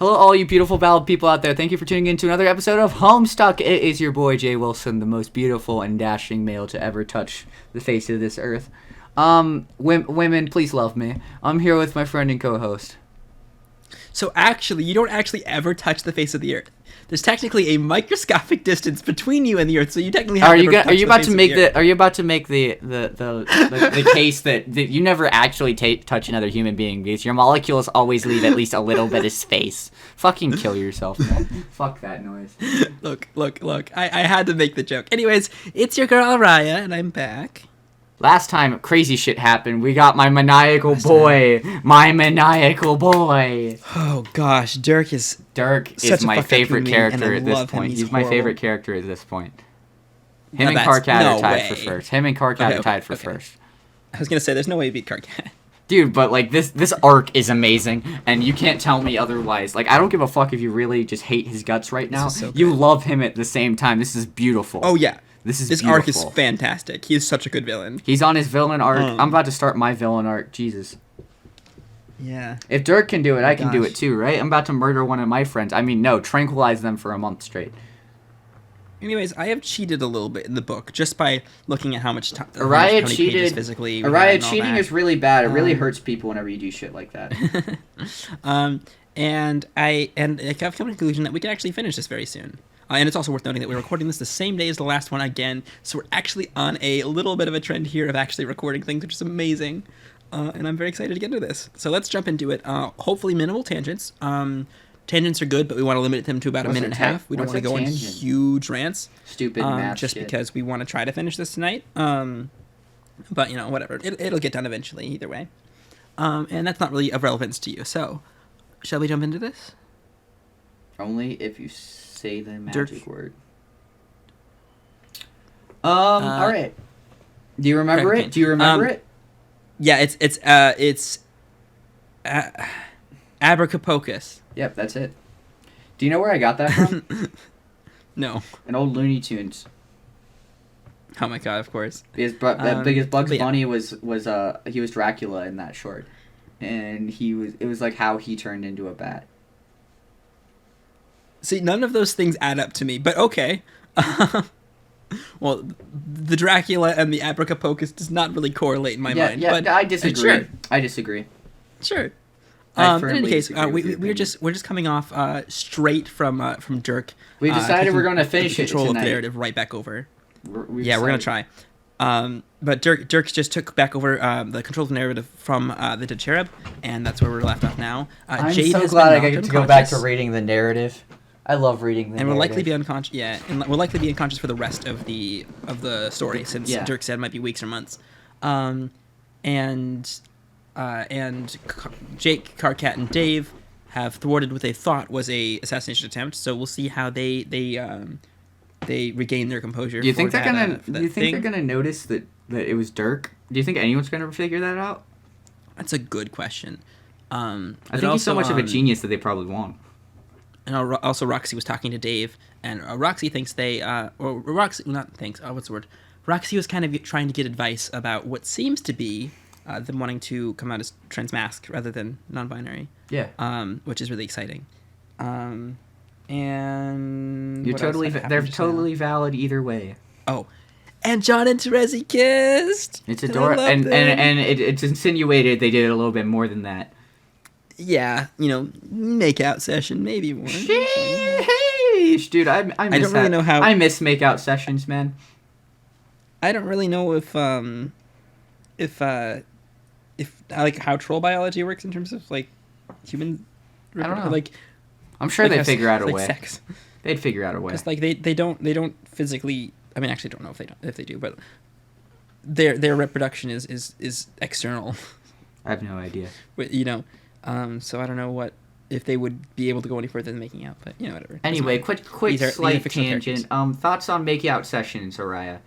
Hello, all you beautiful, valid people out there. Thank you for tuning in to another episode of Homestuck. It is your boy, Jay Wilson, the most beautiful and dashing male to ever touch the face of this earth. Women, please love me. I'm here with my friend and co-host. So actually, you don't actually ever touch the face of the earth. There's technically a microscopic distance between you and the earth, so you technically have to touch the face of the earth. Are you about to make the case that you never actually touch another human being because your molecules always leave at least a little bit of space? Fucking kill yourself, man. Fuck that noise. Look. I had to make the joke. Anyways, it's your girl Ariah, and I'm back. Last time, crazy shit happened. We got my maniacal boy. Oh gosh, Dirk is my favorite character at this point. He's my favorite character at this point. Him and Karkat are tied for first. I was gonna say, there's no way to beat Karkat. Dude, but like this arc is amazing, and you can't tell me otherwise. Like, I don't give a fuck if you really just hate his guts right now. You love him at the same time. This is beautiful. Oh yeah. This arc is fantastic. He is such a good villain. He's on his villain arc. I'm about to start my villain arc. Jesus. Yeah. If Dirk can do it, I can do it too, right? I'm about to murder one of my friends. I mean, no, tranquilize them for a month straight. Anyways, I have cheated a little bit in the book just by looking at how much time. Ariah cheated physically. Ariah cheating is really bad. It really hurts people whenever you do shit like that. And I've come to the conclusion that we can actually finish this very soon. And it's also worth noting that we're recording this the same day as the last one again, so we're actually on a little bit of a trend here of actually recording things, which is amazing. And I'm very excited to get into this. So let's jump into it. Hopefully minimal tangents. Tangents are good, but we want to limit them to about a minute and a half. We don't want to go on huge rants. Stupid math just shit. because we want to try to finish this tonight. But, you know, whatever. It'll get done eventually, either way. And that's not really of relevance to you. So, shall we jump into this? Only if you say the magic word. All right. Do you remember it? it? Yeah, it's Abracapocus. Yep, that's it. Do you know where I got that from? No. An old Looney Tunes. Oh my god, of course. Because Bugs Bunny was he was Dracula in that short, and it was like how he turned into a bat. See, none of those things add up to me, but okay. Well, the Dracula and the Abracapocus does not really correlate in my mind. Yeah, but I disagree. Sure. I disagree. Sure. In any case, we're just coming off straight from Dirk. We decided we're going to finish it control tonight. Of the narrative right back over. We're going to try. But Dirk just took back over the control of the narrative from the Dead Cherub, and that's where we're left off now. I'm Jade so glad I get to go back to reading the narrative. I love reading the narrative. And we'll likely be unconscious. Yeah, and we'll likely be unconscious for the rest of the story, since Dirk said it might be weeks or months. And Jake, Karkat, and Dave have thwarted what they thought was a assassination attempt. So we'll see how they regain their composure. Do you think they're gonna notice that it was Dirk? Do you think anyone's gonna figure that out? That's a good question. I think he's so much of a genius that they probably won't. And also, Roxy was talking to Dave, and Roxy thinks Roxy was kind of trying to get advice about what seems to be them wanting to come out as transmasc rather than non-binary. Yeah. Which is really exciting. And they're totally valid either way. Oh, and John and Terezi kissed. It's adorable, and it's insinuated they did a little bit more than that. Yeah, make-out session, maybe more. Sheesh, dude, I miss don't really know how. I miss make-out sessions, man. I don't really know if like how troll biology works in terms of like human. I don't know. Like, I'm sure they'd figure out a way. Sex. They'd figure out a way. Because like they don't physically. I mean, actually, don't know if they do, but their reproduction is external. I have no idea. But, so I don't know if they would be able to go any further than making out, but whatever. Anyway, quick slight tangent. Thoughts on make out sessions, Ariah?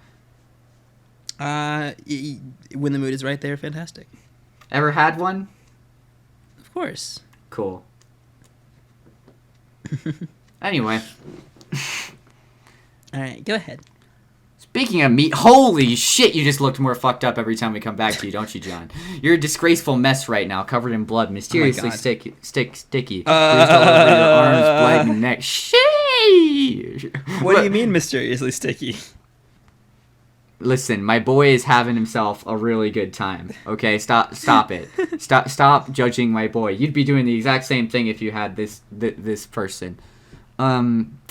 When the mood is right, they're fantastic. Ever had one? Of course. Cool. Anyway. All right, go ahead. Speaking of meat, holy shit, you just looked more fucked up every time we come back to you, don't you, John? You're a disgraceful mess right now, covered in blood, mysteriously sticky. Bruised all over your arms, blood, and neck. Shit! What do you mean mysteriously sticky? Listen, my boy is having himself a really good time. Okay, stop it. Stop judging my boy. You'd be doing the exact same thing if you had this person.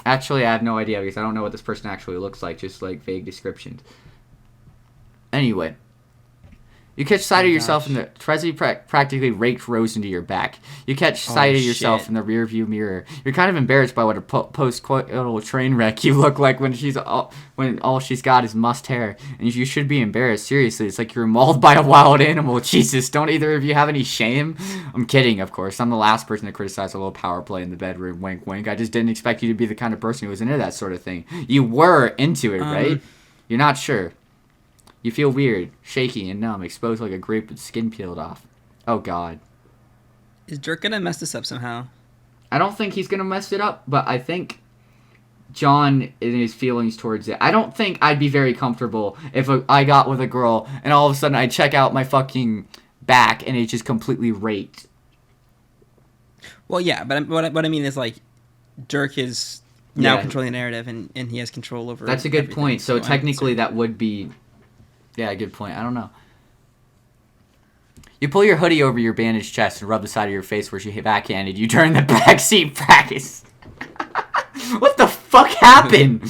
Actually, I have no idea because I don't know what this person actually looks like, just like vague descriptions. Anyway, you catch sight of yourself in the... Terezi practically raked Rose into your back. You catch sight of yourself in the rearview mirror. You're kind of embarrassed by what a post-coital train wreck you look like when all she's got is mussed hair. And you should be embarrassed. Seriously, it's like you're mauled by a wild animal. Jesus, don't either of you have any shame? I'm kidding, of course. I'm the last person to criticize a little power play in the bedroom. Wink, wink. I just didn't expect you to be the kind of person who was into that sort of thing. You were into it, right? You're not sure. You feel weird, shaky, and numb, exposed like a grape with skin peeled off. Oh, God. Is Dirk gonna mess this up somehow? I don't think he's gonna mess it up, but I think John in his feelings towards it. I don't think I'd be very comfortable if I got with a girl and all of a sudden I check out my fucking back and it's just completely raked. Well, yeah, but what I mean is, like, Dirk is now controlling the narrative and he has control over That's a good everything. point. So technically that would be... Yeah, good point. I don't know. You pull your hoodie over your bandaged chest and rub the side of your face where she backhanded you during the backseat practice. What the fuck happened?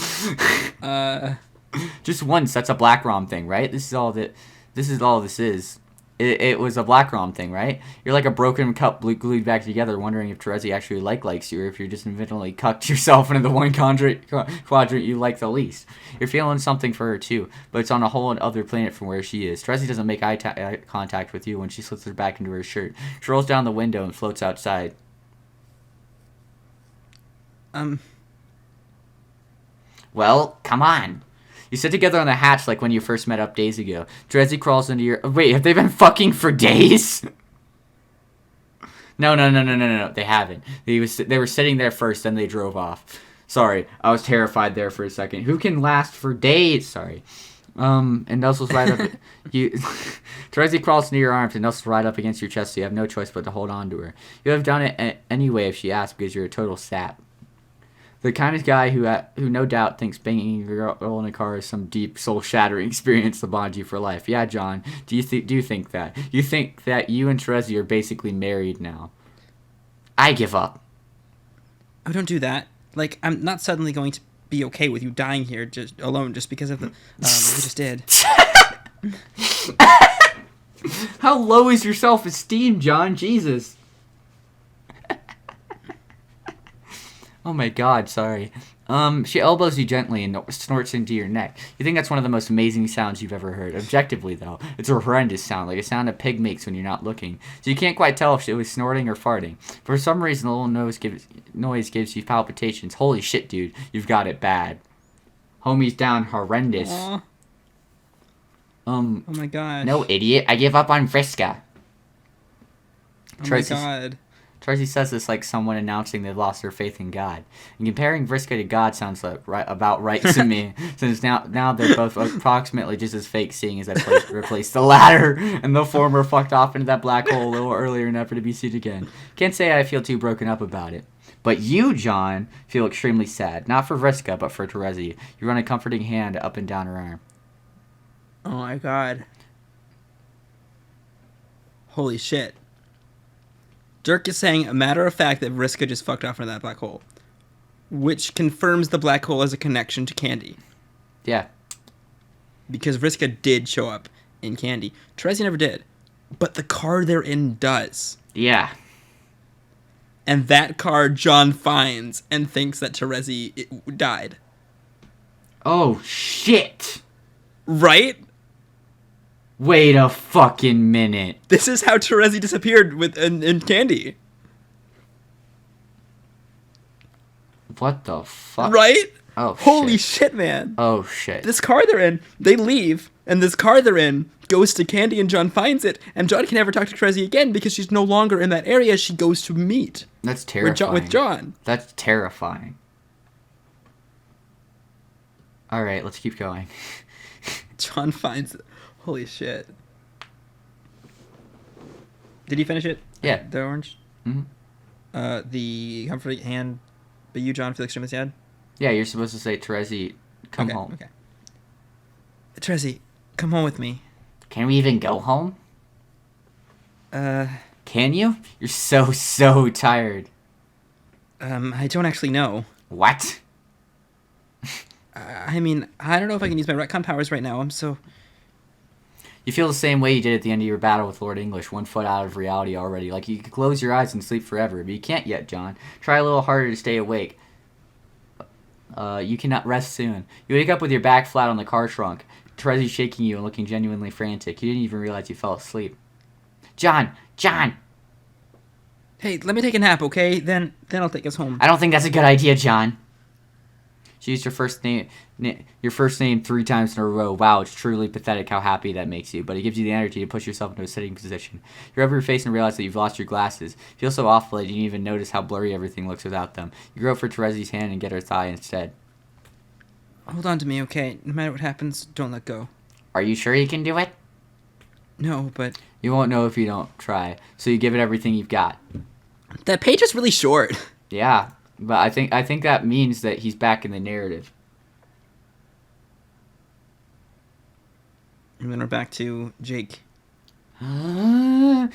Just once. That's a black rom thing, right? This is all this is. It was a black rom thing, right? You're like a broken cup glued back together, wondering if Terezi actually likes you, or if you're just inventionally cucked yourself into the one quadrant you like the least. You're feeling something for her too, but it's on a whole other planet from where she is. Terezi doesn't make eye contact with you when she slips her back into her shirt. She rolls down the window and floats outside. Well, come on. You sit together on the hatch like when you first met up days ago. Terezi crawls into your... Wait, have they been fucking for days? No. They haven't. They were sitting there first, then they drove off. Sorry, I was terrified there for a second. Who can last for days? Sorry. And nuzzles right up... Terezi crawls into your arms and nuzzles right up against your chest, so you have no choice but to hold on to her. You have done it anyway if she asks because you're a total sap. The kind of guy who no doubt thinks banging a girl in a car is some deep, soul-shattering experience to bond you for life. Yeah, John, do you think that? You think that you and Terezi are basically married now? I give up. Oh, don't do that. Like, I'm not suddenly going to be okay with you dying here just alone just because of the what we just did. How low is your self-esteem, John? Jesus. Oh my God, sorry. She elbows you gently and snorts into your neck. You think that's one of the most amazing sounds you've ever heard. Objectively, though, it's a horrendous sound, like a sound a pig makes when you're not looking. So you can't quite tell if it was snorting or farting. For some reason, the little noise gives you palpitations. Holy shit, dude, you've got it bad. Homie's down horrendous. Aww. Oh my God. No, idiot. I give up on Vriska. Oh my God. Terezi says this like someone announcing they've lost their faith in God. And comparing Vriska to God sounds like about right to me, since now they're both approximately just as fake, seeing as I replaced the latter, and the former fucked off into that black hole a little earlier, never to be seen again. Can't say I feel too broken up about it. But you, John, feel extremely sad. Not for Vriska, but for Terezi. You run a comforting hand up and down her arm. Oh my God. Holy shit. Dirk is saying a matter of fact that Vriska just fucked off into that black hole, which confirms the black hole has a connection to Candy. Yeah. Because Vriska did show up in Candy. Terezi never did, but the car they're in does. Yeah. And that car John finds and thinks that Terezi died. Oh, shit. Right? Wait a fucking minute. This is how Terezi disappeared in Candy. What the fuck? Right? Oh, holy shit, man. Oh, shit. This car they're in, they leave, and this car they're in goes to Candy, and John finds it, and John can never talk to Terezi again because she's no longer in that area she goes to meet. That's terrifying. With John. That's terrifying. All right, let's keep going. John finds... Holy shit. Did you finish it? Yeah. The orange? Mm-hmm. The comforting hand, but you, John, feel extremely sad? Yeah, you're supposed to say, Terezi, come home. Okay. Terezi, come home with me. Can we even go home? Can you? You're so tired. I don't actually know. What? I mean, I don't know if I can use my retcon powers right now. I'm so... You feel the same way you did at the end of your battle with Lord English, 1 foot out of reality already. Like, you could close your eyes and sleep forever, but you can't yet, John. Try a little harder to stay awake. You cannot rest soon. You wake up with your back flat on the car trunk. Terezi shaking you and looking genuinely frantic. You didn't even realize you fell asleep. John! Hey, let me take a nap, okay? Then I'll take us home. I don't think that's a good idea, John. She used your first name 3 times in a row. Wow, it's truly pathetic how happy that makes you, but it gives you the energy to push yourself into a sitting position. You rub your face and realize that you've lost your glasses. You feel so awful that you didn't even notice how blurry everything looks without them. You go for Terezi's hand and get her thigh instead. Hold on to me, okay? No matter what happens, don't let go. Are you sure you can do it? No, but... You won't know if you don't try, so you give it everything you've got. That page is really short. Yeah, but I think that means that he's back in the narrative. And then we're back to Jake. My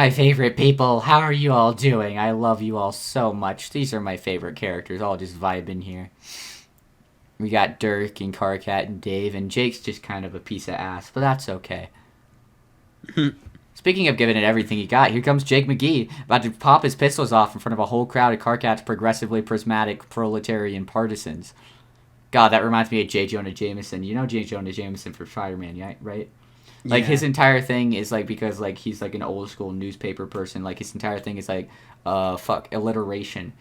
favorite people, how are you all doing? I love you all so much. These are my favorite characters, all just vibing here. We got Dirk and Karkat and Dave, and Jake's just kind of a piece of ass, but that's okay. Speaking of giving it everything he got, here comes Jake McGee, about to pop his pistols off in front of a whole crowd of Karkat's progressively prismatic proletarian partisans. God, that reminds me of J. Jonah Jameson. You know J. Jonah Jameson for Spider-Man, right? Like, his entire thing is, like, because, like, he's, like, an old-school newspaper person. Like, his entire thing is, like, alliteration.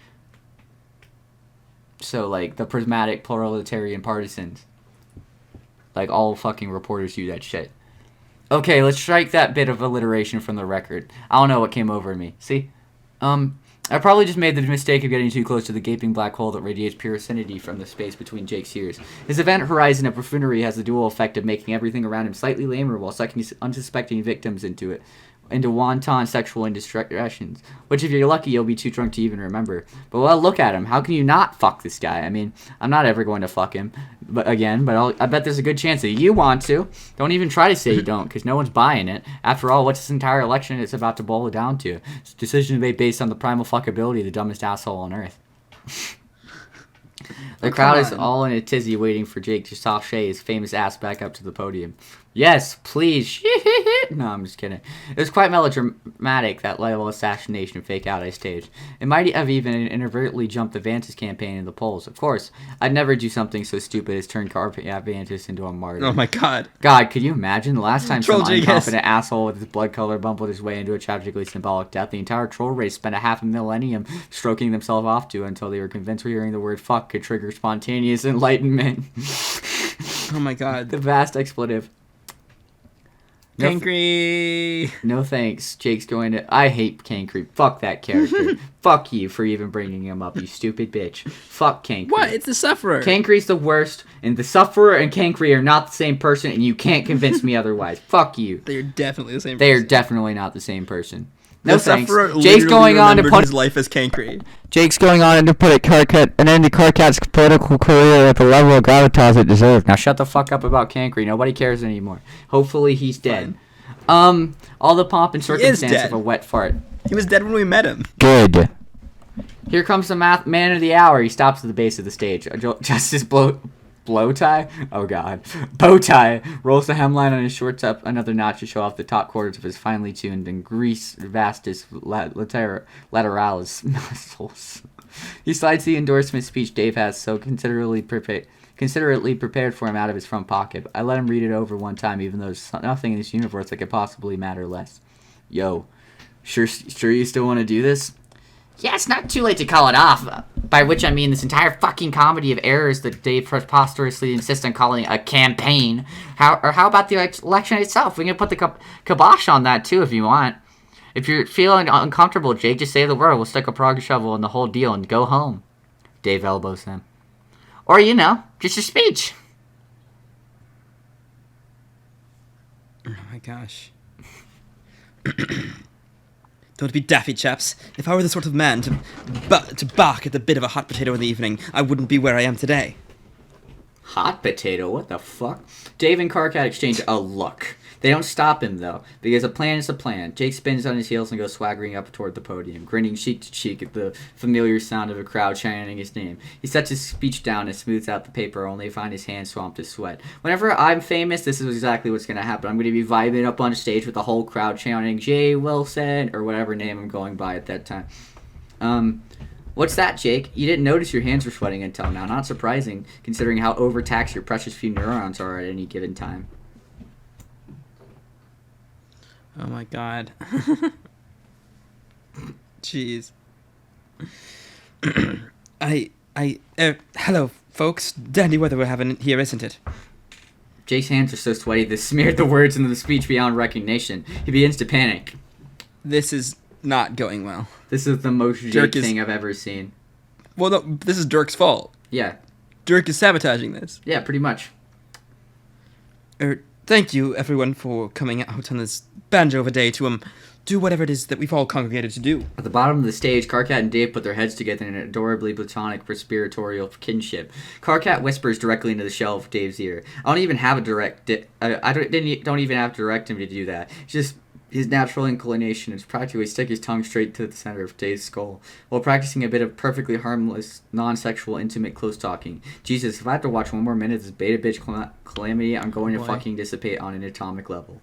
So, like, the prismatic proletarian partisans. Like, all fucking reporters do that shit. Okay, let's strike that bit of alliteration from the record. I don't know what came over me. See? I probably just made the mistake of getting too close to the gaping black hole that radiates pure acidity from the space between Jake's ears. His event horizon of buffoonery has the dual effect of making everything around him slightly lamer while sucking his unsuspecting victims into wanton sexual indiscretions, which if you're lucky you'll be too drunk to even remember. But well, look at him. How can you not fuck this guy? I mean, I'm not ever going to fuck him, but I bet there's a good chance that you want to. Don't even try to say you don't, because no one's buying it. After all, what's this entire election it's about to boil down to? It's a decision made based on the primal fuckability of the dumbest asshole on earth. The crowd is all in a tizzy waiting for Jake to soft shade his famous ass back up to the podium. Yes, please. No, I'm just kidding. It was quite melodramatic, that level assassination fake out I staged. It might have even inadvertently jumped the Vantis campaign in the polls. Of course, I'd never do something so stupid as turn Vantis into a martyr. Oh my god. God, could you imagine the last time some Jake, incompetent asshole with his blood color bumbled his way into a tragically symbolic death? The entire troll race spent a half a millennium stroking themselves off to until they were convinced hearing the word fuck could trigger spontaneous enlightenment. Oh my god. The vast expletive. Cankry! No thanks. Jake's going to... I hate Cankry. Fuck that character. Fuck you for even bringing him up, you stupid bitch. Fuck Cankry. What? It's the Sufferer. Cankry's the worst, and the Sufferer and Cankry are not the same person, and you can't convince me otherwise. Fuck you. They are definitely the same person. They are definitely not the same person. No the thanks. Sufferer Jake's going on to put his life as Cankry. Jake's going on to put an end to Karkat's political career at the level of gravitas it deserved. Now shut the fuck up about Cankry. Nobody cares anymore. Hopefully he's dead. Fine. All the pomp and circumstance of a wet fart. He was dead when we met him. Good. Here comes the man of the hour. He stops at the base of the stage. Justice Blowtie? Oh god. Bowtie rolls the hemline on his shorts up another notch to show off the top quarters of his finely tuned and grease vastus lateralis muscles. He slides the endorsement speech Dave has so considerately prepared for him out of his front pocket. I let him read it over one time, even though there's nothing in this universe that could possibly matter less. Yo, sure you still want to do this? Yeah, it's not too late to call it off. By which I mean this entire fucking comedy of errors that Dave preposterously insists on calling a campaign. How about the election itself? We can put the kibosh on that too if you want. If you're feeling uncomfortable, Jake, just say the word. We'll stick a prog shovel in the whole deal and go home. Dave elbows him. Or, just a speech. Oh my gosh. Don't be daffy, chaps. If I were the sort of man to bark at the bit of a hot potato in the evening, I wouldn't be where I am today. Hot potato? What the fuck? Dave and Karkat exchange a look. They don't stop him, though, because a plan is a plan. Jake spins on his heels and goes swaggering up toward the podium, grinning cheek to cheek at the familiar sound of a crowd chanting his name. He sets his speech down and smooths out the paper, only to find his hands swamped with sweat. Whenever I'm famous, this is exactly what's going to happen. I'm going to be vibing up on stage with the whole crowd chanting, Jay Wilson, or whatever name I'm going by at that time. What's that, Jake? You didn't notice your hands were sweating until now. Not surprising, considering how overtaxed your precious few neurons are at any given time. Oh my god. Jeez. Hello, folks. Dandy weather we're having here, isn't it? Jake's hands are so sweaty they smeared the words into the speech beyond recognition. He begins to panic. This is not going well. This is the most Jake thing I've ever seen. Well, no, this is Dirk's fault. Yeah. Dirk is sabotaging this. Yeah, pretty much. Thank you, everyone, for coming out on this banjo of a day to do whatever it is that we've all congregated to do. At the bottom of the stage, Karkat and Dave put their heads together in an adorably platonic respiratorial kinship. Karkat whispers directly into the shell of Dave's ear. I don't even have a direct... don't even have to direct him to do that. It's just his natural inclination is practically stick his tongue straight to the center of Dave's skull, while practicing a bit of perfectly harmless, non-sexual, intimate close talking. Jesus, if I have to watch one more minute of this beta bitch calamity, I'm going to fucking dissipate on an atomic level.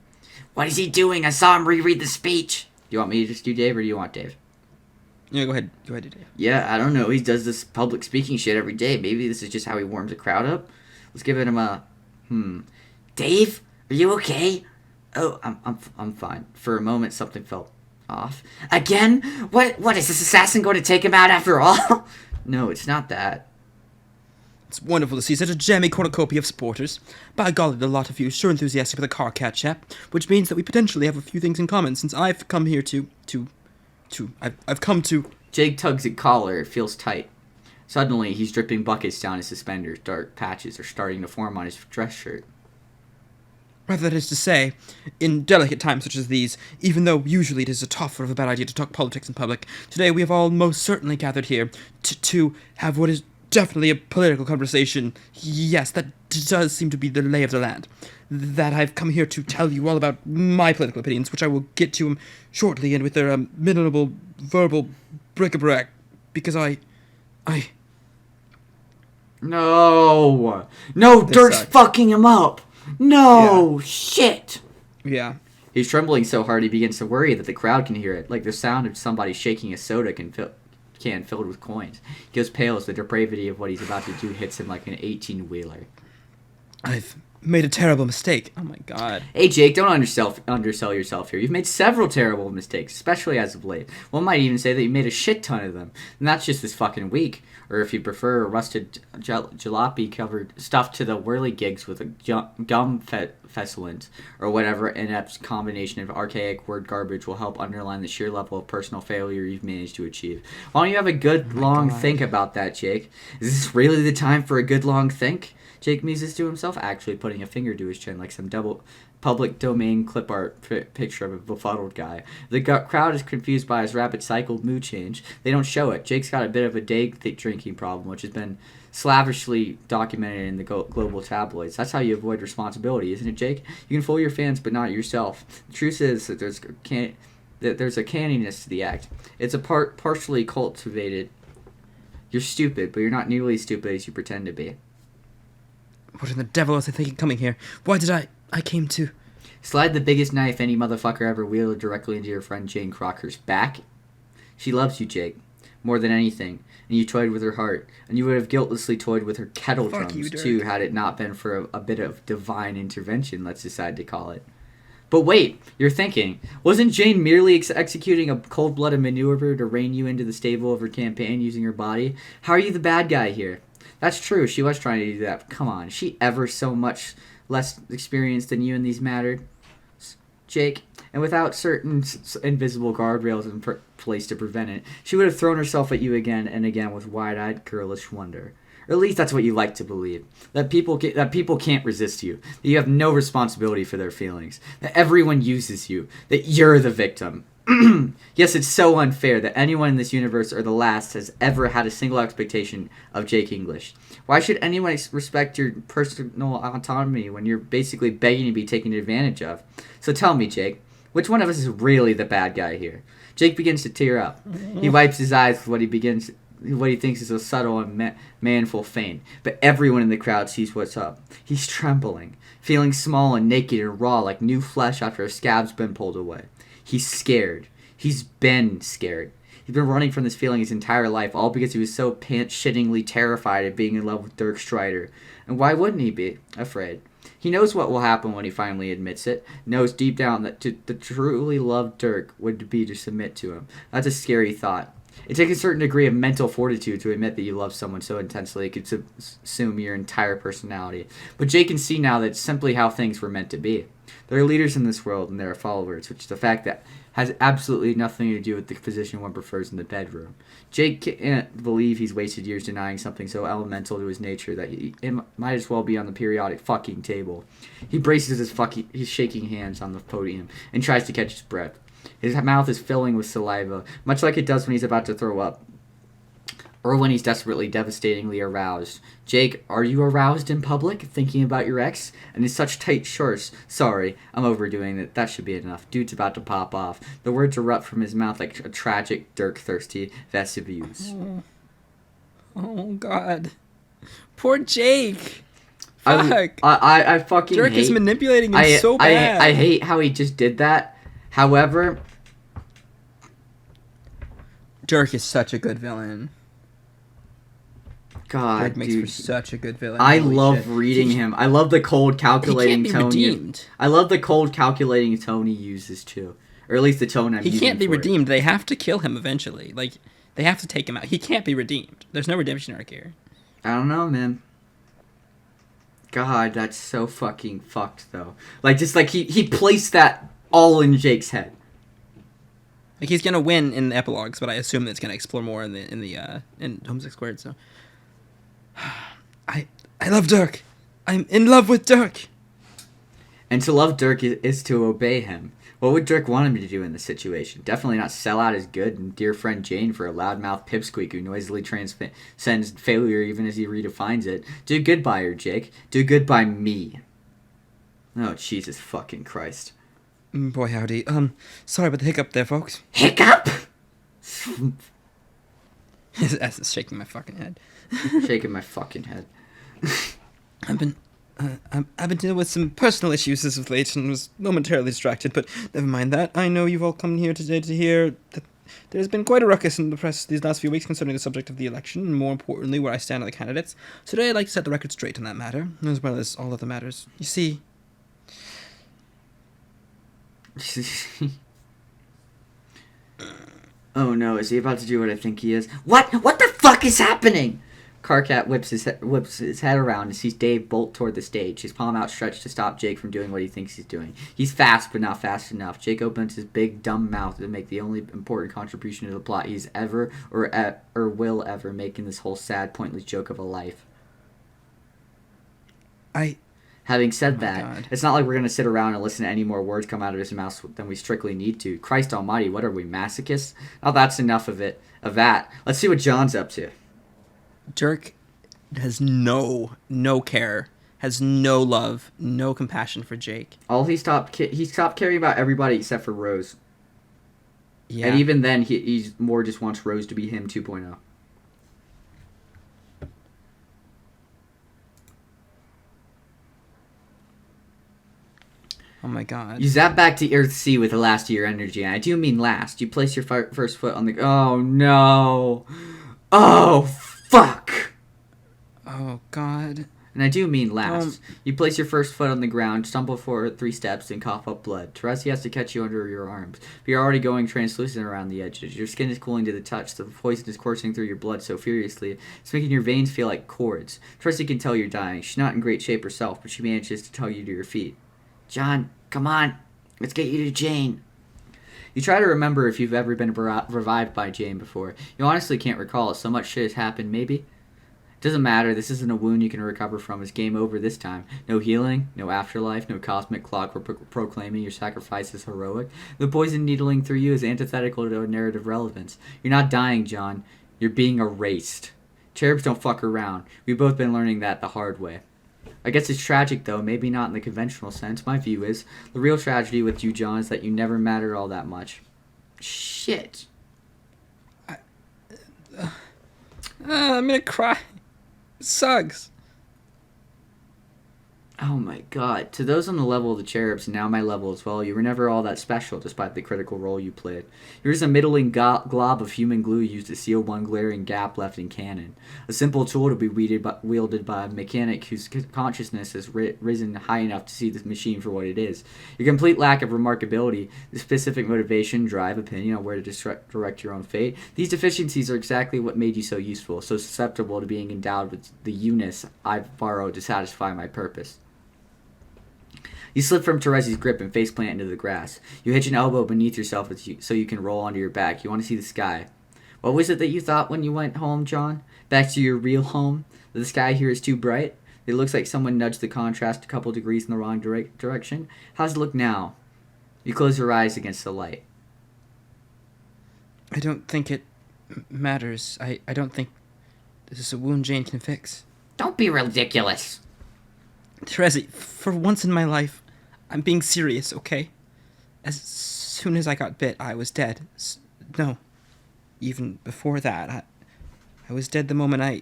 What is he doing? I saw him reread the speech. Do you want me to just do Dave, or do you want Dave? Yeah, go ahead. Go ahead, Dave. Yeah, I don't know. He does this public speaking shit every day. Maybe this is just how he warms the crowd up. Let's give him a... Dave? Are you okay? Oh, I'm fine. For a moment, something felt off. Again? What is this assassin going to take him out after all? No, it's not that. It's wonderful to see such a jammy cornucopia of sporters. By golly, a lot of you sure enthusiastic for the Karkat chap, which means that we potentially have a few things in common, since I've come here I've come to... Jake tugs at collar. It feels tight. Suddenly, he's dripping buckets down his suspenders. Dark patches are starting to form on his dress shirt. Rather, that is to say, in delicate times such as these, even though usually it is a tough or a bad idea to talk politics in public, today we have all most certainly gathered here to have what is definitely a political conversation. Yes, that does seem to be the lay of the land. That I've come here to tell you all about my political opinions, which I will get to shortly, and with their minimal verbal bric-a-brac, because I... No, Dirk's fucking him up. No, yeah. Shit. Yeah. He's trembling so hard he begins to worry that the crowd can hear it, like the sound of somebody shaking a soda can filled with coins. He goes pale as the depravity of what he's about to do hits him like an 18-wheeler. I've made a terrible mistake. Oh my god. Hey Jake, don't undersell yourself here. You've made several terrible mistakes, especially as of late. One might even say that you made a shit ton of them. And that's just this fucking week. Or if you prefer, a rusted jalopy covered stuffed to the whirligigs with a gum fessulant, or whatever inept combination of archaic word garbage will help underline the sheer level of personal failure you've managed to achieve. Why don't you have a good long think about that, Jake? Is this really the time for a good long think? Jake muses to himself, actually putting a finger to his chin like some double public domain clip art picture of a befuddled guy. The crowd is confused by his rapid cycled mood change. They don't show it. Jake's got a bit of a day drinking problem, which has been slavishly documented in the global tabloids. That's how you avoid responsibility, isn't it, Jake? You can fool your fans, but not yourself. The truth is that there's a canniness to the act. It's a partially cultivated. You're stupid, but you're not nearly as stupid as you pretend to be. What in the devil was I thinking coming here? Why did I came to... Slide the biggest knife any motherfucker ever wielded directly into your friend Jane Crocker's back. She loves you, Jake, more than anything, and you toyed with her heart, and you would have guiltlessly toyed with her kettle drums, too, had it not been for a bit of divine intervention, let's decide to call it. But wait, you're thinking, wasn't Jane merely executing a cold-blooded maneuver to rein you into the stable of her campaign using her body? How are you the bad guy here? That's true, she was trying to do that, but come on, is she ever so much less experienced than you in these matters, Jake? And without certain invisible guardrails in place to prevent it, she would have thrown herself at you again and again with wide-eyed, girlish wonder. Or at least that's what you like to believe. That people can't resist you. That you have no responsibility for their feelings. That everyone uses you. That you're the victim. Yes, it's so unfair that anyone in this universe or the last has ever had a single expectation of Jake English. Why should anyone respect your personal autonomy when you're basically begging to be taken advantage of? So tell me, Jake, which one of us is really the bad guy here? Jake begins to tear up. He wipes his eyes with what he thinks is a subtle and manful feign, but everyone in the crowd sees what's up. He's trembling, feeling small and naked and raw like new flesh after a scab's been pulled away. He's scared. He's been scared. He's been running from this feeling his entire life, all because he was so pants-shittingly terrified of being in love with Dirk Strider. And why wouldn't he be afraid? He knows what will happen when he finally admits it, knows deep down that to truly love Dirk would be to submit to him. That's a scary thought. It takes a certain degree of mental fortitude to admit that you love someone so intensely it could subsume your entire personality. But Jake can see now that it's simply how things were meant to be. There are leaders in this world and there are followers, which is a fact that has absolutely nothing to do with the position one prefers in the bedroom. Jake can't believe he's wasted years denying something so elemental to his nature that it might as well be on the periodic fucking table. He braces his shaking hands on the podium and tries to catch his breath. His mouth is filling with saliva, much like it does when he's about to throw up. Or when he's desperately, devastatingly aroused. Jake, are you aroused in public, thinking about your ex? And in such tight shorts. Sorry, I'm overdoing it. That should be enough. Dude's about to pop off. The words erupt from his mouth like a tragic, Dirk-thirsty Vesuvius. Oh, God. Poor Jake. Fuck. I fucking Dirk is manipulating him so bad. I hate how he just did that. However... Dirk is such a good villain. God, Dirk makes dude. for such a good villain. I Holy love shit. reading him. I love the cold, calculating he tone. can't be redeemed. I love the cold, calculating tone he uses too, or at least the tone I'm using. He can't be for it. redeemed. They have to kill him eventually. Like, they have to take him out. He can't be redeemed. There's no redemption arc here. I don't know, man. God, that's so fucking fucked though. Like, just like he placed that all in Jake's head. Like, he's gonna win in the epilogues, but I assume that it's gonna explore more in Homestuck Squared. So, I love Dirk. I'm in love with Dirk. And to love Dirk is to obey him. What would Dirk want him to do in this situation? Definitely not sell out his good and dear friend Jane for a loudmouth pipsqueak who noisily transcends failure even as he redefines it. Do good by her, Jake. Do good by me. Oh, Jesus fucking Christ. Boy, howdy. Sorry about the hiccup there, folks. Hiccup? His ass is shaking my fucking head. Shaking my fucking head. I've been dealing with some personal issues as of late and was momentarily distracted, but never mind that. I know you've all come here today to hear that there's been quite a ruckus in the press these last few weeks concerning the subject of the election, and more importantly, where I stand on the candidates. So today I'd like to set the record straight on that matter, as well as all other matters. You see... Oh no, is he about to do what I think he is? What the fuck is happening? Karkat whips his head around and sees Dave bolt toward the stage, his palm outstretched to stop Jake from doing what he thinks he's doing. He's fast, but not fast enough. Jake opens his big, dumb mouth to make the only important contribution to the plot he's ever or will ever make in this whole sad, pointless joke of a life. Having said that, God. It's not like we're going to sit around and listen to any more words come out of his mouth than we strictly need to. Christ almighty, what are we, masochists? Oh, that's enough of that. Let's see what John's up to. Dirk has no care, has no love, no compassion for Jake. He stopped caring about everybody except for Rose. Yeah. And even then, he's more just wants Rose to be him 2.0. Oh my God. You zap back to Earth C with the last of your energy, and I do mean last. You place your first foot on the... Oh, no. Oh, fuck. Oh, God. And I do mean last. You place your first foot on the ground, stumble forward 3 steps, and cough up blood. Terezi has to catch you under your arms. But you're already going translucent around the edges. Your skin is cooling to the touch. The poison is coursing through your blood so furiously, it's making your veins feel like cords. Terezi can tell you're dying. She's not in great shape herself, but she manages to tug you to your feet. John, come on. Let's get you to Jane. You try to remember if you've ever been revived by Jane before. You honestly can't recall. So much shit has happened, maybe? Doesn't matter, this isn't a wound you can recover from. It's game over this time. No healing, no afterlife, no cosmic clock proclaiming your sacrifice is heroic. The poison needling through you is antithetical to narrative relevance. You're not dying, John. You're being erased. Cherubs don't fuck around. We've both been learning that the hard way. I guess it's tragic, though, maybe not in the conventional sense. My view is, the real tragedy with you, John, is that you never mattered all that much. Shit. I'm gonna cry. It sucks. Oh my god. To those on the level of the cherubs, and now my level as well, you were never all that special despite the critical role you played. You were just a middling glob of human glue used to seal one glaring gap left in canon. A simple tool to be wielded by a mechanic whose consciousness has risen high enough to see the machine for what it is. Your complete lack of remarkability, the specific motivation, drive, opinion on where to direct your own fate, these deficiencies are exactly what made you so useful, so susceptible to being endowed with the you-ness I've borrowed to satisfy my purpose. You slip from Terezi's grip and faceplant into the grass. You hitch an elbow beneath yourself so you can roll onto your back. You want to see the sky. What was it that you thought when you went home, John? Back to your real home? The sky here is too bright? It looks like someone nudged the contrast a couple degrees in the wrong direction. How's it look now? You close your eyes against the light. I don't think it matters. I don't think this is a wound Jane can fix. Don't be ridiculous. Terezi, for once in my life, I'm being serious, okay? As soon as I got bit, I was dead. No, even before that, I was dead the moment I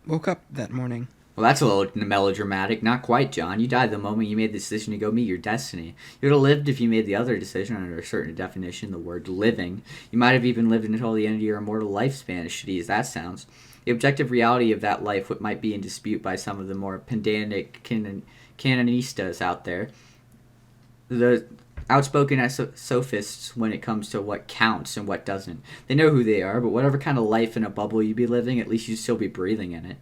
woke up that morning. Well, that's a little melodramatic. Not quite, John. You died the moment you made the decision to go meet your destiny. You would have lived if you made the other decision under a certain definition, the word living. You might have even lived until the end of your immortal lifespan, as shitty as that sounds. The objective reality of that life might be in dispute by some of the more pedantic canonistas out there. The outspoken sophists when it comes to what counts and what doesn't. They know who they are, but whatever kind of life in a bubble you'd be living, at least you'd still be breathing in it.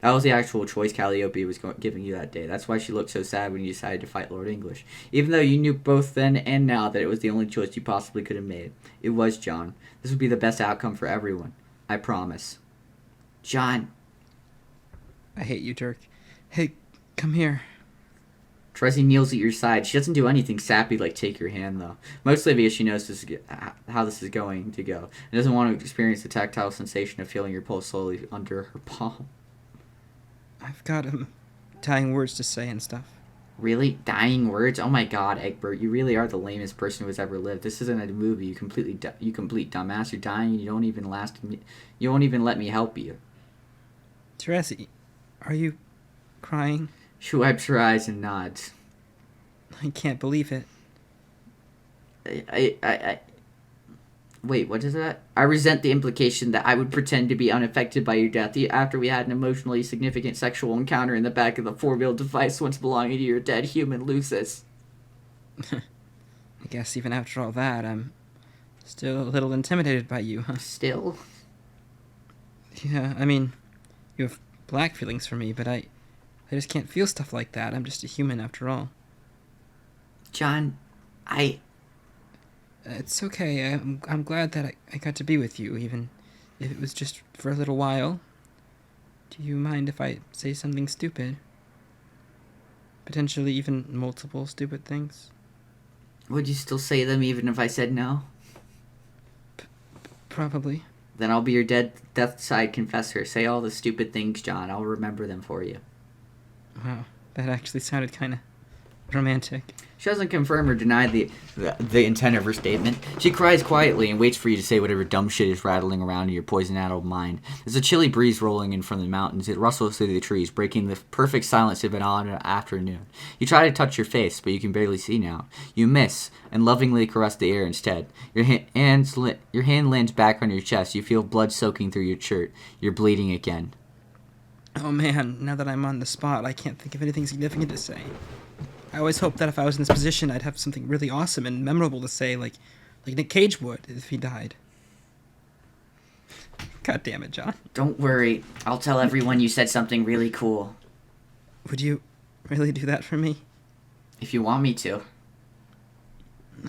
That was the actual choice Calliope was giving you that day. That's why she looked so sad when you decided to fight Lord English. Even though you knew both then and now that it was the only choice you possibly could have made. It was, John. This would be the best outcome for everyone. I promise. John. I hate you, Dirk. Hey, come here. Terezi kneels at your side. She doesn't do anything sappy like take your hand, though. Mostly because she knows how this is going to go. And doesn't want to experience the tactile sensation of feeling your pulse slowly under her palm. I've got dying words to say and stuff. Really? Dying words? Oh my god, Egbert, you really are the lamest person who has ever lived. This isn't a movie. You complete dumbass. You're dying and you don't even let me help you. Terezi, are you crying? She wipes her eyes and nods. I can't believe it. Wait, what is that? I resent the implication that I would pretend to be unaffected by your death after we had an emotionally significant sexual encounter in the back of the four-wheel device once belonging to your dead human Lucis. I guess even after all that, I'm still a little intimidated by you, huh? Still? Yeah, I mean, you have black feelings for me, but I just can't feel stuff like that. I'm just a human after all. John, It's okay. I'm glad that I got to be with you, even if it was just for a little while. Do you mind if I say something stupid? Potentially even multiple stupid things? Would you still say them even if I said no? Probably. Then I'll be your death-side confessor. Say all the stupid things, John. I'll remember them for you. Wow, that actually sounded kind of romantic. She doesn't confirm or deny the intent of her statement. She cries quietly and waits for you to say whatever dumb shit is rattling around in your poison-addled mind. There's a chilly breeze rolling in from the mountains. It rustles through the trees, breaking the perfect silence of an autumn afternoon. You try to touch your face, but you can barely see now. You miss, and lovingly caress the air instead. Your hand lands back on your chest. You feel blood soaking through your shirt. You're bleeding again. Oh man, now that I'm on the spot, I can't think of anything significant to say. I always hoped that if I was in this position, I'd have something really awesome and memorable to say, like Nick Cage would if he died. God damn it, John. Don't worry. I'll tell everyone you said something really cool. Would you really do that for me? If you want me to.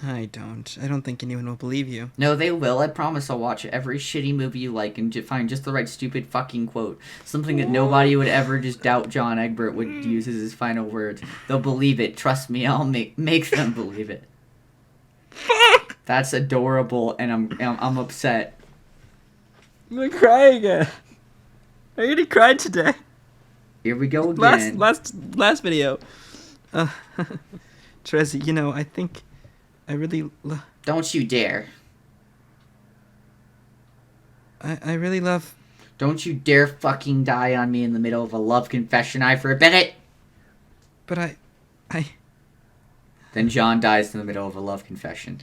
I don't think anyone will believe you. No, they will. I promise I'll watch every shitty movie you like and find just the right stupid fucking quote. Something that nobody would ever just doubt John Egbert would use as his final words. They'll believe it. Trust me, I'll make them believe it. That's adorable, and I'm upset. I'm gonna cry again. I already cried today. Here we go again. Last video. Terezi, you know, I think I really... Don't you dare. I really love... Don't you dare fucking die on me in the middle of a love confession, I forbid it! But I... Then John dies in the middle of a love confession.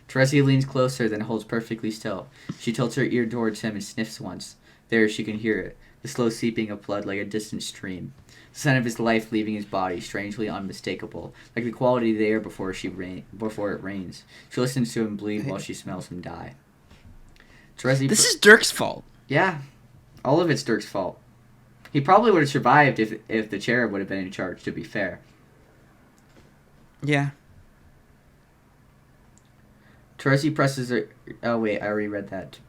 Terezi leans closer, then holds perfectly still. She tilts her ear towards him and sniffs once. There, she can hear it, the slow seeping of blood like a distant stream. The scent of his life leaving his body, strangely unmistakable, like the quality of the air before it rains. She listens to him bleed while she smells him die. Terezi... This is Dirk's fault. Yeah, all of it's Dirk's fault. He probably would have survived if the cherub would have been in charge, to be fair. Yeah. Terezi presses her... Oh, wait, I already read that.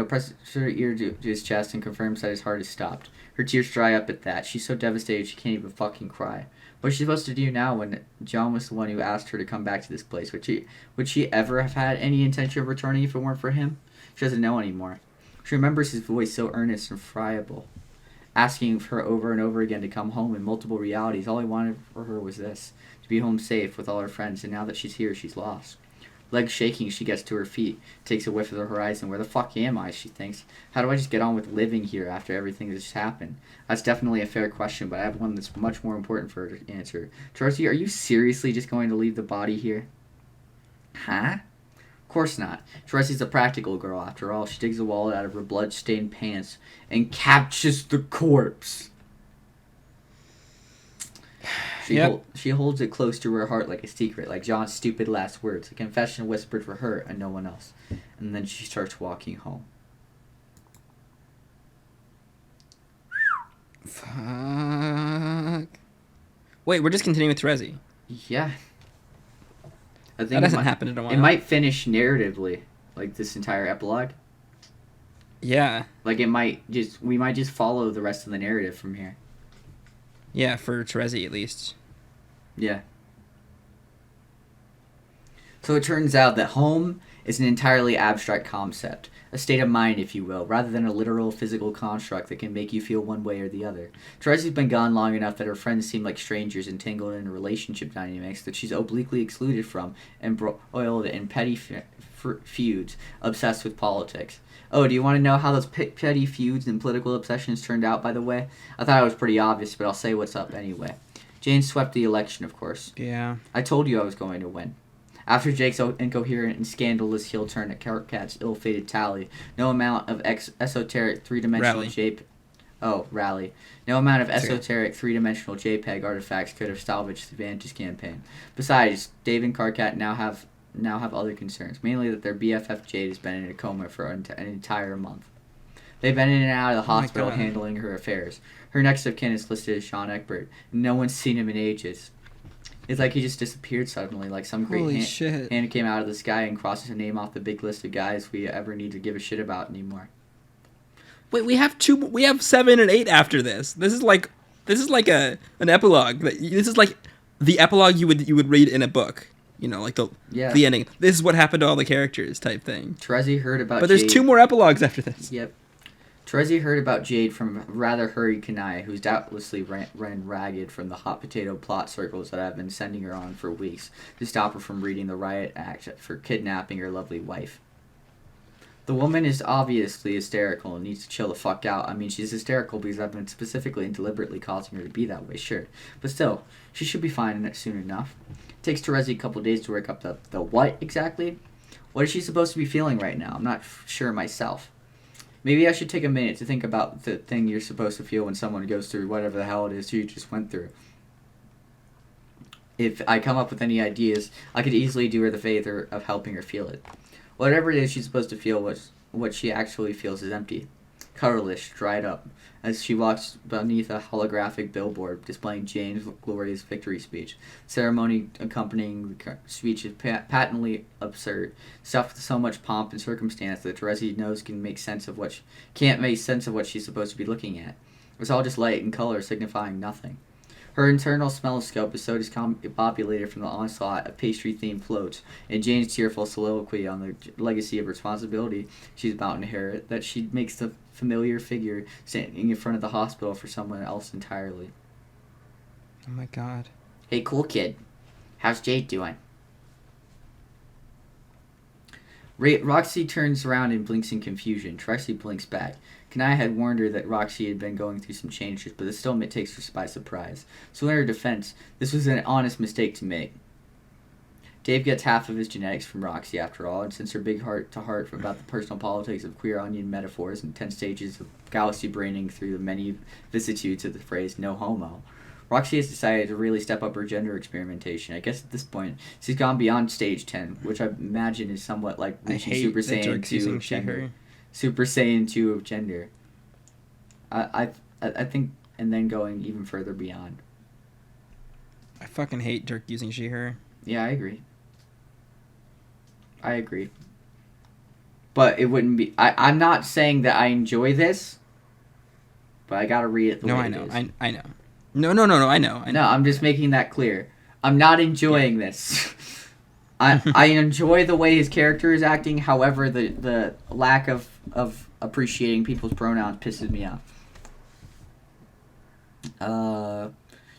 Presses her ear to his chest and confirms that his heart has stopped. Her tears dry up at that. She's so devastated she can't even fucking cry. What's she supposed to do now when John was the one who asked her to come back to this place? Would she ever have had any intention of returning if it weren't for him? She doesn't know anymore. She remembers his voice so earnest and friable, asking her over and over again to come home in multiple realities. All he wanted for her was this, to be home safe with all her friends, and now that she's here, she's lost. Legs shaking, she gets to her feet, takes a whiff of the horizon. Where the fuck am I, she thinks. How do I just get on with living here after everything that's just happened? That's definitely a fair question, but I have one that's much more important for her to answer. Terezi, are you seriously just going to leave the body here? Huh? Of course not. Terezi's a practical girl, after all. She digs the wallet out of her blood-stained pants and captures the corpse. She holds it close to her heart like a secret, like John's stupid last words, a confession whispered for her and no one else. And then she starts walking home. Fuck. Wait, we're just continuing with Terezi. Yeah. I think that hasn't happened in a while. It might finish narratively, like this entire epilogue. Yeah. Like we might just follow the rest of the narrative from here. Yeah, for Terezi at least. Yeah. So it turns out that home is an entirely abstract concept, a state of mind, if you will, rather than a literal physical construct that can make you feel one way or the other. Terezi's been gone long enough that her friends seem like strangers entangled in relationship dynamics that she's obliquely excluded from, embroiled in petty feuds, obsessed with politics. Oh, do you want to know how those petty feuds and political obsessions turned out, by the way? I thought it was pretty obvious, but I'll say what's up anyway. Jane swept the election, of course. Yeah. I told you I was going to win. After Jake's incoherent and scandalous heel turn at Karkat's ill-fated tally, no amount of esoteric three-dimensional rally. No amount of esoteric three-dimensional JPEG artifacts could have salvaged the Vantage campaign. Besides, Dave and Karkat now have other concerns, mainly that their BFF Jade has been in a coma for an entire month. They've been in and out of the hospital handling her affairs. Her next of kin is listed as Sean Egbert. No one's seen him in ages. It's like he just disappeared suddenly, like some great hand came out of the sky and crossed his name off the big list of guys we ever need to give a shit about anymore. Wait, we have 7 and 8 after this. This is like an epilogue. This is like the epilogue you would read in a book. You know, like the ending. This is what happened to all the characters type thing. Terezi heard about But there's Jade. 2 more epilogues after this. Yep. Terezi heard about Jade from a rather hurried Kanaya, who's doubtlessly ran ragged from the hot potato plot circles that I've been sending her on for weeks to stop her from reading the riot act for kidnapping her lovely wife. The woman is obviously hysterical and needs to chill the fuck out. I mean, she's hysterical because I've been specifically and deliberately causing her to be that way, sure. But still, she should be fine soon enough. It takes Terezi a couple days to work up the what exactly? What is she supposed to be feeling right now? I'm not sure myself. Maybe I should take a minute to think about the thing you're supposed to feel when someone goes through whatever the hell it is you just went through. If I come up with any ideas, I could easily do her the favor of helping her feel it. Whatever it is she's supposed to feel, what she actually feels is empty. colorless, dried up, as she walks beneath a holographic billboard displaying Jane's glorious victory speech. Ceremony accompanying the speech is patently absurd, stuffed with so much pomp and circumstance that Terezi knows can't make sense of what she's supposed to be looking at. It's all just light and color signifying nothing. Her internal smelloscope is so discombobulated from the onslaught of pastry-themed floats and Jane's tearful soliloquy on the legacy of responsibility she's about to inherit that she makes the familiar figure standing in front of the hospital for someone else entirely. Oh my god. Hey, cool kid. How's Jade doing? Roxy turns around and blinks in confusion. Tracy blinks back. Kanaya had warned her that Roxy had been going through some changes, but this still takes her by surprise. So in her defense, this was an honest mistake to make. Dave gets half of his genetics from Roxy, after all, and since her big heart-to-heart about the personal politics of queer onion metaphors and 10 stages of galaxy braining through the many vicissitudes of the phrase no homo, Roxy has decided to really step up her gender experimentation. I guess at this point, she's gone beyond stage 10, which I imagine is somewhat like reaching Super Saiyan 2 of gender. Super Saiyan 2 of gender. I think, and then going even further beyond. I fucking hate Dirk using she, her. Yeah, I agree. But it wouldn't be... I'm not saying that I enjoy this, but I gotta read it the way it is. I know. No, I know. No, I'm just making that clear. I'm not enjoying this. I enjoy the way his character is acting, however, the lack of appreciating people's pronouns pisses me off.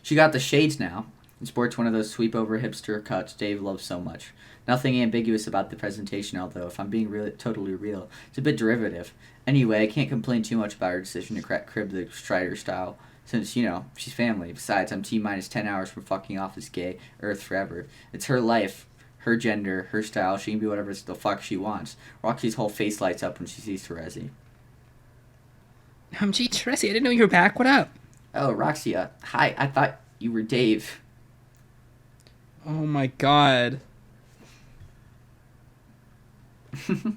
She got the shades now, and sports one of those sweep-over hipster cuts Dave loves so much. Nothing ambiguous about the presentation, although, if I'm being totally real, it's a bit derivative. Anyway, I can't complain too much about her decision to crib the Strider style, since, she's family. Besides, I'm T-minus 10 hours from fucking off this gay Earth forever. It's her life, her gender, her style. She can be whatever the fuck she wants. Roxy's whole face lights up when she sees Terezi. Gee, Terezi, I didn't know you were back. What up? Oh, Roxy, hi. I thought you were Dave. Oh my god. Oh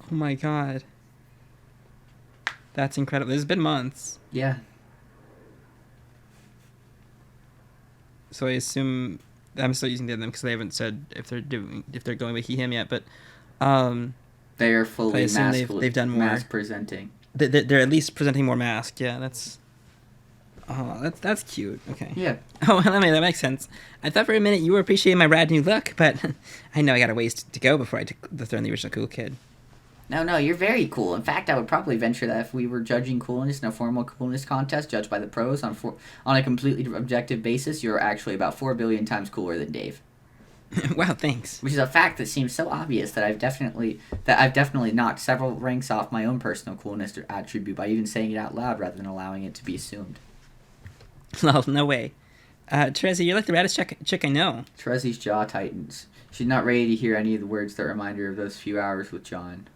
my god. That's incredible. It's been months. Yeah. So I assume I'm still using them because they haven't said if they're going with he him yet, but they are fully they've done more mask presenting. They're at least presenting more mask. Yeah, that's cute. Okay. Yeah. Oh, that makes sense. I thought for a minute you were appreciating my rad new look, but I know I got a ways to go before I took the throne of the original cool kid. No, you're very cool. In fact, I would probably venture that if we were judging coolness in a formal coolness contest judged by the pros on a completely objective basis, you're actually about 4 billion times cooler than Dave. Wow, thanks. Which is a fact that seems so obvious that I've definitely knocked several ranks off my own personal coolness attribute by even saying it out loud rather than allowing it to be assumed. Well, no way. Terezi, you're like the raddest chick I know. Terezi's jaw tightens. She's not ready to hear any of the words that remind her of those few hours with John.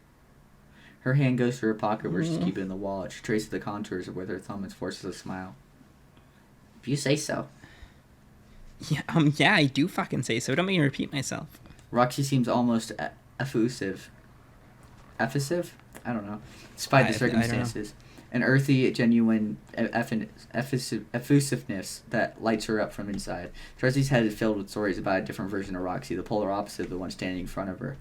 Her hand goes to her pocket where she's keeping the wallet. She traces the contours with her thumb and forces a smile. If you say so. Yeah, I do fucking say so. Don't make me repeat myself. Roxy seems almost effusive. Effusive? I don't know. Despite the circumstances. An earthy, genuine effusiveness that lights her up from inside. Terezi's head is filled with stories about a different version of Roxy, the polar opposite of the one standing in front of her.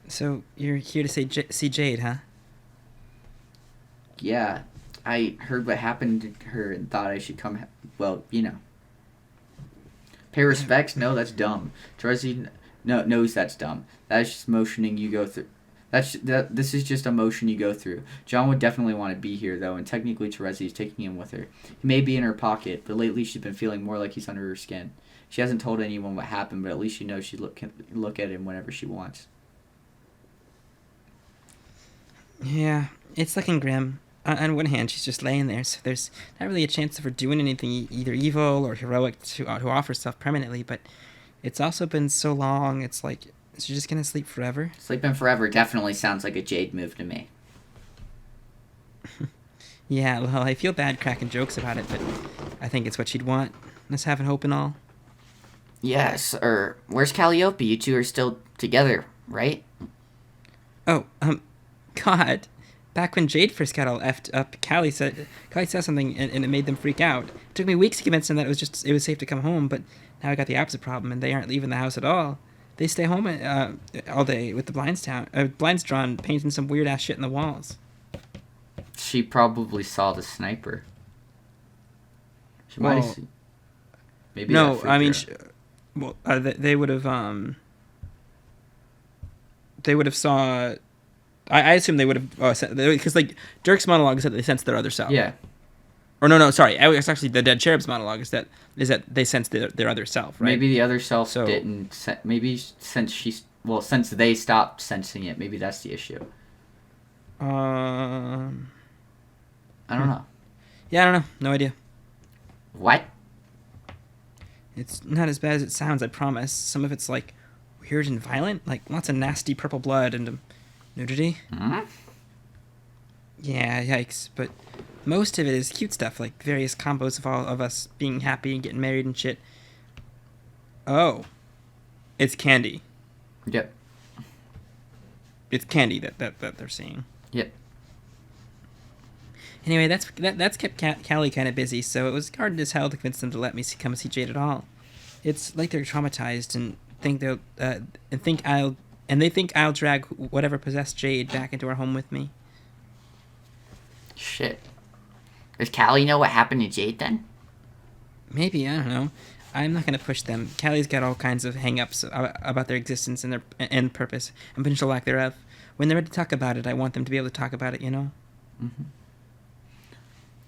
So, you're here to see Jade, huh? Yeah. I heard what happened to her and thought I should come... Well, Pay respects? No, that's dumb. Terezi knows that's dumb. That's just motioning you go through... This is just a motion you go through. John would definitely want to be here, though, and technically Terezi is taking him with her. He may be in her pocket, but lately she's been feeling more like he's under her skin. She hasn't told anyone what happened, but at least she knows she'd look at him whenever she wants. Yeah, it's looking grim. On one hand, she's just laying there, so there's not really a chance of her doing anything either evil or heroic to offer stuff permanently, but it's also been so long, it's like, is she just gonna sleep forever? Sleeping forever definitely sounds like a Jade move to me. Yeah, well, I feel bad cracking jokes about it, but I think it's what she'd want. Us having hope and all. Yes, where's Calliope? You two are still together, right? Oh, God. Back when Jade first got all effed up, Callie said something and it made them freak out. It took me weeks to convince them that it was safe to come home, but now I got the opposite problem, and they aren't leaving the house at all. They stay home all day with the blinds drawn, painting some weird ass shit in the walls. She probably saw the sniper. She might have seen. Maybe no, I mean, they would have. They would have saw. I assume they would have because like Dirk's monologue said they sensed their other self. Yeah. Or no, sorry. It's actually the Dead Cherub's monologue is that they sensed their other self, right? Maybe the other self didn't. Maybe since they stopped sensing it, maybe that's the issue. I don't know. Yeah, I don't know. No idea. What? It's not as bad as it sounds, I promise. Some of it's like weird and violent, like lots of nasty purple blood and nudity. Hmm? Yeah, yikes. But most of it is cute stuff, like various combos of all of us being happy and getting married and shit. Oh. It's candy. Yep. It's candy that they're seeing. Yep. Anyway, that's kept Callie kind of busy, so it was hard as hell to convince them to let me come see Jade at all. It's like they're traumatized and they think I'll drag whatever possessed Jade back into our home with me. Shit. Does Callie know what happened to Jade then? Maybe, I don't know. I'm not going to push them. Callie's got all kinds of hang-ups about their existence and their purpose and potential lack thereof. When they're ready to talk about it, I want them to be able to talk about it, you know? Mm-hmm.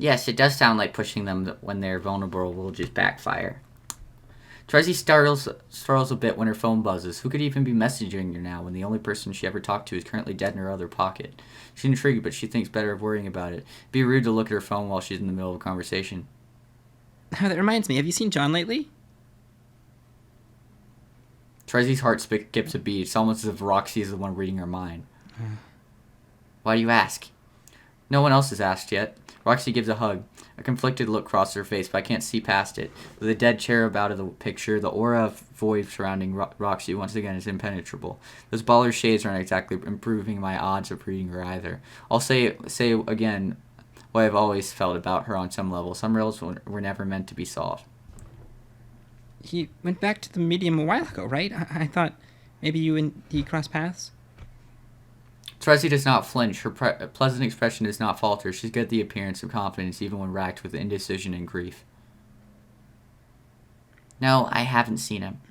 Yes, it does sound like pushing them when they're vulnerable will just backfire. Terezi startles a bit when her phone buzzes. Who could even be messaging her now when the only person she ever talked to is currently dead in her other pocket? She's intrigued, but she thinks better of worrying about it. It'd be rude to look at her phone while she's in the middle of a conversation. That reminds me, have you seen John lately? Terezi's heart skips a beat. It's almost as if Roxy is the one reading her mind. Why do you ask? No one else has asked yet. Roxy gives a hug. A conflicted look crosses her face, but I can't see past it. With a dead cherub out of the picture, the aura of void surrounding Roxy once again is impenetrable. Those baller shades aren't exactly improving my odds of reading her either. I'll say again what I've always felt about her on some level. Some riddles were never meant to be solved. He went back to the medium a while ago, right? I thought maybe you and he crossed paths? Terezi does not flinch. Her pleasant expression does not falter. She's got the appearance of confidence even when racked with indecision and grief. No, I haven't seen him.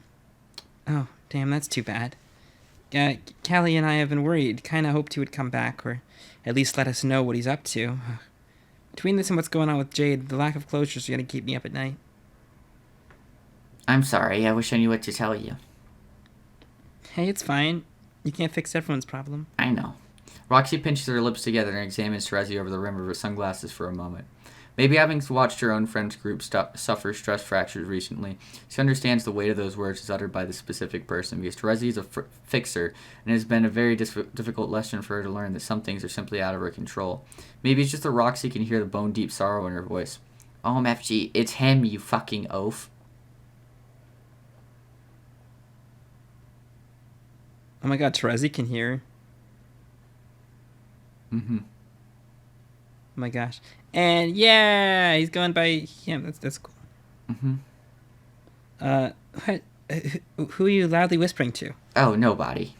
Oh, damn, that's too bad. Callie and I have been worried. Kinda hoped he would come back, or at least let us know what he's up to. Between this and what's going on with Jade, the lack of closure is going to keep me up at night. I'm sorry. I wish I knew what to tell you. Hey, it's fine. You can't fix everyone's problem. I know. Roxy pinches her lips together and examines Terezi over the rim of her sunglasses for a moment. Maybe having watched her own friends group suffer stress fractures recently, she understands the weight of those words as uttered by the specific person, because Terezi is a fixer, and it has been a very difficult lesson for her to learn that some things are simply out of her control. Maybe it's just that Roxy can hear the bone-deep sorrow in her voice. MFG, it's him, you fucking oaf. Oh my god, Terezi can hear. Mm-hmm. Oh my gosh. And yeah, he's going by him. That's cool. Mm-hmm. What? Who are you loudly whispering to? Oh, nobody.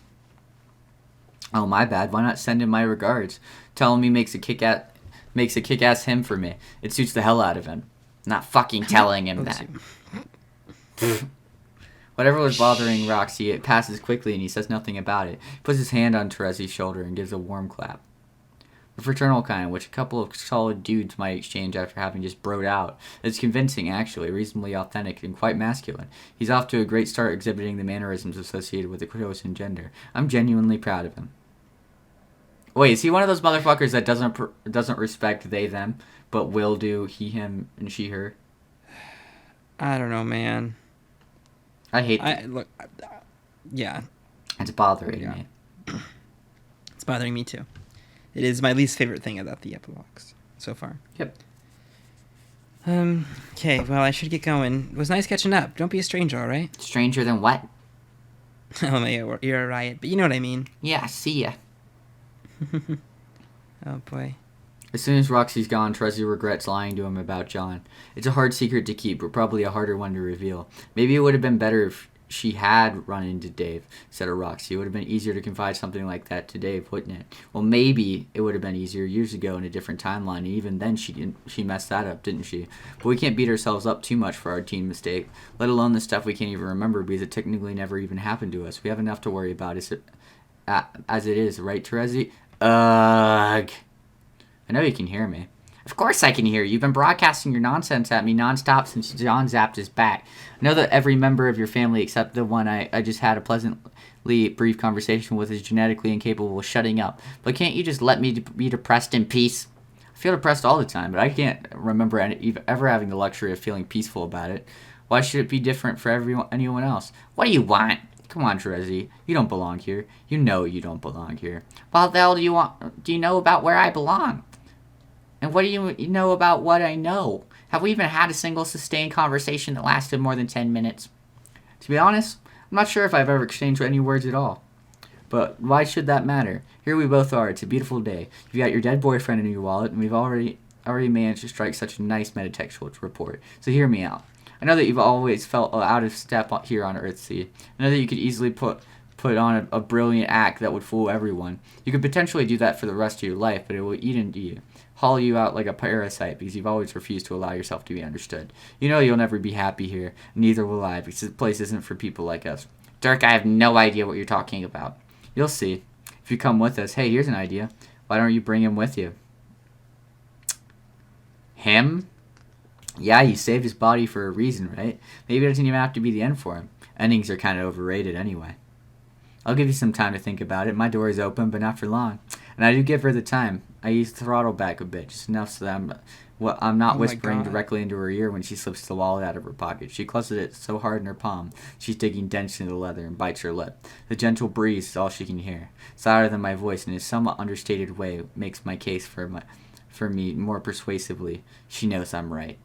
Oh, my bad. Why not send him my regards? Tell him he makes a kick-ass him for me. It suits the hell out of him. Not fucking telling him that. Whatever was bothering Roxy, it passes quickly and he says nothing about it. He puts his hand on Terezi's shoulder and gives a warm clap. The fraternal kind, which a couple of solid dudes might exchange after having just broed out. It's convincing, actually, reasonably authentic, and quite masculine. He's off to a great start exhibiting the mannerisms associated with the chosen gender. I'm genuinely proud of him. Wait, is he one of those motherfuckers that doesn't respect they, them, but will do he, him, and she, her? I don't know, man. I hate that. Look, yeah. It's bothering me. It's bothering me, too. It is my least favorite thing about the epilogues so far. Yep. Okay, well, I should get going. It was nice catching up. Don't be a stranger, all right? Stranger than what? Oh, my, you're a riot, but you know what I mean. Yeah, see ya. Oh boy. As soon as Roxy's gone, Terezi regrets lying to him about John. It's a hard secret to keep, but probably a harder one to reveal. Maybe it would have been better if she had run into Dave, said Roxy. It would have been easier to confide something like that to Dave, wouldn't it? Well, maybe it would have been easier years ago in a different timeline, and even then she messed that up, didn't she? But we can't beat ourselves up too much for our teen mistake, let alone the stuff we can't even remember because it technically never even happened to us. We have enough to worry about as it is, right, Terezi? Ugh. I know you can hear me. Of course I can hear you. You've been broadcasting your nonsense at me nonstop since John zapped his back. I know that every member of your family except the one I just had a pleasantly brief conversation with is genetically incapable of shutting up. But can't you just let me be depressed in peace? I feel depressed all the time, but I can't remember ever having the luxury of feeling peaceful about it. Why should it be different for anyone else? What do you want? Come on, Terezi. You don't belong here. You know you don't belong here. What the hell do you know about where I belong? And what do you know about what I know? Have we even had a single sustained conversation that lasted more than 10 minutes? To be honest, I'm not sure if I've ever exchanged any words at all. But why should that matter? Here we both are. It's a beautiful day. You've got your dead boyfriend in your wallet, and we've already managed to strike such a nice metatextual report. So hear me out. I know that you've always felt out of step here on Earthsea. I know that you could easily put on a brilliant act that would fool everyone. You could potentially do that for the rest of your life, but it will eat into you. Hollow you out like a parasite because you've always refused to allow yourself to be understood. You know you'll never be happy here, neither will I, because this place isn't for people like us. Dirk, I have no idea what you're talking about. You'll see. If you come with us, hey, here's an idea. Why don't you bring him with you? Him? Yeah, you saved his body for a reason, right? Maybe it doesn't even have to be the end for him. Endings are kind of overrated anyway. I'll give you some time to think about it. My door is open, but not for long. And I do give her the time. I use the throttle back a bit, just enough so that I'm not whispering directly into her ear when she slips the wallet out of her pocket. She clutches it so hard in her palm, she's digging dents into the leather and bites her lip. The gentle breeze is all she can hear. It's louder than my voice, in a somewhat understated way makes my case for me more persuasively. She knows I'm right.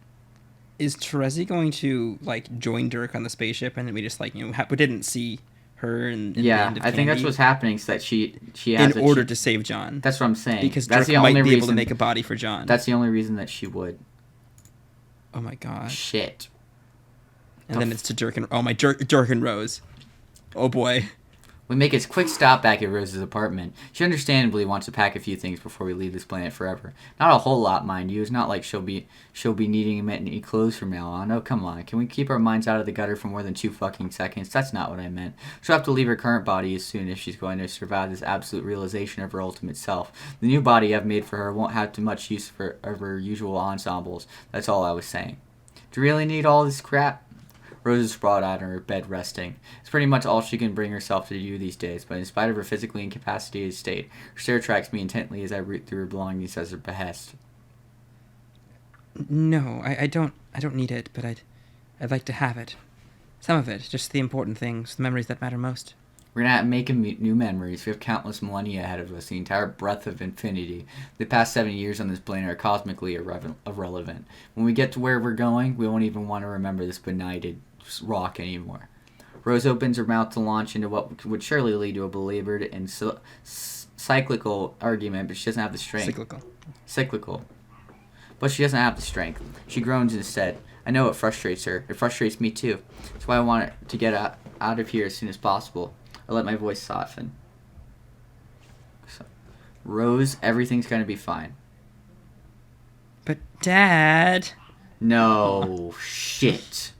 Is Terezi going to join Dirk on the spaceship, and then we just we didn't see her in the end of I think that's what's happening. Is that she has in order to save John. That's what I'm saying. Because that's Dirk might be able to make a body for John. That's the only reason that she would. Oh my god. Shit. And then it's to Dirk and Rose. Oh boy. We make a quick stop back at Rose's apartment. She understandably wants to pack a few things before we leave this planet forever. Not a whole lot, mind you. It's not like she'll be needing any clothes from now on. Oh, come on. Can we keep our minds out of the gutter for more than 2 fucking seconds? That's not what I meant. She'll have to leave her current body as soon if she's going to survive this absolute realization of her ultimate self. The new body I've made for her won't have too much use of her usual ensembles. That's all I was saying. Do you really need all this crap? Rose is sprawled out on her bed resting. It's pretty much all she can bring herself to do these days, but in spite of her physically incapacitated state, her stare tracks me intently as I root through her belongings as her behest. No, I don't need it, but I'd like to have it. Some of it, just the important things, the memories that matter most. We're gonna make new memories. We have countless millennia ahead of us, the entire breadth of infinity. The past 70 years on this planet are cosmically irrelevant. When we get to where we're going, we won't even want to remember this benighted rock anymore. Rose opens her mouth to launch into what would surely lead to a belabored and cyclical argument, but she doesn't have the strength. Cyclical. But she doesn't have the strength. She groans instead. I know it frustrates her. It frustrates me too. That's why I want her to get out of here as soon as possible. I let my voice soften. So, Rose, everything's gonna be fine. But Dad... No, shit.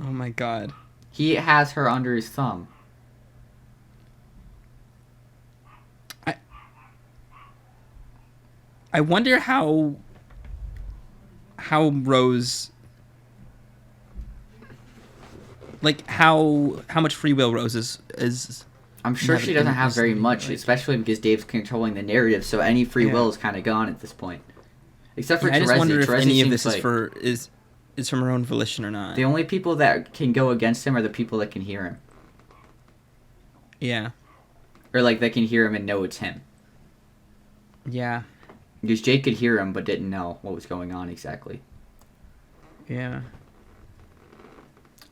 Oh my god. He has her under his thumb. I wonder how Rose, how much free will Rose is I'm sure she doesn't have very much, especially because Dave's controlling the narrative, so any free will is kind of gone at this point. Except for Terezi. I just wonder if any of this is from her own volition or not. The only people that can go against him are the people that can hear him. Yeah. Or that can hear him and know it's him. Yeah. Because Jake could hear him but didn't know what was going on exactly. Yeah.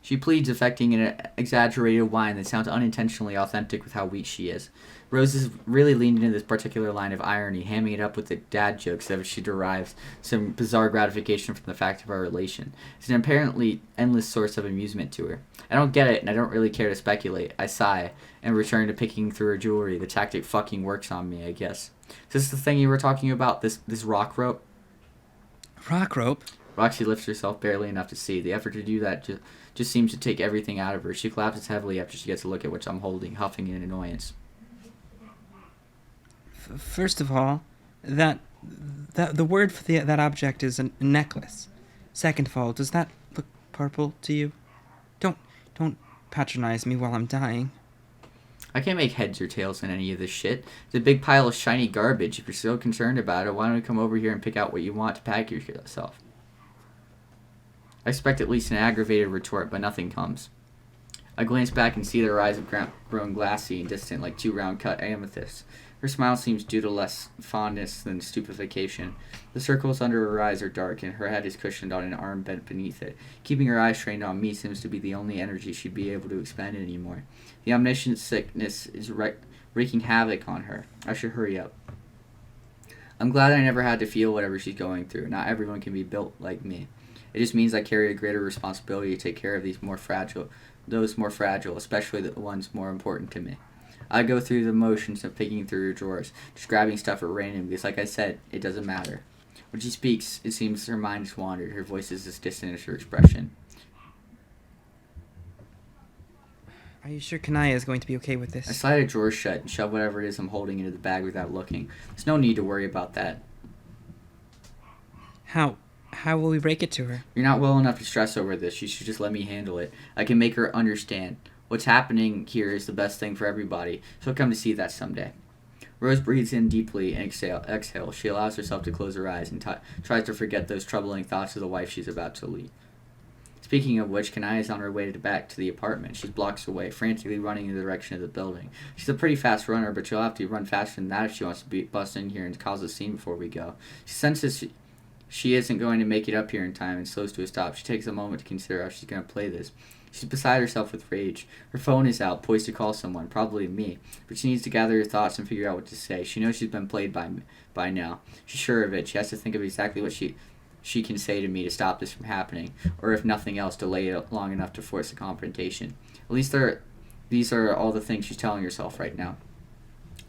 She pleads, affecting an exaggerated whine that sounds unintentionally authentic with how weak she is. Rose is really leaning into this particular line of irony, hamming it up with the dad jokes of which she derives some bizarre gratification from the fact of our relation. It's an apparently endless source of amusement to her. I don't get it, and I don't really care to speculate. I sigh, and return to picking through her jewelry. The tactic fucking works on me, I guess. Is this the thing you were talking about, this rock rope? Rock rope? Roxy lifts herself barely enough to see. The effort to do that just seems to take everything out of her. She collapses heavily after she gets a look at what I'm holding, huffing in annoyance. First of all, the word for that object is a necklace. Second of all, does that look purple to you? Don't patronize me while I'm dying. I can't make heads or tails in any of this shit. It's a big pile of shiny garbage. If you're so concerned about it, why don't you come over here and pick out what you want to pack yourself? I expect at least an aggravated retort, but nothing comes. I glance back and see their eyes have grown glassy and distant like two round-cut amethysts. Her smile seems due to less fondness than stupefaction. The circles under her eyes are dark, and her head is cushioned on an arm bent beneath it. Keeping her eyes trained on me seems to be the only energy she'd be able to expend anymore. The omniscient sickness is wreaking havoc on her. I should hurry up. I'm glad I never had to feel whatever she's going through. Not everyone can be built like me. It just means I carry a greater responsibility to take care of those more fragile, especially the ones more important to me. I go through the motions of picking through her drawers, just grabbing stuff at random because, like I said, it doesn't matter. When she speaks, it seems her mind has wandered. Her voice is as distant as her expression. Are you sure Kanaya is going to be okay with this? I slide a drawer shut and shove whatever it is I'm holding into the bag without looking. There's no need to worry about that. How will we break it to her? You're not well enough to stress over this. You should just let me handle it. I can make her understand. What's happening here is the best thing for everybody. She'll come to see that someday. Rose breathes in deeply and exhales. She allows herself to close her eyes and tries to forget those troubling thoughts of the wife she's about to leave. Speaking of which, Kanaya is on her way back to the apartment. She's blocks away, frantically running in the direction of the building. She's a pretty fast runner, but she'll have to run faster than that if she wants to bust in here and cause a scene before we go. She senses she isn't going to make it up here in time and slows to a stop. She takes a moment to consider how she's going to play this. She's beside herself with rage. Her phone is out, poised to call someone, probably me. But she needs to gather her thoughts and figure out what to say. She knows she's been played by now. She's sure of it. She has to think of exactly what she can say to me to stop this from happening, or if nothing else, delay it long enough to force a confrontation. At least these are all the things she's telling herself right now.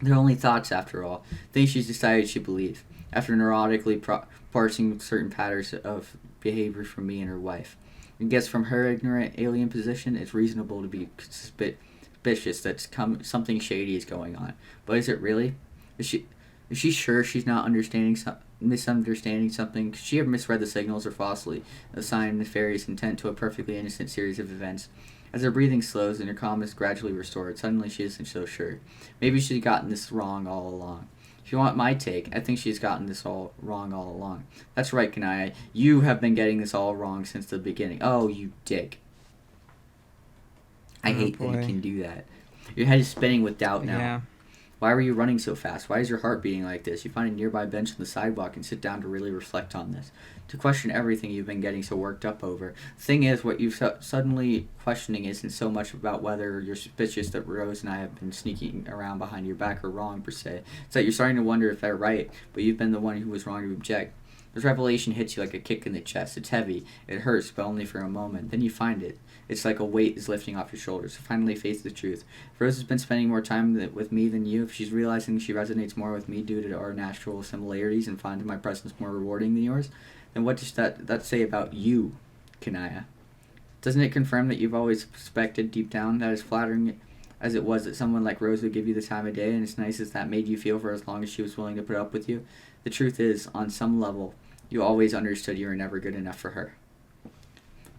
They're only thoughts, after all. Things she's decided she believes, after neurotically parsing certain patterns of behavior from me and her wife. And guess from her ignorant alien position, it's reasonable to be suspicious that something shady is going on. But is it really? Is she sure she's not misunderstanding something? Could she have misread the signals or falsely assigned nefarious intent to a perfectly innocent series of events? As her breathing slows and her calm is gradually restored, suddenly she isn't so sure. Maybe she's gotten this wrong all along. If you want my take, I think she's gotten this all wrong all along. That's right, Kanaya. You have been getting this all wrong since the beginning. Oh, you dick. I hate that you can do that. Your head is spinning with doubt now. Yeah. Why were you running so fast? Why is your heart beating like this? You find a nearby bench on the sidewalk and sit down to really reflect on this. To question everything you've been getting so worked up over. The thing is, what you're suddenly questioning isn't so much about whether you're suspicious that Rose and I have been sneaking around behind your back or wrong, per se. It's that you're starting to wonder if they're right, but you've been the one who was wrong to object. This revelation hits you like a kick in the chest. It's heavy. It hurts, but only for a moment. Then you find it. It's like a weight is lifting off your shoulders. You finally face the truth. If Rose has been spending more time with me than you, if she's realizing she resonates more with me due to our natural similarities and finds my presence more rewarding than yours, then what does that say about you, Kanaya? Doesn't it confirm that you've always suspected deep down that as flattering as it was that someone like Rose would give you the time of day and as nice as that made you feel for as long as she was willing to put up with you? The truth is, on some level, you always understood you were never good enough for her.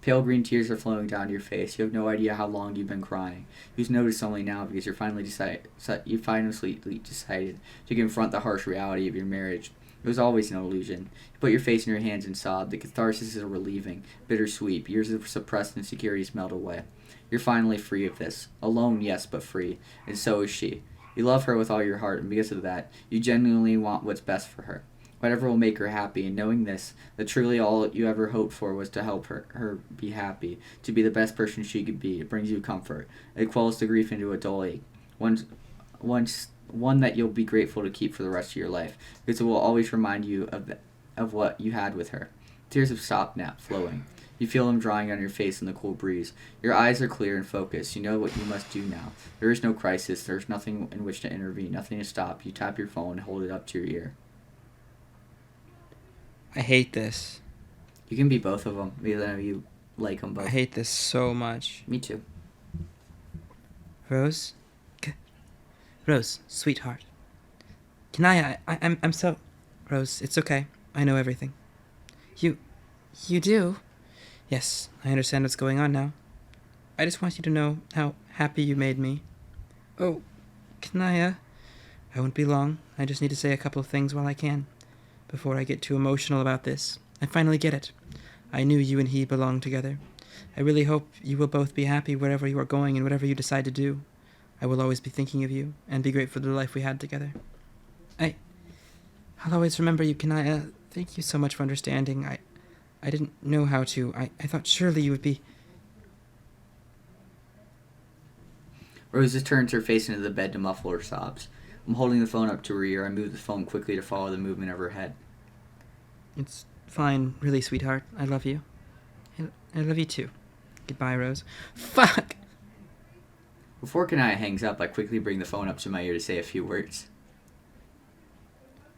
Pale green tears are flowing down your face. You have no idea how long you've been crying. You've noticed only now because you finally decided to confront the harsh reality of your marriage. It was always an illusion. You put your face in your hands and sobbed. The catharsis is relieving, bittersweet. Years of suppressed insecurities melt away. You're finally free of this. Alone, yes, but free. And so is she. You love her with all your heart, and because of that, you genuinely want what's best for her. whatever will make her happy, and knowing this, that truly all you ever hoped for was to help her be happy, to be the best person she could be. It brings you comfort. It quells the grief into a dull ache. One that you'll be grateful to keep for the rest of your life, because it will always remind you of what you had with her. Tears have stopped now, flowing. You feel them drying on your face in the cool breeze. Your eyes are clear and focused. You know what you must do now. There is no crisis. There is nothing in which to intervene, nothing to stop. You tap your phone and hold it up to your ear. I hate this. You can be both of them. Either of you like them both. I hate this so much. Me too. Rose? Rose, sweetheart. Kanaya, I'm so... Rose, it's okay. I know everything. You do? Yes, I understand what's going on now. I just want you to know how happy you made me. Oh, Kanaya. I won't be long. I just need to say a couple of things while I can, before I get too emotional about this. I finally get it. I knew you and he belonged together. I really hope you will both be happy wherever you are going and whatever you decide to do. I will always be thinking of you and be grateful for the life we had together. I'll always remember you, Kanaya. Thank you so much for understanding. I didn't know how to. I thought surely you would be... Rose just turns her face into the bed to muffle her sobs. I'm holding the phone up to her ear. I move the phone quickly to follow the movement of her head. It's fine, really, sweetheart. I love you. I love you too. Goodbye, Rose. Fuck! Before Kanaya hangs up, I quickly bring the phone up to my ear to say a few words.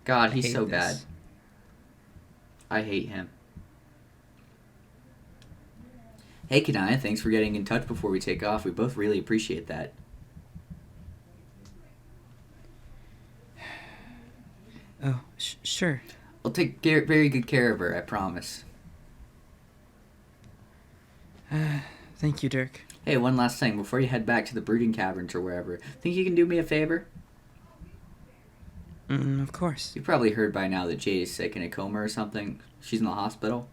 God, he's so bad. I hate him. Hey, Kanaya, thanks for getting in touch before we take off. We both really appreciate that. Oh, sure. I'll take very good care of her, I promise. Thank you, Dirk. Hey, one last thing. Before you head back to the brooding caverns or wherever, think you can do me a favor? Of course. You've probably heard by now that Jade is sick in a coma or something. She's in the hospital.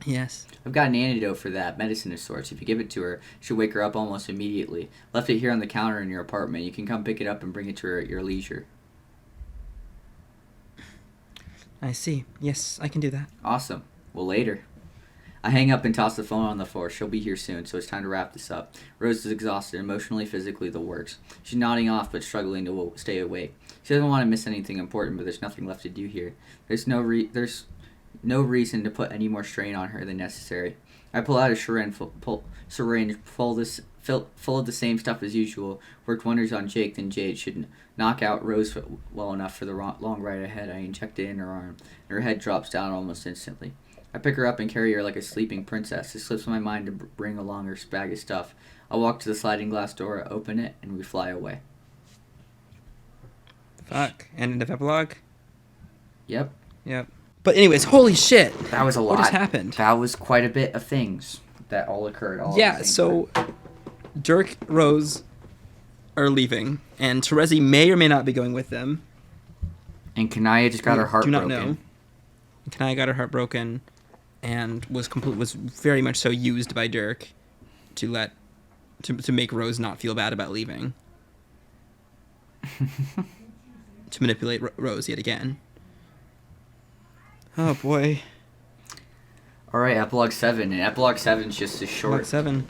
Yes. I've got an antidote for that, medicine of sorts. If you give it to her, she'll wake her up almost immediately. Left it here on the counter in your apartment. You can come pick it up and bring it to her at your leisure. I see. Yes, I can do that. Awesome. Well, later. I hang up and toss the phone on the floor. She'll be here soon, so it's time to wrap this up. Rose is exhausted, emotionally, physically, the works. She's nodding off, but struggling to stay awake. She doesn't want to miss anything important, but there's nothing left to do here. There's no reason to put any more strain on her than necessary. I pull out a syringe full of the same stuff as usual. Worked wonders on Jake, then Jade should knock out Rose well enough for the long ride ahead. I inject it in her arm, and her head drops down almost instantly. I pick her up and carry her like a sleeping princess. It slips my mind to bring along her bag of stuff. I walk to the sliding glass door, open it, and we fly away. Fuck. End of epilogue? Yep. But anyways, holy shit. That was a lot. What just happened? That was quite a bit of things that all occurred. So Dirk, Rose are leaving, and Terezi may or may not be going with them. And Kanaya just got her heart broken. Do not know. Kanaya got her heart broken, and was very much so used by Dirk to make Rose not feel bad about leaving. To manipulate Rose yet again. Oh boy. All right, Epilogue 7, and Epilogue 7 is just as short. Epilogue 7.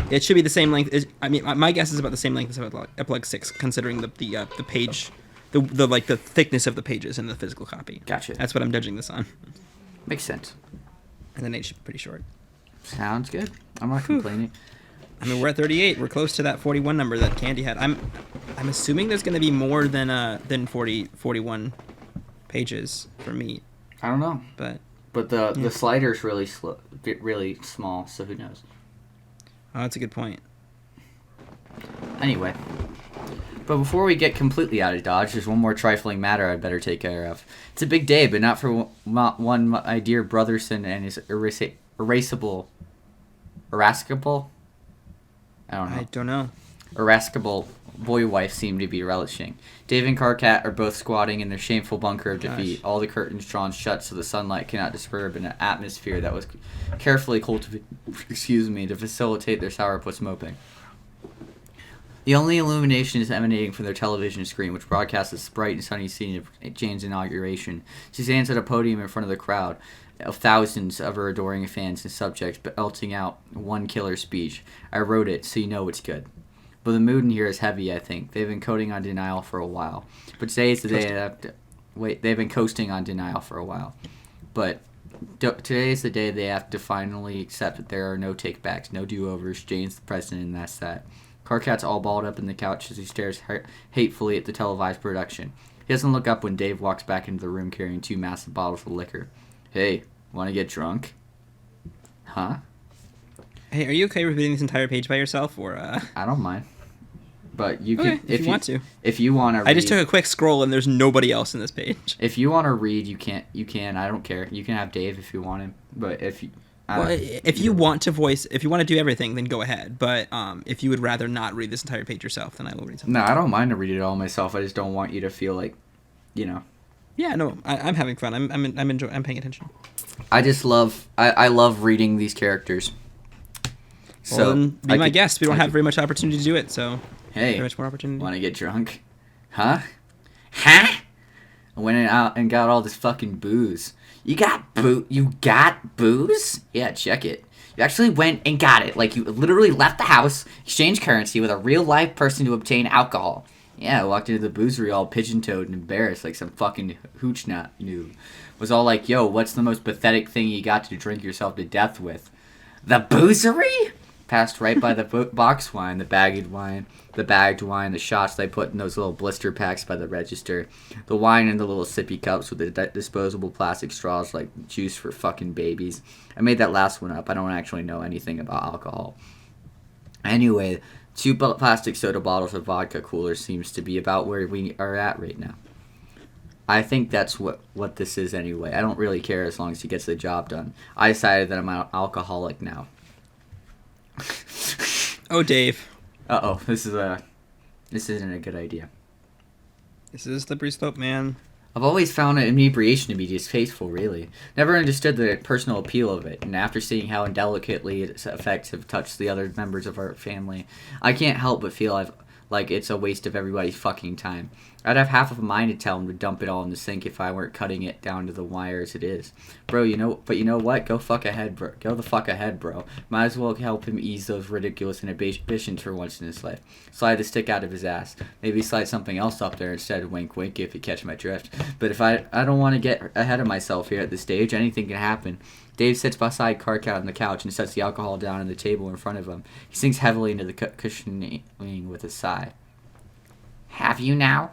It should be the same length. I mean, my guess is about the same length as Epilogue 6, considering the page, the thickness of the pages in the physical copy. Gotcha. That's what I'm judging this on. Makes sense. And then it should be pretty short. Sounds good. I'm not complaining. I mean, we're at 38. We're close to that 41 number that Candy had. I'm assuming there's going to be more than 41 pages for me. I don't know. But the slider's really really small, so who knows? Oh, that's a good point. Anyway. But before we get completely out of Dodge, there's one more trifling matter I'd better take care of. It's a big day, but not for one my dear Brotherson and his irascible... I don't know. Irascible boy-wife seem to be relishing. Dave and Karkat are both squatting in their shameful bunker of defeat, all the curtains drawn shut so the sunlight cannot disturb an atmosphere that was carefully cultivated to facilitate their sourpuss moping. The only illumination is emanating from their television screen, which broadcasts this bright and sunny scene of Jane's inauguration. She stands at a podium in front of the crowd of thousands of her adoring fans and subjects, belting out one killer speech. I wrote it, so you know it's good. But the mood in here is heavy, I think. They've been coding on denial for a while. But today is the day they have to... Wait, they've been coasting on denial for a while. But today is the day they have to finally accept that there are no takebacks, no do-overs. Jane's the president, and that's that. Karkat's all balled up in the couch as he stares hatefully at the televised production. He doesn't look up when Dave walks back into the room carrying 2 massive bottles of liquor. Hey, want to get drunk? Huh? Hey, are you okay with reading this entire page by yourself, or I don't mind. But you okay, can if you want to. If you want to read, I just took a quick scroll and there's nobody else in this page. If you want to read, you can. I don't care. You can have Dave if you want him. But if you want to do everything, then go ahead. But if you would rather not read this entire page yourself, then I will read something. No, I don't mind to read it all myself. I just don't want you to feel like, you know. Yeah, no, I'm having fun. I'm paying attention. I just love I love reading these characters. So well, be my guest. We don't have very much opportunity to do it, so hey, very much more opportunity. Want to get drunk? Huh? I went out and got all this fucking booze. You got booze? Yeah, check it. You actually went and got it. Like, you literally left the house, exchanged currency with a real-life person to obtain alcohol. Yeah, I walked into the boozery all pigeon-toed and embarrassed like some fucking hooch-nut noob. Was all like, yo, what's the most pathetic thing you got to drink yourself to death with? The boozery? Passed right by the box wine, the bagged wine, the shots they put in those little blister packs by the register, the wine in the little sippy cups with the disposable plastic straws like juice for fucking babies. I made that last one up. I don't actually know anything about alcohol. Anyway, 2 plastic soda bottles of vodka cooler seems to be about where we are at right now. I think that's what this is anyway. I don't really care as long as he gets the job done. I decided that I'm an alcoholic now. Oh, Dave. Uh-oh, this isn't a good idea. This is a slippery slope, man. I've always found inebriation to be distasteful, really. Never understood the personal appeal of it, and after seeing how indelicately its effects have touched the other members of our family, I can't help but feel like it's a waste of everybody's fucking time. I'd have half of a mind to tell him to dump it all in the sink if I weren't cutting it down to the wire as it is. Bro, you know what? Go fuck ahead, bro. Go the fuck ahead, bro. Might as well help him ease those ridiculous inhibitions for once in his life. Slide the stick out of his ass. Maybe slide something else up there instead, wink wink, if you catch my drift. But if I don't want to get ahead of myself here at this stage, anything can happen. Dave sits beside Karkat on the couch and sets the alcohol down on the table in front of him. He sinks heavily into the cushioning with a sigh. Have you now?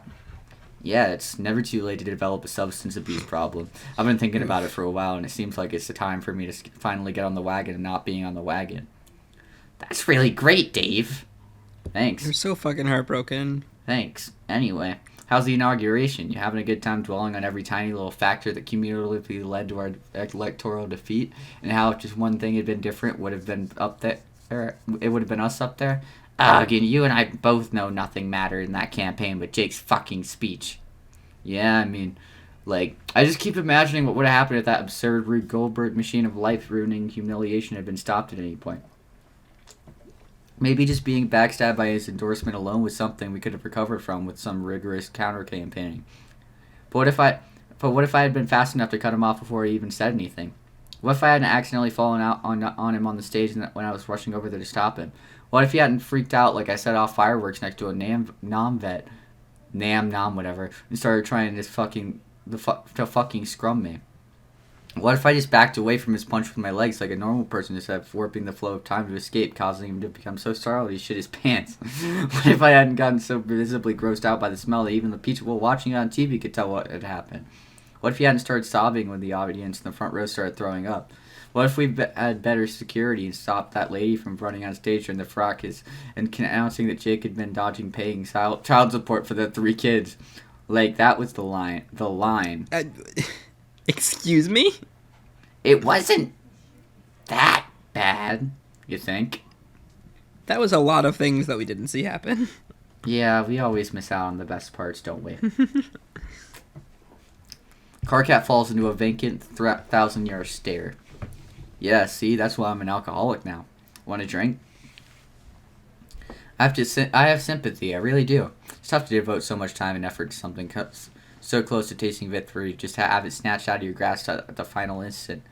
Yeah, it's never too late to develop a substance abuse problem. I've been thinking about it for a while, and it seems like it's the time for me to finally get on the wagon and not being on the wagon. That's really great, Dave. Thanks. You're so fucking heartbroken. Thanks. Anyway, how's the inauguration? You having a good time dwelling on every tiny little factor that cumulatively led to our electoral defeat, and how if just one thing had been different, would have been up there? It would have been us up there? Again, you and I both know nothing mattered in that campaign but Jake's fucking speech. Yeah, I mean, like, I just keep imagining what would have happened if that absurd Rube Goldberg machine of life-ruining humiliation had been stopped at any point. Maybe just being backstabbed by his endorsement alone was something we could have recovered from with some rigorous counter-campaigning. But what if I had been fast enough to cut him off before he even said anything? What if I hadn't accidentally fallen out on him on the stage when I was rushing over there to stop him? What if he hadn't freaked out like I set off fireworks next to a Nam whatever, and started trying to fucking scrum me? What if I just backed away from his punch with my legs like a normal person instead of warping the flow of time to escape, causing him to become so startled he shit his pants? What if I hadn't gotten so visibly grossed out by the smell that even the people watching it on TV could tell what had happened? What if he hadn't started sobbing when the audience in the front row started throwing up? What if we had better security and stopped that lady from running on stage during the fracas and announcing that Jake had been dodging paying child support for the 3 kids? Like, that was the line. The line. Excuse me? It wasn't that bad, you think? That was a lot of things that we didn't see happen. Yeah, we always miss out on the best parts, don't we? Karkat falls into a vacant 1,000-yard stare. Yeah, see, that's why I'm an alcoholic now. Want a drink? I have sympathy. I really do. It's tough to devote so much time and effort to something so close to tasting victory, just to have it snatched out of your grasp at the final instant.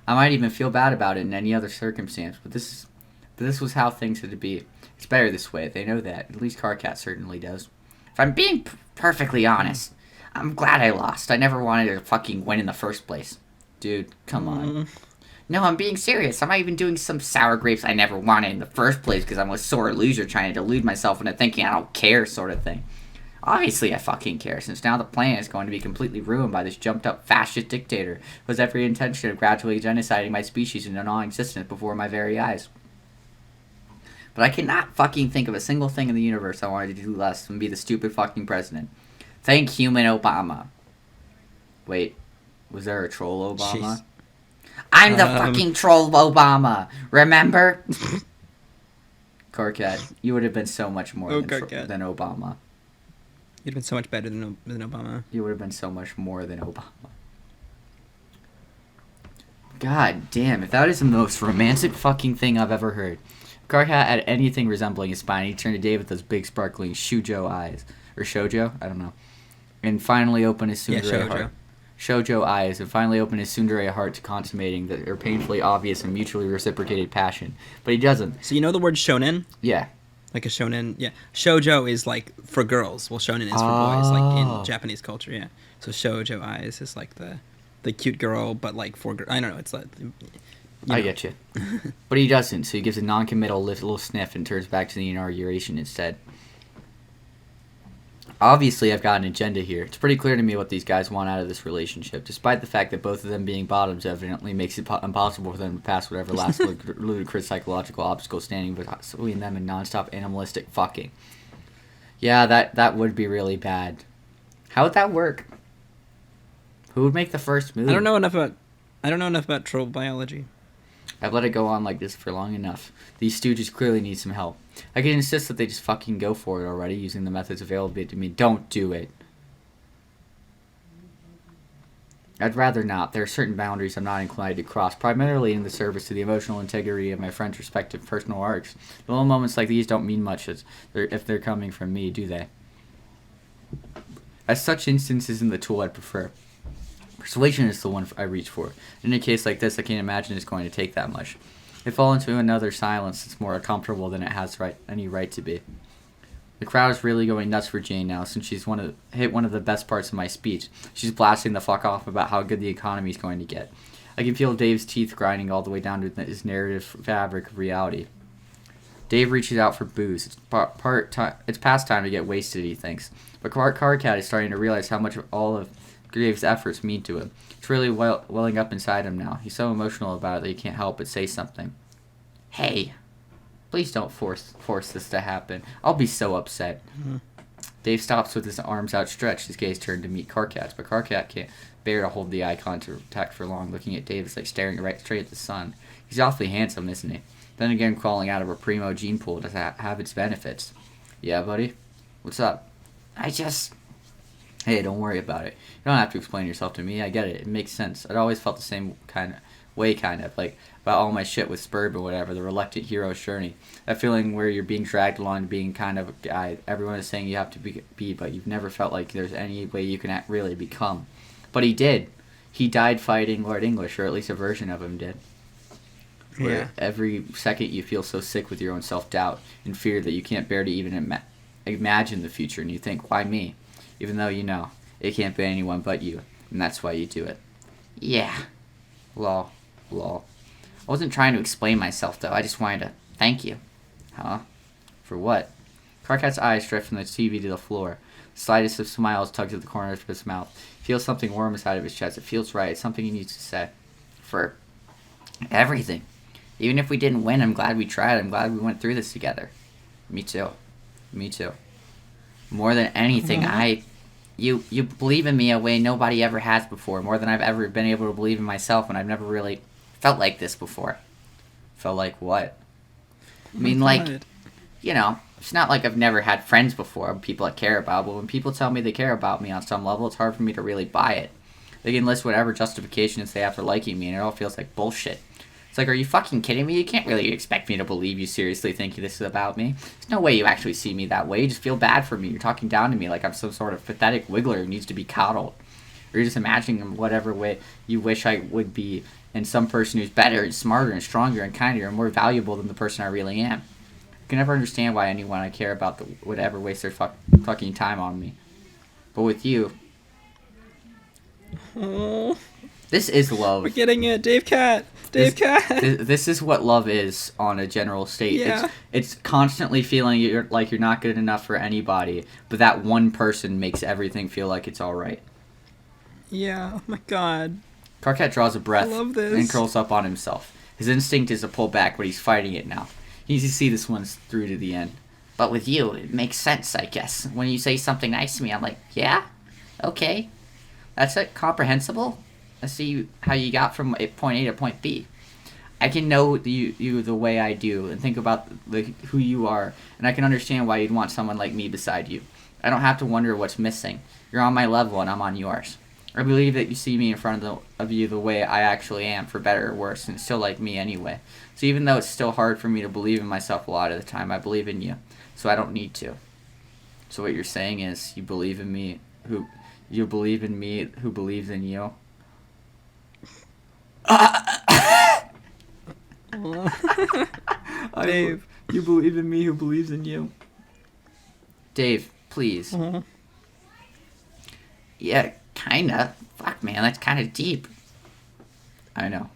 I might even feel bad about it in any other circumstance, but this was how things had to be. It's better this way. They know that. At least Karkat certainly does. If I'm being perfectly honest, I'm glad I lost. I never wanted to fucking win in the first place. Dude, come on. No, I'm being serious. I'm not even doing some sour grapes I never wanted in the first place because I'm a sore loser trying to delude myself into thinking I don't care sort of thing. Obviously I fucking care, since now the planet is going to be completely ruined by this jumped-up fascist dictator who has every intention of gradually genociding my species into non-existence before my very eyes. But I cannot fucking think of a single thing in the universe I wanted to do less than be the stupid fucking president. Thank human Obama. Wait, was there a troll Obama? Jeez. I'm the fucking troll Obama, remember? Karkat, you would have been so much more than Obama. You'd have been so much better than Obama. You would have been so much more than Obama. God damn, if that is the most romantic fucking thing I've ever heard. If Karkat had anything resembling a spine, he turned to Dave with those big sparkling shoujo eyes. Or shoujo? I don't know. And finally opened his tsundere heart. Shoujo eyes, and finally opened his tsundere heart to consummating their painfully obvious and mutually reciprocated passion. But he doesn't. So you know the word shonen? Yeah. Like a shonen, yeah. Shoujo is like for girls. Well, shonen is for boys, like in Japanese culture, yeah. So shoujo eyes is like the cute girl, but like for girls. I don't know. It's like. I get you. But he doesn't, so he gives a non-committal little sniff and turns back to the inauguration instead. Obviously, I've got an agenda here. It's pretty clear to me what these guys want out of this relationship, despite the fact that both of them being bottoms evidently makes it impossible for them to pass whatever last ludicrous psychological obstacle standing between them and non-stop animalistic fucking. Yeah, that would be really bad. How would that work? Who would make the first move? I don't know enough about troll biology. I've let it go on like this for long enough. These stooges clearly need some help. I can insist that they just fucking go for it already, using the methods available to me. Don't do it. I'd rather not. There are certain boundaries I'm not inclined to cross, primarily in the service to the emotional integrity of my friends' respective personal arcs. The little moments like these don't mean much if they're coming from me, do they? As such instances in the tool I'd prefer. Persuasion is the one I reach for. In a case like this, I can't imagine it's going to take that much. I fall into another silence that's more uncomfortable than it has any right to be. The crowd is really going nuts for Jane now, since she's hit one of the best parts of my speech. She's blasting the fuck off about how good the economy is going to get. I can feel Dave's teeth grinding all the way down to his narrative fabric of reality. Dave reaches out for booze. It's past time to get wasted, he thinks. But Karkat is starting to realize how much of all of Dave's efforts mean to him. It's really welling up inside him now. He's so emotional about it that he can't help but say something. Hey, please don't force this to happen. I'll be so upset. Mm-hmm. Dave stops with his arms outstretched, his gaze turned to meet Karkat's, but Karkat can't bear to hold the eye contact for long. Looking at Dave is like staring right straight at the sun. He's awfully handsome, isn't he? Then again, crawling out of a primo gene pool does have its benefits. Yeah, buddy? What's up? Hey, don't worry about it. You don't have to explain yourself to me. I get it. It makes sense. I'd always felt the same kind of, like, about all my shit with Spurb or whatever, the reluctant hero's journey. That feeling where you're being dragged along to being kind of a guy everyone is saying you have to be, but you've never felt like there's any way you can really become. But he did. He died fighting Lord English, or at least a version of him did. Where every second you feel so sick with your own self-doubt and fear that you can't bear to even imagine the future, and you think, why me? Even though you know it can't be anyone but you, and that's why you do it. Yeah. Lol. I wasn't trying to explain myself, though. I just wanted to thank you. Huh? For what? Karkat's eyes drift from the TV to the floor. The slightest of smiles tugs at the corners of his mouth. He feels something warm inside of his chest. It feels right. It's something he needs to say. For everything. Even if we didn't win, I'm glad we tried. I'm glad we went through this together. Me too. More than anything, you believe in me a way nobody ever has before. More than I've ever been able to believe in myself, and I've never really felt like this before. Felt like what? I mean, like, you know, it's not like I've never had friends before, people I care about, but when people tell me they care about me on some level, it's hard for me to really buy it. They can list whatever justifications they have for liking me, and it all feels like bullshit. It's like, are you fucking kidding me? You can't really expect me to believe you seriously think this is about me. There's no way you actually see me that way. You just feel bad for me. You're talking down to me like I'm some sort of pathetic wiggler who needs to be coddled. Or you're just imagining whatever way you wish I would be, and some person who's better and smarter and stronger and kinder and more valuable than the person I really am. I can never understand why anyone I care about would ever waste their fucking time on me. But with you... Oh, this is love. we're getting it. DAVEKAT. DAVEKAT. This is what love is on a general state. Yeah. It's constantly feeling like you're not good enough for anybody, but that one person makes everything feel like it's alright. Yeah, oh my god. Karkat draws a breath I love this. and curls up on himself. His instinct is to pull back, but he's fighting it now. He needs to see this one through to the end. But with you, it makes sense, I guess. When you say something nice to me, I'm like, yeah? Okay. That's it? Comprehensible? I see how you got from point A to point B. I can know you the way I do and think about who you are, and I can understand why you'd want someone like me beside you. I don't have to wonder what's missing. You're on my level and I'm on yours. I believe that you see me in front of you the way I actually am, for better or worse, and still like me anyway. So even though it's still hard for me to believe in myself a lot of the time, I believe in you. So I don't need to. So what you're saying is you believe in me who believes in you. Dave. You believe in me who believes in you. Dave, please. Uh-huh. Yeah, kinda. Fuck, man, that's kinda deep. I know.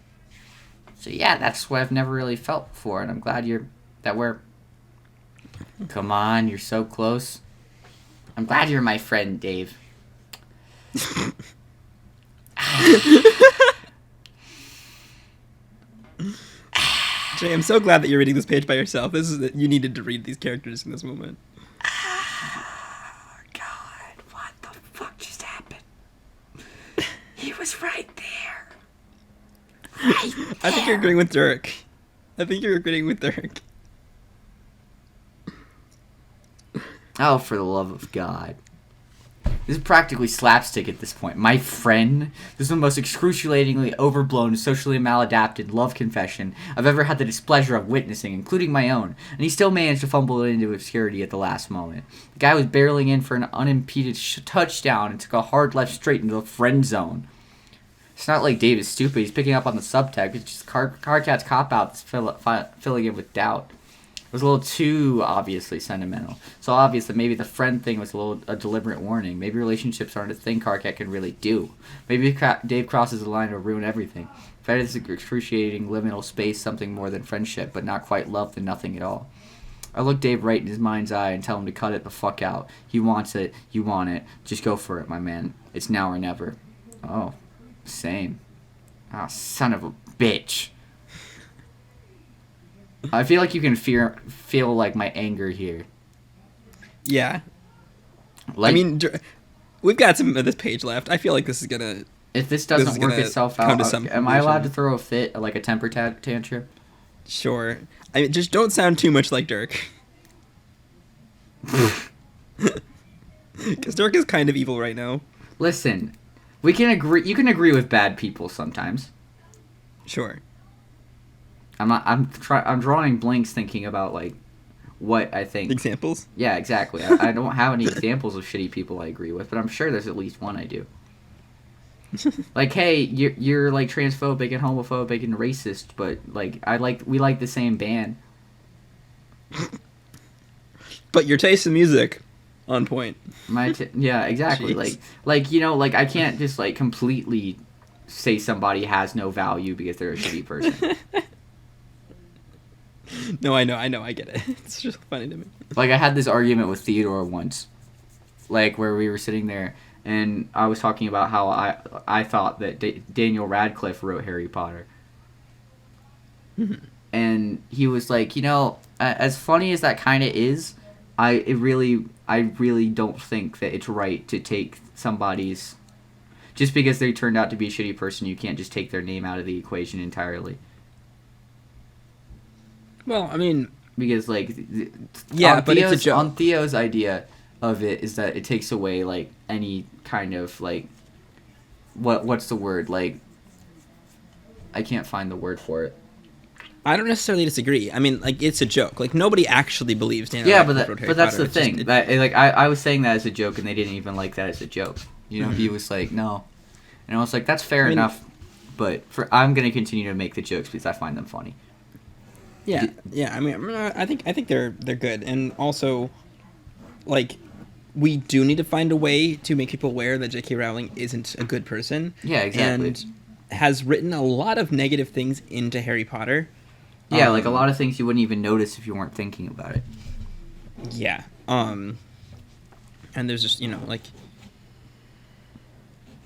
So yeah, that's what I've never really felt before, and I'm glad we're... Come on, you're so close. I'm glad you're my friend, Dave. Jay, I'm so glad that you're reading this page by yourself. You needed to read these characters in this moment. God, what the fuck just happened? He was right there. Right there. I think you're agreeing with Dirk. Oh, for the love of God. This is practically slapstick at this point. My friend, this is the most excruciatingly overblown, socially maladapted love confession I've ever had the displeasure of witnessing, including my own, and he still managed to fumble it into obscurity at the last moment. The guy was barreling in for an unimpeded touchdown and took a hard left straight into the friend zone. It's not like Dave is stupid, he's picking up on the subtext, it's just Karkat's cop-out that's filling it with doubt. It was a little too obviously sentimental. So obvious that maybe the friend thing was a deliberate warning. Maybe relationships aren't a thing Karkat can really do. Maybe Dave crosses the line to ruin everything. Fed is excruciating liminal space, something more than friendship, but not quite love than nothing at all. I look Dave right in his mind's eye and tell him to cut it the fuck out. He wants it, you want it. Just go for it, my man. It's now or never. Oh, same. Ah, son of a bitch. I feel like you can feel like my anger here. Yeah. Like, I mean, we've got some of this page left. I feel like this is gonna... If this doesn't work itself out, am I allowed to throw a fit, like a temper tantrum? Sure. I mean, just don't sound too much like Dirk. Because Dirk is kind of evil right now. Listen, we can agree. You can agree with bad people sometimes. Sure. I'm drawing blanks thinking about like what I think. Examples? Yeah, exactly. I don't have any examples of shitty people I agree with, but I'm sure there's at least one I do. Like, hey, you're like transphobic and homophobic and racist, but like we like the same band. But your taste in music, on point. Yeah, exactly. Jeez. Like you know, like I can't just like completely say somebody has no value because they're a shitty person. No, I know, I get it. It's just funny to me. Like, I had this argument with Theodore once, like, where we were sitting there, and I was talking about how I thought that Daniel Radcliffe wrote Harry Potter. And he was like, you know, as funny as that kind of is, I really don't think that it's right to take somebody's... Just because they turned out to be a shitty person, you can't just take their name out of the equation entirely. Well, I mean... Because, like... Yeah, but it's a joke. On Theo's idea of it is that it takes away, like, any kind of, like... What's the word? Like... I can't find the word for it. I don't necessarily disagree. I mean, like, it's a joke. Like, nobody actually believes Daniel Yeah, Radcliffe wrote Harry but that's Potter. the thing. I was saying that as a joke, and they didn't even like that as a joke. You know, he was like, no. And I was like, that's fair enough, but I'm going to continue to make the jokes because I find them funny. Yeah, yeah. I mean, I think they're good, and also, like, we do need to find a way to make people aware that J.K. Rowling isn't a good person. Yeah, exactly. And has written a lot of negative things into Harry Potter. Yeah, like a lot of things you wouldn't even notice if you weren't thinking about it. Yeah. And there's just,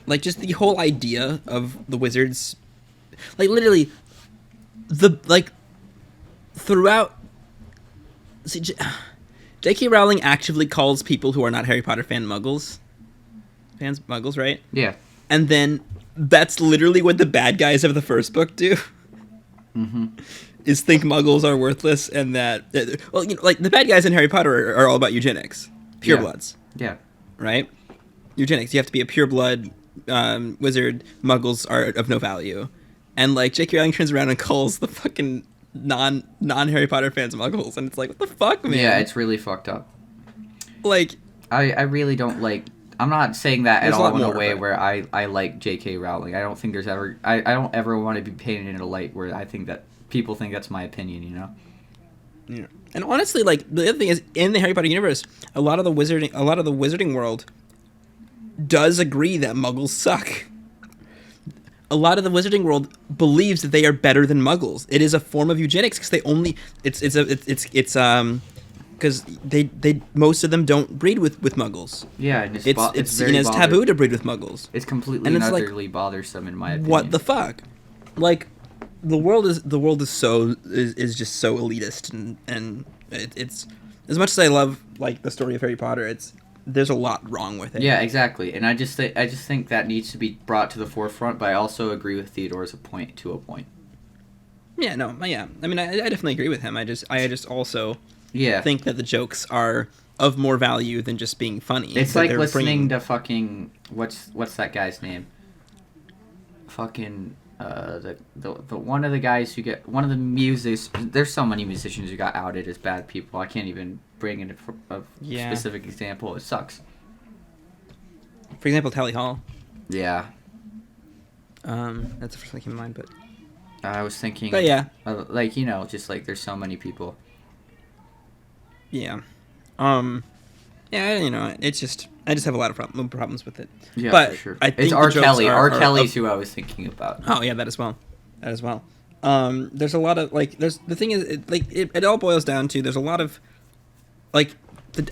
like just the whole idea of the wizards, like literally throughout, see, J.K. Rowling actively calls people who are not Harry Potter fans, muggles, right? Yeah. And then that's literally what the bad guys of the first book do. Mm-hmm. Is think muggles are worthless, and that, well, like the bad guys in Harry Potter are all about eugenics, purebloods. Yeah. Right? Eugenics. You have to be a pureblood wizard. Muggles are of no value. And like J.K. Rowling turns around and calls the fucking non Harry Potter fans muggles, and it's like, what the fuck, man? Yeah, it's really fucked up. Like, I really don't like. I'm not saying that at all in a way but... where I like J.K. Rowling. I don't think there's ever. I don't ever want to be painted in a light where I think that people think that's my opinion, you know? Yeah. And honestly, like, the other thing is, in the Harry Potter universe, a lot of the wizarding world does agree that muggles suck. A lot of the wizarding world believes that they are better than muggles. It is a form of eugenics because they only because they most of them don't breed with muggles. Yeah, and it's seen as taboo to breed with muggles. It's completely and utterly bothersome in my opinion. What the fuck? Like, the world is just so elitist, and it's as much as I love like the story of Harry Potter, there's a lot wrong with it. Yeah, exactly. And I just think that needs to be brought to the forefront, but I also agree with Theodore's point. Yeah, no, yeah. I mean, I definitely agree with him. I just also think that the jokes are of more value than just being funny. It's like listening to fucking what's that guy's name? Fucking the one of the guys who get one of the musics. There's so many musicians who got outed as bad people. I can't even bring in a specific example. It sucks. For example, Tally Hall. Yeah. That's the first thing that came to mind, but I was thinking. But yeah, just like there's so many people. Yeah. Yeah, it's just I just have a lot of problems with it. Yeah, but for sure. I think it's R. Kelly. R. Kelly's who I was thinking about. Oh yeah, that as well. There's a lot of the thing is it all boils down to there's a lot of I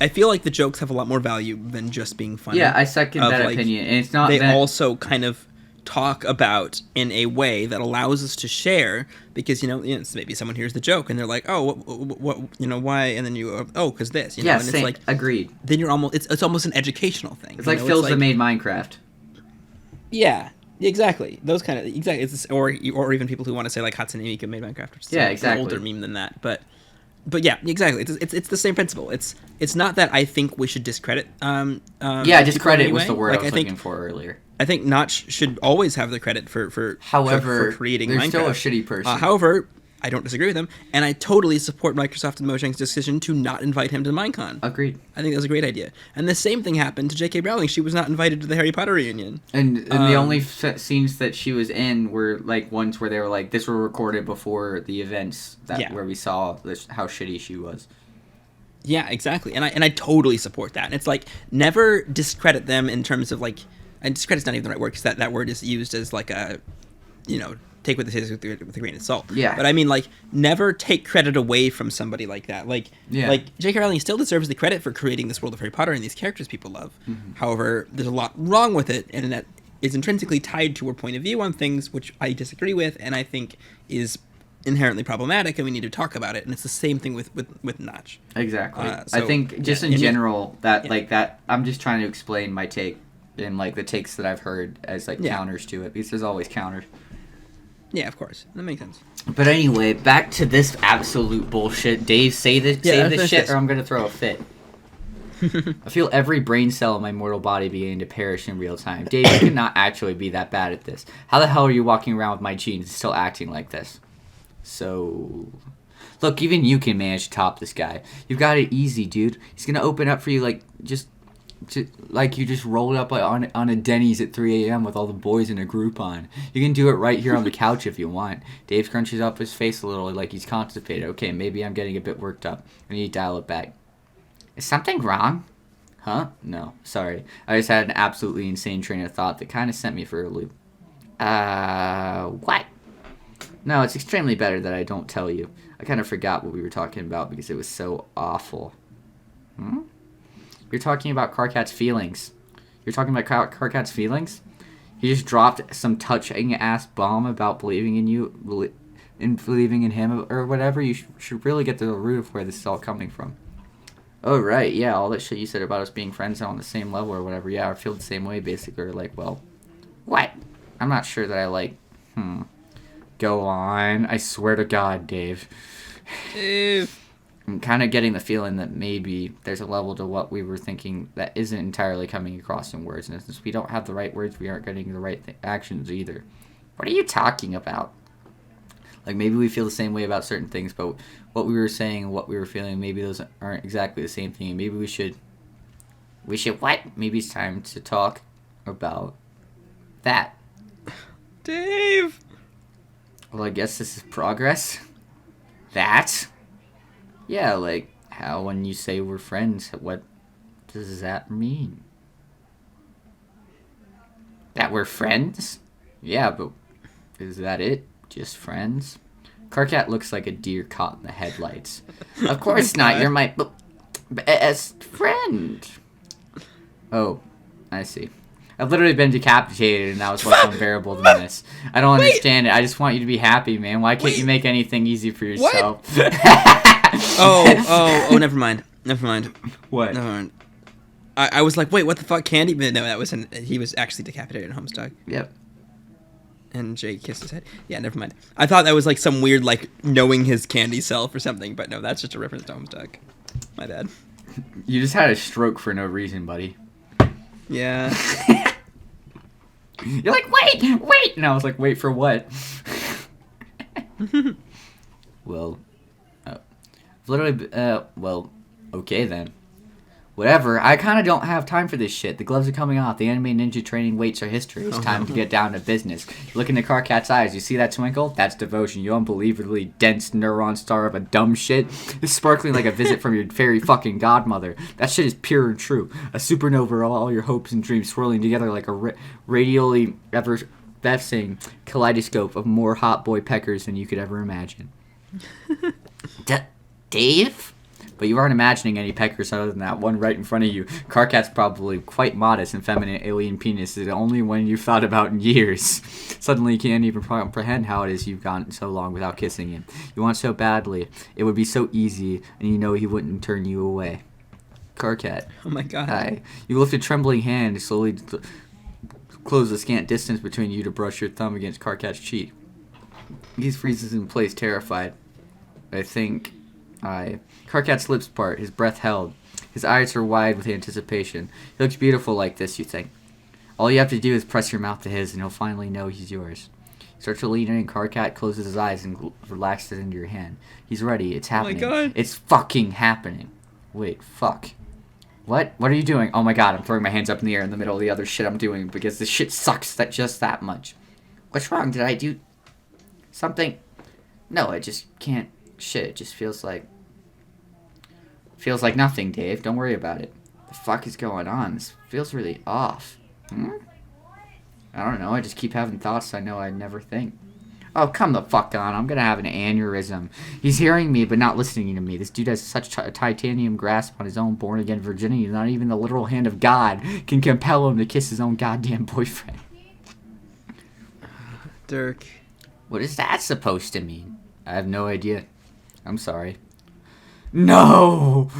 feel like the jokes have a lot more value than just being funny. Yeah, I second that opinion. And it's not they also kind of talk about in a way that allows us to share because maybe someone hears the joke and they're like, oh, what why, and then you go, oh, because this, yeah, and it's like agreed. Then you're almost it's almost an educational thing. It's like Phil's that made Minecraft. Yeah, exactly. Those kind of it's or even people who want to say like Hatsune Miku made Minecraft. Which is exactly. An older meme than that, but yeah, exactly. It's the same principle. It's not that I think we should discredit. Discredit was the word I was looking for earlier. I think Notch should always have the credit for creating Minecraft. Still a shitty person. However, I don't disagree with him, and I totally support Microsoft and Mojang's decision to not invite him to Minecon. Agreed. I think that was a great idea. And the same thing happened to J.K. Rowling. She was not invited to the Harry Potter reunion. And the only scenes that she was in were like ones where they were like, this were recorded before the events where we saw how shitty she was. Yeah, exactly. And I totally support that. And it's like, never discredit them in terms of like, and discredit's not even the right word because that word is used as like a, take what this is with a grain of salt. Yeah. But I mean, like, never take credit away from somebody like that. Like J.K. Rowling still deserves the credit for creating this world of Harry Potter and these characters people love. Mm-hmm. However, there's a lot wrong with it, and that is intrinsically tied to her point of view on things, which I disagree with, and I think is inherently problematic, and we need to talk about it. And it's the same thing with Notch. Exactly. I think just in general that I'm just trying to explain my take and like the takes that I've heard as counters to it, because there's always counters. Yeah, of course. That makes sense. But anyway, back to this absolute bullshit. Dave, say this shit or I'm going to throw a fit. I feel every brain cell in my mortal body beginning to perish in real time. Dave, you cannot actually be that bad at this. How the hell are you walking around with my jeans and still acting like this? So, look, even you can manage to top this guy. You've got it easy, dude. He's gonna open up for you like like you just rolled up on a Denny's at 3 a.m. with all the boys in a Groupon. You can do it right here on the couch if you want. Dave crunches up his face a little like he's constipated. Okay, maybe I'm getting a bit worked up. I need to dial it back. Is something wrong? Huh? No, sorry. I just had an absolutely insane train of thought that kind of sent me for a loop. What? No, it's extremely better that I don't tell you. I kind of forgot what we were talking about because it was so awful. You're talking about Karkat's feelings. You're talking about Karkat's feelings? He just dropped some touching-ass bomb about believing in you, believing in him, or whatever. You should really get to the root of where this is all coming from. Oh, right, yeah, all that shit you said about us being friends on the same level or whatever. Yeah, I feel the same way, basically. Or like, well, what? I'm not sure that I like, Go on. I swear to God, Dave. I'm kind of getting the feeling that maybe there's a level to what we were thinking that isn't entirely coming across in words. And since we don't have the right words, we aren't getting the right actions either. What are you talking about? Like, maybe we feel the same way about certain things, but what we were saying, what we were feeling, maybe those aren't exactly the same thing. Maybe we should what? Maybe it's time to talk about that. Dave! Well, I guess this is progress. That? Yeah, like, how when you say we're friends, what does that mean? That we're friends? Yeah, but is that it? Just friends? Karkat looks like a deer caught in the headlights. Of course not, you're my best friend. Oh, I see. I've literally been decapitated and now it's less unbearable than this. I don't understand it. I just want you to be happy, man. Why can't you make anything easy for yourself? Oh, never mind. What? Never mind. I was like, wait, what the fuck, Candy? But no, he was actually decapitated in Homestuck. Yep. And Jake kissed his head. Yeah, never mind. I thought that was like some weird, like, knowing his Candy self or something, but no, that's just a reference to Homestuck. My bad. You just had a stroke for no reason, buddy. Yeah. You're like, wait! And I was like, wait for what? Well, well, okay then. Whatever, I kind of don't have time for this shit. The gloves are coming off. The anime ninja training weights are history. It's time to get down to business. Look into Karkat's eyes. You see that twinkle? That's devotion. You unbelievably dense neuron star of a dumb shit. It's sparkling like a visit from your fairy fucking godmother. That shit is pure and true. A supernova of all your hopes and dreams swirling together like a radially effervescing kaleidoscope of more hot boy peckers than you could ever imagine. Dave? But you aren't imagining any peckers other than that one right in front of you. Karkat's probably quite modest and feminine alien penis is the only one you've thought about in years. Suddenly you can't even comprehend how it is you've gone so long without kissing him. You want so badly. It would be so easy, and you know he wouldn't turn you away. Karkat. Oh my god. Hi. You lift a trembling hand to slowly close the scant distance between you to brush your thumb against Karkat's cheek. He freezes in place, terrified. Karkat's lips part, his breath held. His eyes are wide with anticipation. He looks beautiful like this, you think. All you have to do is press your mouth to his, and he'll finally know he's yours. You start to lean in, and Karkat closes his eyes and relaxes into your hand. He's ready. It's happening. Oh my god. It's fucking happening. Wait, fuck. What? What are you doing? Oh my god, I'm throwing my hands up in the air in the middle of the other shit I'm doing because this shit sucks just that much. What's wrong? Did I do something? No, I just can't. Shit, it just feels like nothing, Dave. Don't worry about it. The fuck is going on? This feels really off. I don't know. I just keep having thoughts I know I'd never think. Oh, come the fuck on. I'm gonna have an aneurysm. He's hearing me, but not listening to me. This dude has such a titanium grasp on his own born-again virginity. Not even the literal hand of God can compel him to kiss his own goddamn boyfriend. Dirk. What is that supposed to mean? I have no idea. I'm sorry. No!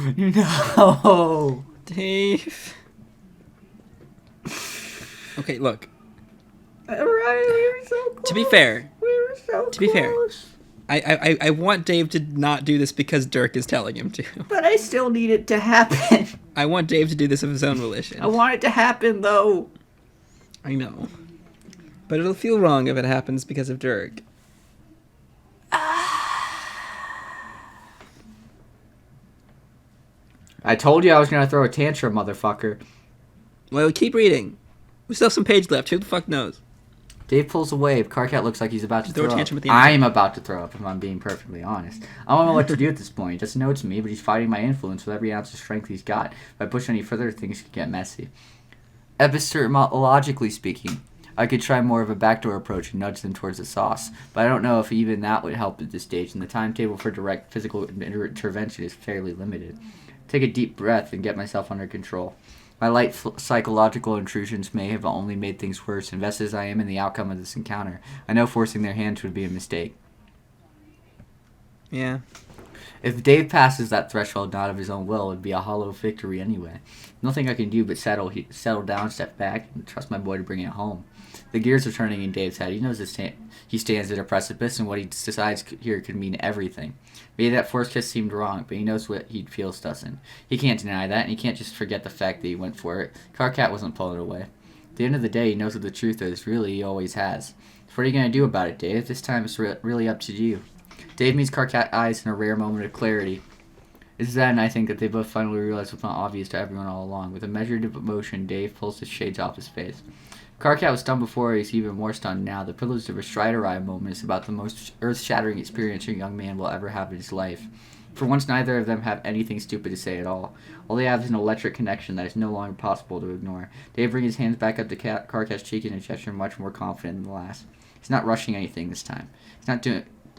Dave. Okay, look. Right, we were so close. To be fair. I want Dave to not do this because Dirk is telling him to. But I still need it to happen. I want Dave to do this of his own volition. I want it to happen, though. I know. But it'll feel wrong if it happens because of Dirk. I told you I was gonna throw a tantrum, motherfucker. Well, keep reading. We still have some page left. Who the fuck knows? Dave pulls away. Karkat looks like he's about to Throw a throw up. tantrum at the end. I'm about to throw up, if I'm being perfectly honest. I don't know what to do at this point. He doesn't know it's me, but he's fighting my influence with every ounce of strength he's got. If I push any further, things could get messy. Epistemologically speaking, I could try more of a backdoor approach and nudge them towards the sauce, but I don't know if even that would help at this stage, and the timetable for direct physical intervention is fairly limited. Take a deep breath and get myself under control. My light psychological intrusions may have only made things worse. Invested as I am in the outcome of this encounter, I know forcing their hand would be a mistake. Yeah. If Dave passes that threshold not of his own will, it would be a hollow victory anyway. Nothing I can do but settle down, step back, and trust my boy to bring it home. The gears are turning in Dave's head. He knows he stands at a precipice, and what he decides here could mean everything. Maybe that first kiss seemed wrong, but he knows what he feels doesn't. He can't deny that, and he can't just forget the fact that he went for it. Karkat wasn't pulling away. At the end of the day, he knows what the truth is. Really, he always has. So what are you going to do about it, Dave? This time it's really up to you. Dave meets Karkat's eyes in a rare moment of clarity. It's then, I think, that they both finally realize what's not obvious to everyone all along. With a measured emotion, Dave pulls the shades off his face. Karkat was stunned before, he's even more stunned now. The privilege of a Strider-Eye moment is about the most earth-shattering experience a young man will ever have in his life. For once, neither of them have anything stupid to say at all. All they have is an electric connection that is no longer possible to ignore. Dave brings his hands back up to Karkat's cheek in a gesture much more confident than the last. He's not rushing anything this time.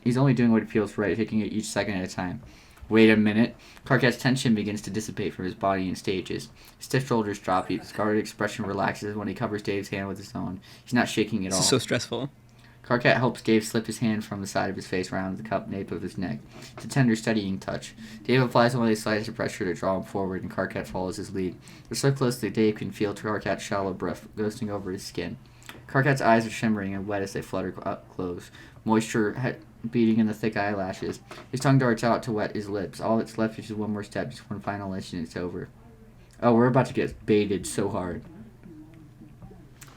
He's only doing what feels right, taking it each second at a time. Wait a minute. Karkat's tension begins to dissipate from his body in stages. His stiff shoulders drop. His guarded expression relaxes when he covers Dave's hand with his own. He's not shaking at all. This is so stressful. Karkat helps Dave slip his hand from the side of his face around the cup nape of his neck. It's a tender, steadying touch. Dave applies one of the slightest of pressure to draw him forward, and Karkat follows his lead. They're so close that Dave can feel Karkat's shallow breath ghosting over his skin. Karkat's eyes are shimmering and wet as they flutter up close. Moisture beating in the thick eyelashes. His tongue darts out to wet his lips. All that's left is just one more step, just one final inch, and it's over. Oh, we're about to get baited so hard.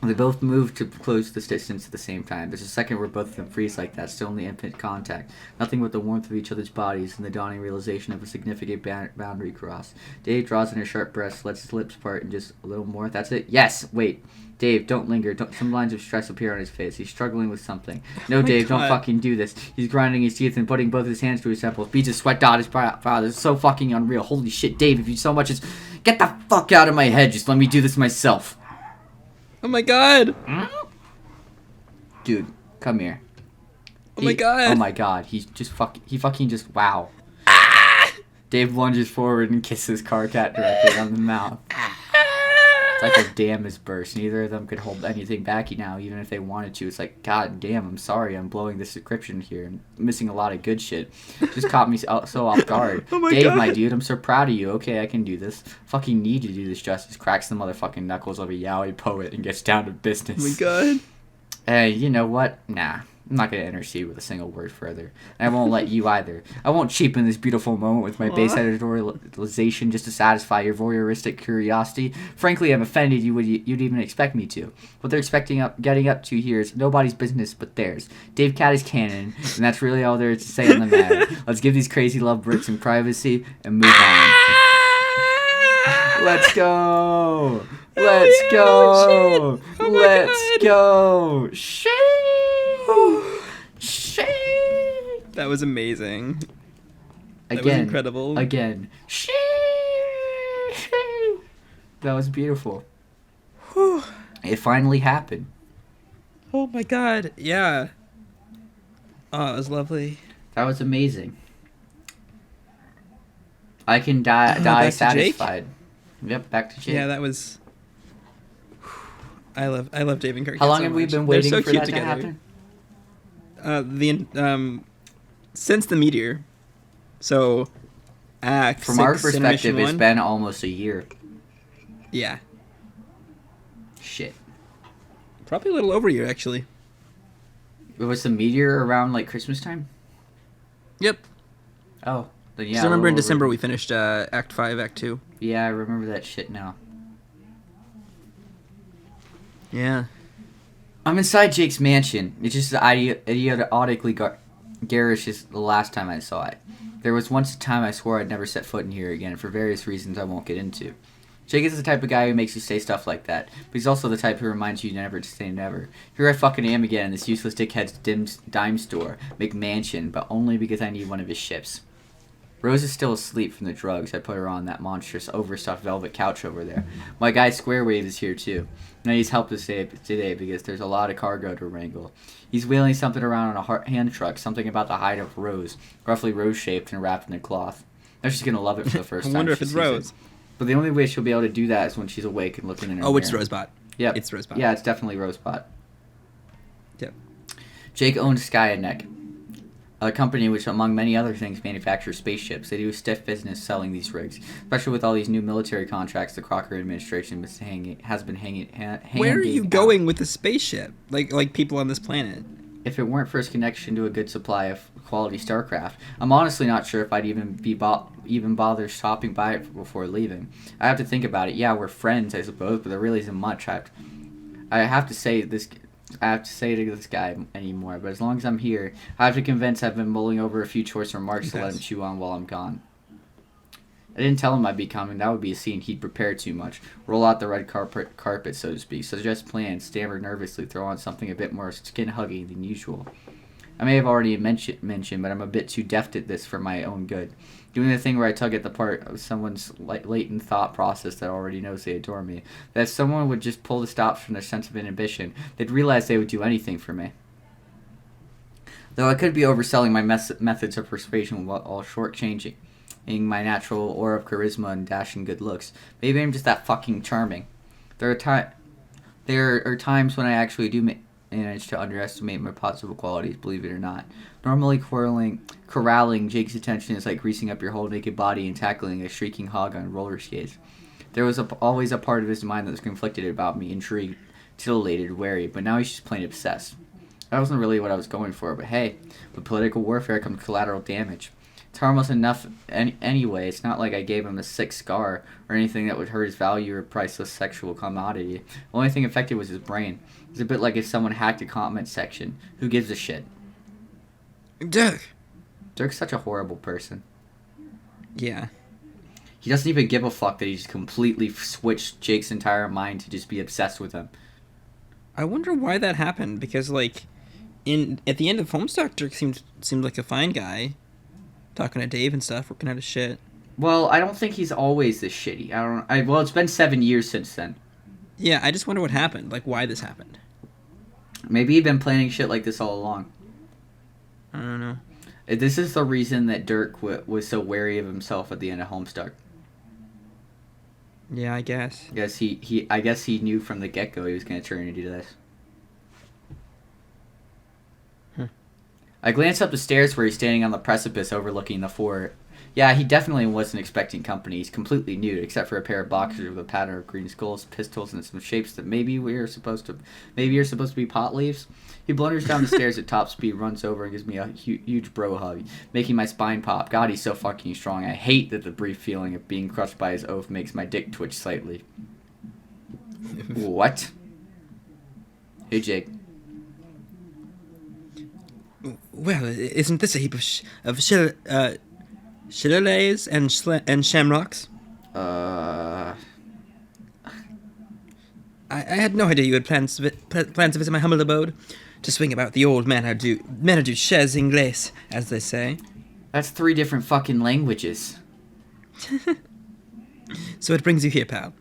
They both move to close this distance at the same time. There's a second where both of them freeze like that, still in the infinite contact. Nothing but the warmth of each other's bodies and the dawning realization of a significant boundary cross. Dave draws in a sharp breath, lets his lips part, and just a little more. That's it? Yes! Wait. Dave, don't linger. Some lines of stress appear on his face. He's struggling with something. No, Dave, don't fucking do this. He's grinding his teeth and putting both his hands to his temples. Beads of sweat dot his brow. This is so fucking unreal. Holy shit, Dave, if you so much as... Get the fuck out of my head. Just let me do this myself. Oh my god. Dude, come here. Oh my god. Oh my god. He fucking just... Wow. Dave lunges forward and kisses Karkat directly on the mouth. It's like a dam is burst. Neither of them could hold anything back now, even if they wanted to. It's like, god damn, I'm sorry, I'm blowing this decryption here. I'm missing a lot of good shit. Just caught me so off guard. Oh my Dave, god. my dude, I'm so proud of you. Okay, I can do this. Fucking need to do this justice. Cracks the motherfucking knuckles of a yaoi poet and gets down to business. Oh my god. Hey, you know what? Nah. I'm not going to intercede with a single word further. And I won't let you either. I won't cheapen this beautiful moment with my base editorialization just to satisfy your voyeuristic curiosity. Frankly, I'm offended you'd even expect me to. What they're getting up to here is nobody's business but theirs. DAVEKAT is canon, and that's really all there is to say on the matter. Let's give these crazy lovebirds some privacy and move on. Let's go! Let's go! Let's go! Shit! Shit! That was amazing. That Again, was incredible. Again. Shit! That was beautiful. Whew. It finally happened. Oh my god. Yeah. Oh, it was lovely. That was amazing. I can die back to satisfied. Yep, back to Jake. Yeah, that was. I love Dave and Karkat. How long so have we much. been They're waiting so for cute that together. to happen? Since the meteor. So, Act From our 6 in perspective, Mission it's 1. been almost a year. Yeah, Shit. probably a little over a year actually. Was the meteor around like Christmas time? Yep. Oh, then yeah. Because I remember a in little December over. we finished Act 5, Act 2. Yeah, I remember that shit now. Yeah. I'm inside Jake's mansion. It's just idiotically garish as the last time I saw it. There was once a time I swore I'd never set foot in here again for various reasons I won't get into. Jake is the type of guy who makes you say stuff like that, but he's also the type who reminds you never to say never. Here I fucking am again in this useless dickhead's dime store, McMansion, but only because I need one of his ships. Rose is still asleep from the drugs I put her on that monstrous overstuffed velvet couch over there. My guy Squarewave is here too. And he's helped us today because there's a lot of cargo to wrangle. He's wheeling something around on a hand truck, something about the hide of Rose, roughly rose-shaped and wrapped in a cloth. Now she's going to love it for the first time. I wonder if it's Rose. But the only way she'll be able to do that is when she's awake and looking in her mirror. It's Rosebot. Yep. It's Rosebot. Yeah, it's definitely Rosebot. Yep. Jake owns Skynet, a company which, among many other things, manufactures spaceships. They do a stiff business selling these rigs, especially with all these new military contracts the Crocker administration has been hanging. Where are you going with the spaceship? Like people on this planet? If it weren't for his connection to a good supply of quality starcraft, I'm honestly not sure if I'd even bother stopping by it before leaving. I have to think about it. Yeah, we're friends, I suppose, but there really isn't much. I have to say to this guy anymore, but as long as I'm here, I have to convince I've been mulling over a few choice remarks to let him chew on while I'm gone. I didn't tell him I'd be coming. That would be a scene he'd prepare too much. Roll out the red carpet, so to speak. Suggest plans, stammer nervously, throw on something a bit more skin-hugging than usual. I may have already mentioned, but I'm a bit too deft at this for my own good. Doing the thing where I tug at the part of someone's latent thought process that already knows they adore me. That if someone would just pull the stops from their sense of inhibition, they'd realize they would do anything for me. Though I could be overselling my methods of persuasion while shortchanging my natural aura of charisma and dashing good looks. Maybe I'm just that fucking charming. There are times when I actually do manage to underestimate my possible qualities, believe it or not. Normally corralling Jake's attention is like greasing up your whole naked body and tackling a shrieking hog on roller skates. There was always a part of his mind that was conflicted about me, intrigued, titillated, wary, but now he's just plain obsessed. That wasn't really what I was going for, but hey, with political warfare comes collateral damage. It's harmless enough anyway. It's not like I gave him a sick scar or anything that would hurt his value or priceless sexual commodity. The only thing affected was his brain. It's a bit like if someone hacked a comment section. Who gives a shit? Dirk's such a horrible person. Yeah. He doesn't even give a fuck that he just completely switched Jake's entire mind to just be obsessed with him. I wonder why that happened, because at the end of Homestuck, Dirk seemed like a fine guy. Talking to Dave and stuff, working out his shit. Well, I don't think he's always this shitty. Well, it's been 7 years since then. Yeah, I just wonder what happened. Like, why this happened. Maybe he'd been planning shit like this all along. I don't know. This is the reason that Dirk was so wary of himself at the end of Homestuck. Yeah, I guess. I guess he knew from the get-go he was going to turn into this. I glanced up the stairs where he's standing on the precipice overlooking the fort. Yeah, he definitely wasn't expecting company. He's completely nude, except for a pair of boxers with a pattern of green skulls, pistols, and some shapes that maybe you're supposed to be pot leaves. He blunders down the stairs at top speed, runs over, and gives me a huge bro hug, making my spine pop. God, he's so fucking strong. I hate that the brief feeling of being crushed by his oath makes my dick twitch slightly. What? Hey, Jake. Well, isn't this a heap of shillelaghs and shamrocks? I had no idea you had plans to visit my humble abode, to swing about the old manor du chez Inglés, as they say. That's 3 different fucking languages. So it brings you here, pal.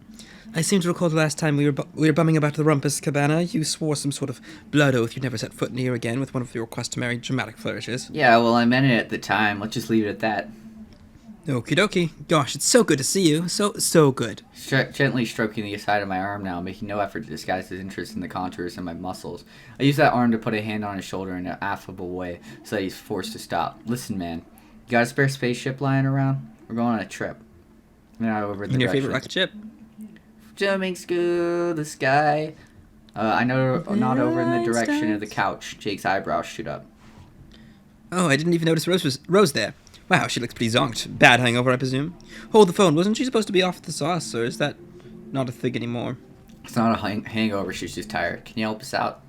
I seem to recall the last time we were bumming about the Rumpus Cabana, you swore some sort of blood oath you'd never set foot near again with one of your customary dramatic flourishes. Yeah, well, I meant it at the time. Let's just leave it at that. Okie dokie. Gosh, it's so good to see you. So good. Gently stroking the side of my arm now, making no effort to disguise his interest in the contours of my muscles. I use that arm to put a hand on his shoulder in an affable way, so that he's forced to stop. Listen, man. You got a spare spaceship lying around? We're going on a trip. Now over the your favorite rocket ship? Jumping school, the sky. I know, not over in the direction of the couch. Jake's eyebrows shoot up. Oh, I didn't even notice Rose there. Wow, she looks pretty zonked. Bad hangover, I presume. Hold the phone. Wasn't she supposed to be off the sauce, or is that not a thing anymore? It's not a hangover. She's just tired. Can you help us out?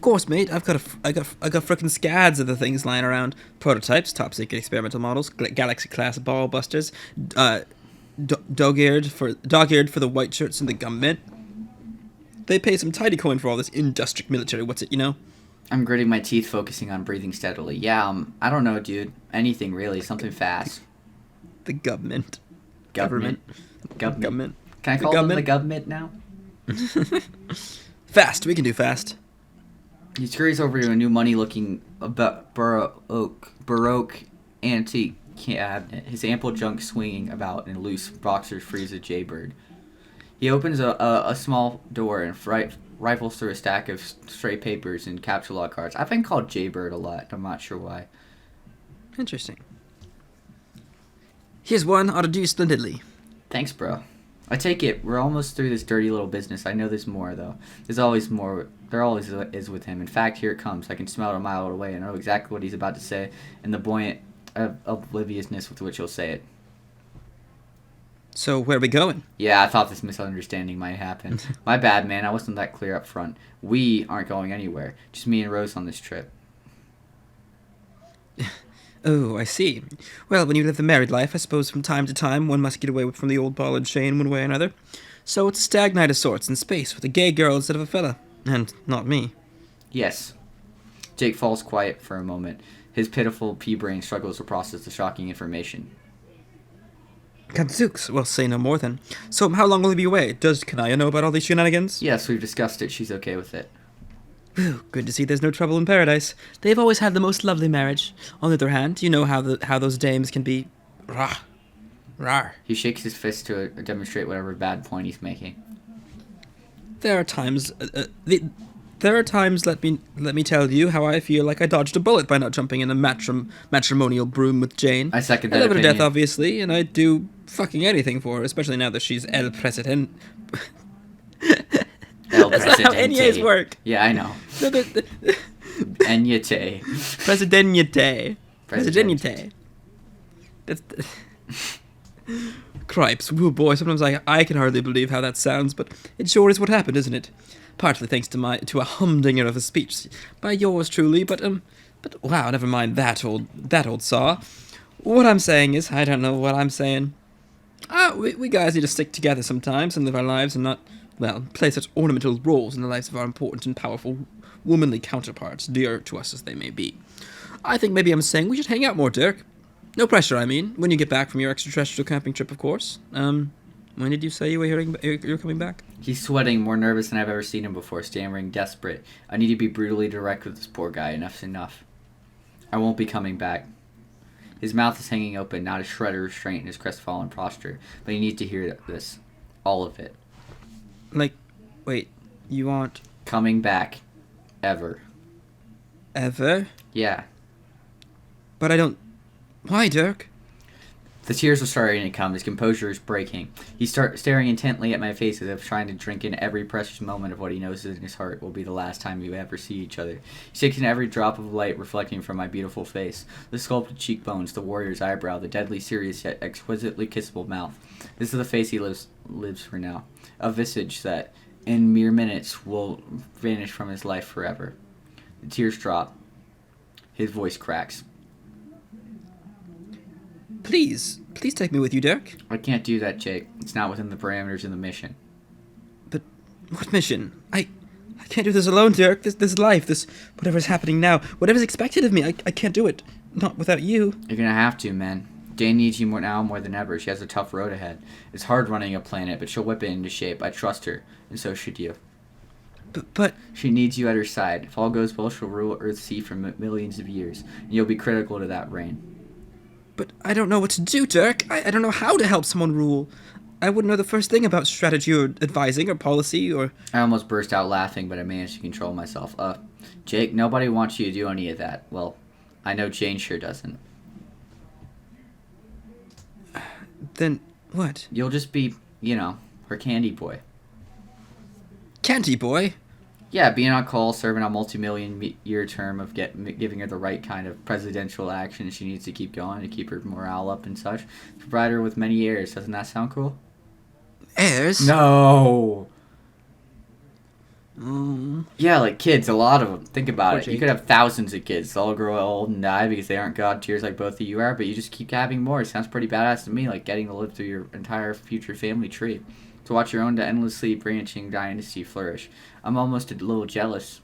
Of course, mate. I got frickin' scads of the things lying around. Prototypes, top secret experimental models, galaxy class ball busters, dog-eared for the white shirts and the gum mint. They pay some tidy coin for all this industrial military. What's it, you know? I'm gritting my teeth, focusing on breathing steadily. Yeah, I don't know, dude. Anything really, something fast. The government. Government. Government. Can I call them the government now? Fast. We can do fast. He scurries over to a new money-looking Baroque antique cabinet, his ample junk swinging about in loose boxers freeze a jaybird. He opens a small door and rifles through a stack of stray papers and capture log cards. I've been called jaybird a lot. I'm not sure why. Interesting. Here's one. Ought to do splendidly. Thanks, bro. I take it we're almost through this dirty little business. I know there's more, though. There's always more. There always is with him. In fact, here it comes. I can smell it a mile away. I know exactly what he's about to say and the buoyant obliviousness with which he'll say it. So, where are we going? Yeah, I thought this misunderstanding might happen. My bad, man. I wasn't that clear up front. We aren't going anywhere. Just me and Rose on this trip. Oh, I see. Well, when you live the married life, I suppose from time to time one must get away from the old ball and chain one way or another. So it's a stag night of sorts in space with a gay girl instead of a fella. And not me. Yes. Jake falls quiet for a moment. His pitiful pea-brain struggles to process the shocking information. Gadzooks, well, say no more then. So, how long will he be away? Does Kanaya know about all these shenanigans? Yes, we've discussed it. She's okay with it. Whew, good to see there's no trouble in paradise. They've always had the most lovely marriage. On the other hand, you know how those dames can be... Rar. He shakes his fist to demonstrate whatever bad point he's making. There are times... let me tell you, how I feel like I dodged a bullet by not jumping in a matrimonial broom with Jane. I second that I love her to opinion. death, obviously, and I'd do fucking anything for her, especially now that she's El President. That's not how NYAs work. Yeah, I know. Enyate. Presidente. That's... Cripes, woo boy, sometimes I can hardly believe how that sounds, but it sure is what happened, isn't it? Partly thanks to a humdinger of a speech by yours truly, but wow, never mind that old saw. What I'm saying is, I don't know what I'm saying. We guys need to stick together sometimes and live our lives and not, well, play such ornamental roles in the lives of our important and powerful womanly counterparts, dear to us as they may be. I think maybe I'm saying we should hang out more, Dirk. No pressure, I mean, when you get back from your extraterrestrial camping trip, of course. When did you say you're coming back? He's sweating, more nervous than I've ever seen him before, stammering, desperate. I need to be brutally direct with this poor guy. Enough's enough. I won't be coming back. His mouth is hanging open, not a shred of restraint in his crestfallen posture, but he needs to hear this. All of it. Like, wait, you aren't... Coming back. Ever. Ever? Yeah. But I don't... Why, Dirk? The tears are starting to come. His composure is breaking. He starts staring intently at my face as if trying to drink in every precious moment of what he knows in his heart will be the last time we ever see each other. He takes in every drop of light reflecting from my beautiful face. The sculpted cheekbones, the warrior's eyebrow, the deadly serious yet exquisitely kissable mouth. This is the face he lives for now. A visage that, in mere minutes, will vanish from his life forever. The tears drop. His voice cracks. Please take me with you, Dirk. I can't do that, Jake. It's not within the parameters of the mission. But what mission? I can't do this alone, Dirk. This life, this whatever's happening now, whatever's expected of me, I can't do it. Not without you. You're gonna have to, man. Jane needs you more than ever. She has a tough road ahead. It's hard running a planet, but she'll whip it into shape. I trust her, and so should you. But she needs you at her side. If all goes well, she'll rule Earth's sea for millions of years, and you'll be critical to that reign. But I don't know what to do, Dirk. I don't know how to help someone rule. I wouldn't know the first thing about strategy or advising or policy or... I almost burst out laughing, but I managed to control myself. Jake, nobody wants you to do any of that. Well, I know Jane sure doesn't. Then what? You'll just be, her candy boy. Candy boy? Yeah, being on call, serving a multi-million-year term of giving her the right kind of presidential action she needs to keep going to keep her morale up and such. Provide her with many heirs. Doesn't that sound cool? Heirs? No! Yeah, like kids, a lot of them. Think about Poor it. You Jake. could have thousands of kids. They'll all grow old and die because they aren't god tiers like both of you are, but you just keep having more. It sounds pretty badass to me, like getting to live through your entire future family tree. To watch your own endlessly branching dynasty flourish. I'm almost a little jealous.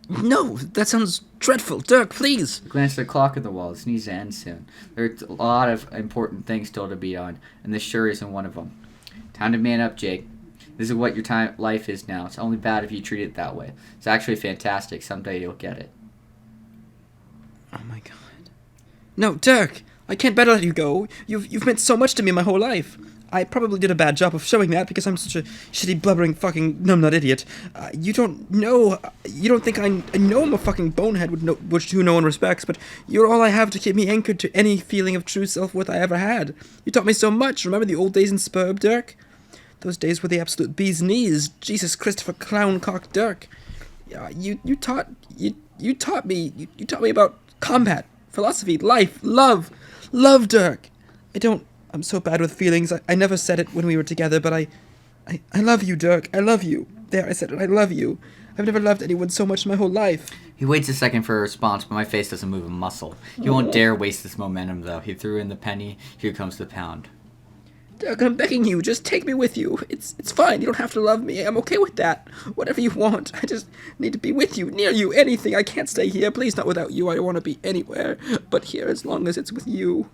No, that sounds dreadful. Dirk, please. Glance at the clock on the wall. This needs to end soon. There's a lot of important things still to be done, and this sure isn't one of them. Time to man up, Jake. This is what your life is now. It's only bad if you treat it that way. It's actually fantastic. Someday you'll get it. Oh my god. No, Dirk! I can't better let you go. You've meant so much to me my whole life. I probably did a bad job of showing that because I'm such a shitty, blubbering, fucking numbnut idiot. You don't know. You don't think I know I'm a fucking bonehead who no one respects, but you're all I have to keep me anchored to any feeling of true self-worth I ever had. You taught me so much. Remember the old days in Spurb, Dirk? Those days were the absolute bee's knees. Jesus Christopher Clowncock Dirk. You taught me about combat, philosophy, life, love, Dirk. I'm so bad with feelings. I never said it when we were together, but I love you, Dirk. I love you. There, I said it. I love you. I've never loved anyone so much in my whole life. He waits a second for a response, but my face doesn't move a muscle. He won't dare waste this momentum, though. He threw in the penny. Here comes the pound. Dirk, I'm begging you. Just take me with you. It's fine. You don't have to love me. I'm okay with that. Whatever you want. I just need to be with you, near you, anything. I can't stay here. Please, not without you. I don't want to be anywhere but here as long as it's with you.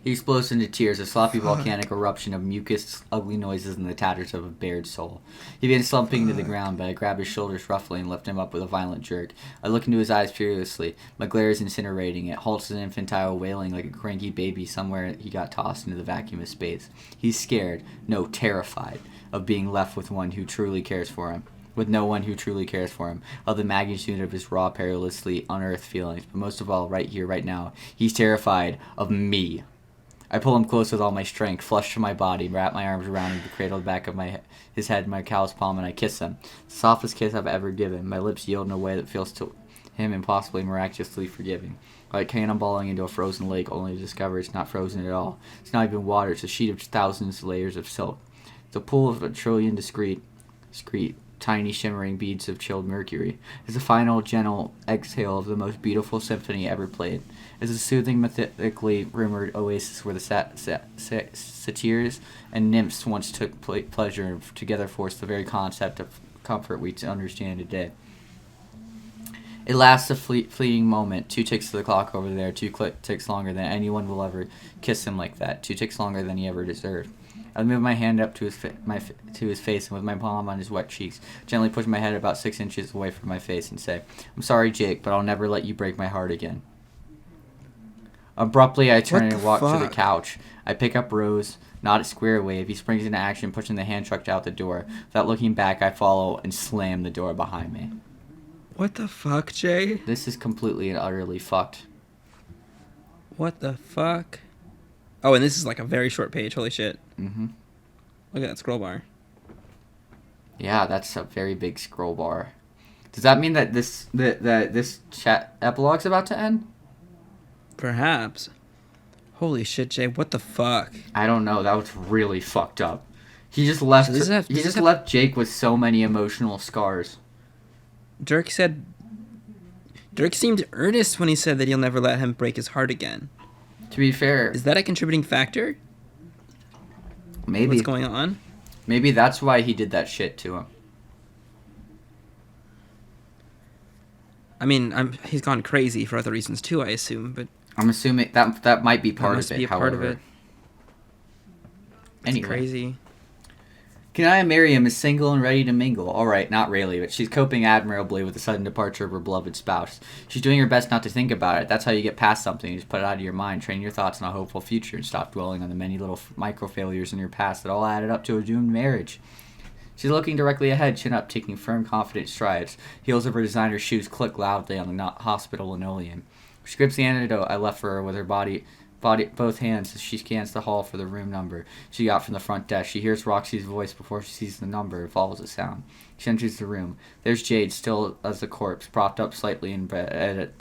He explodes into tears, a sloppy volcanic eruption of mucus, ugly noises, and the tatters of a bared soul. He began slumping to the ground, but I grabbed his shoulders roughly and lifted him up with a violent jerk. I look into his eyes furiously. My glare is incinerating. It halts an infantile wailing like a cranky baby somewhere he got tossed into the vacuum of space. He's scared, no, terrified, of being left with one who truly cares for him. With no one who truly cares for him, of the magnitude of his raw, perilously unearthed feelings. But most of all, right here, right now, he's terrified of me. I pull him close with all my strength, flush to my body, wrap my arms around him to cradle the back of his head in my calloused palm, and I kiss him. The softest kiss I've ever given. My lips yield in a way that feels to him impossibly miraculously forgiving. Like cannonballing into a frozen lake, only to discover it's not frozen at all. It's not even water, it's a sheet of thousands of layers of silk. It's a pool of a trillion discrete, tiny shimmering beads of chilled mercury. It's a final, gentle exhale of the most beautiful symphony ever played. It's a soothing, mythically rumored oasis where the satyrs and nymphs once took pleasure and together forced the very concept of comfort we understand today. It lasts a fleeting moment. 2 ticks to the clock over there. 2 ticks longer than anyone will ever kiss him like that. 2 ticks longer than he ever deserved. I move my hand up to his face and with my palm on his wet cheeks, gently push my head about 6 inches away from my face and say, "I'm sorry, Jake, but I'll never let you break my heart again." Abruptly, I turn and walk to the couch. I pick up Rose, not at square wave. He springs into action, pushing the hand truck out the door. Without looking back, I follow and slam the door behind me. What the fuck, Jay? This is completely and utterly fucked. What the fuck? Oh, and this is like a very short page. Holy shit. Mm-hmm. Look at that scroll bar. Yeah, that's a very big scroll bar. Does that mean that this chat epilogue's about to end? Perhaps. Holy shit, Jay. What the fuck? I don't know. That was really fucked up. He just left. So left Jake with so many emotional scars. Dirk seemed earnest when he said that he'll never let him break his heart again. To be fair, is that a contributing factor? Maybe. What's going on? Maybe that's why he did that shit to him. I mean, he's gone crazy for other reasons too, I assume, but I'm assuming that might be part of it. Be a part of it. Anyway. Crazy. Kanaya Miriam is single and ready to mingle. Alright, not really, but she's coping admirably with the sudden departure of her beloved spouse. She's doing her best not to think about it. That's how you get past something. You just put it out of your mind, train your thoughts on a hopeful future, and stop dwelling on the many little micro-failures in your past that all added up to a doomed marriage. She's looking directly ahead, chin up, taking firm, confident strides. Heels of her designer shoes click loudly on the hospital linoleum. She grips the antidote I left for her with her body both hands as she scans the hall for the room number she got from the front desk. She hears Roxy's voice before she sees the number and follows the sound. She enters the room. There's Jade, still as a corpse, propped up slightly in bed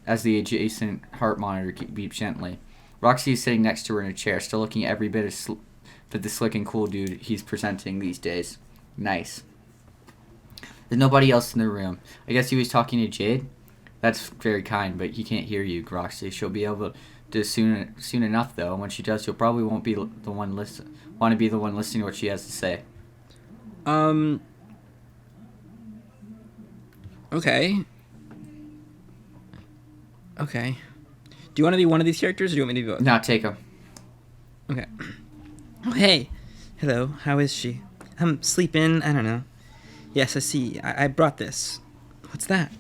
as the adjacent heart monitor beeps gently. Roxy is sitting next to her in a chair, still looking every bit as the slick and cool dude he's presenting these days. Nice. There's nobody else in the room. I guess he was talking to Jade? That's very kind, but he can't hear you, Roxy. She'll be able to soon enough, though. And when she does, you'll probably won't be the one want to be the one listening to what she has to say. Okay. Okay. Do you want to be one of these characters, or do you want me to be both? No, take him. Okay. Oh, hey. Hello. How is she? Sleeping. I don't know. Yes, I see. I brought this. What's that?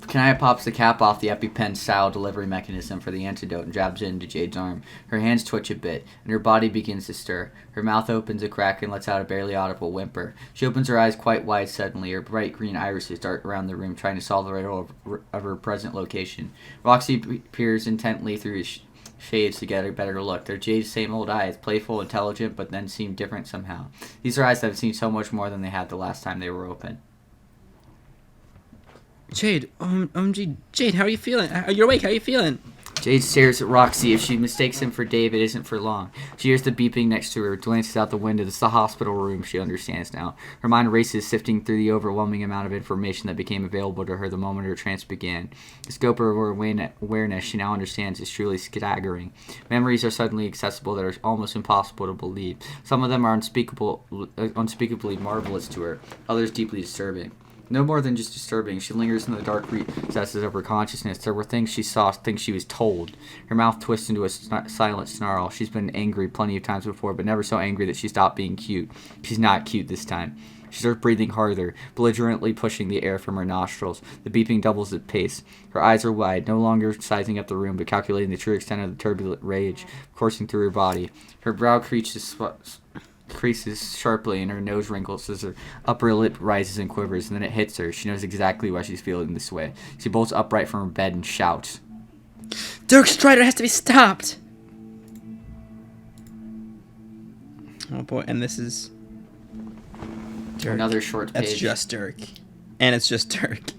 Kanaya pops the cap off the EpiPen-style delivery mechanism for the antidote and jabs it into Jade's arm. Her hands twitch a bit, and her body begins to stir. Her mouth opens a crack and lets out a barely audible whimper. She opens her eyes quite wide suddenly. Her bright green irises dart around the room, trying to solve the riddle of her present location. Roxy peers intently through his shades to get a better look. They're Jade's same old eyes, playful, intelligent, but then seem different somehow. These are eyes that have seen so much more than they had the last time they were open. Jade, Jade, how are you feeling? You're awake, how are you feeling? Jade stares at Roxy. If she mistakes him for Dave, it isn't for long. She hears the beeping next to her, glances out the window. This is the hospital room, she understands now. Her mind races, sifting through the overwhelming amount of information that became available to her the moment her trance began. The scope of her awareness, she now understands, is truly staggering. Memories are suddenly accessible that are almost impossible to believe. Some of them are unspeakably marvelous to her, others deeply disturbing. No more than just disturbing. She lingers in the dark recesses of her consciousness. There were things she saw, things she was told. Her mouth twists into a silent snarl. She's been angry plenty of times before, but never so angry that she stopped being cute. She's not cute this time. She starts breathing harder, belligerently pushing the air from her nostrils. The beeping doubles its pace. Her eyes are wide, no longer sizing up the room, but calculating the true extent of the turbulent rage coursing through her body. Her brow creases sharply and her nose wrinkles as her upper lip rises and quivers, and then it hits her. She knows exactly why she's feeling this way. She bolts upright from her bed and shouts, Dirk Strider has to be stopped! Oh boy, and this is Dirk. Another short page. That's just Dirk. And it's just Dirk.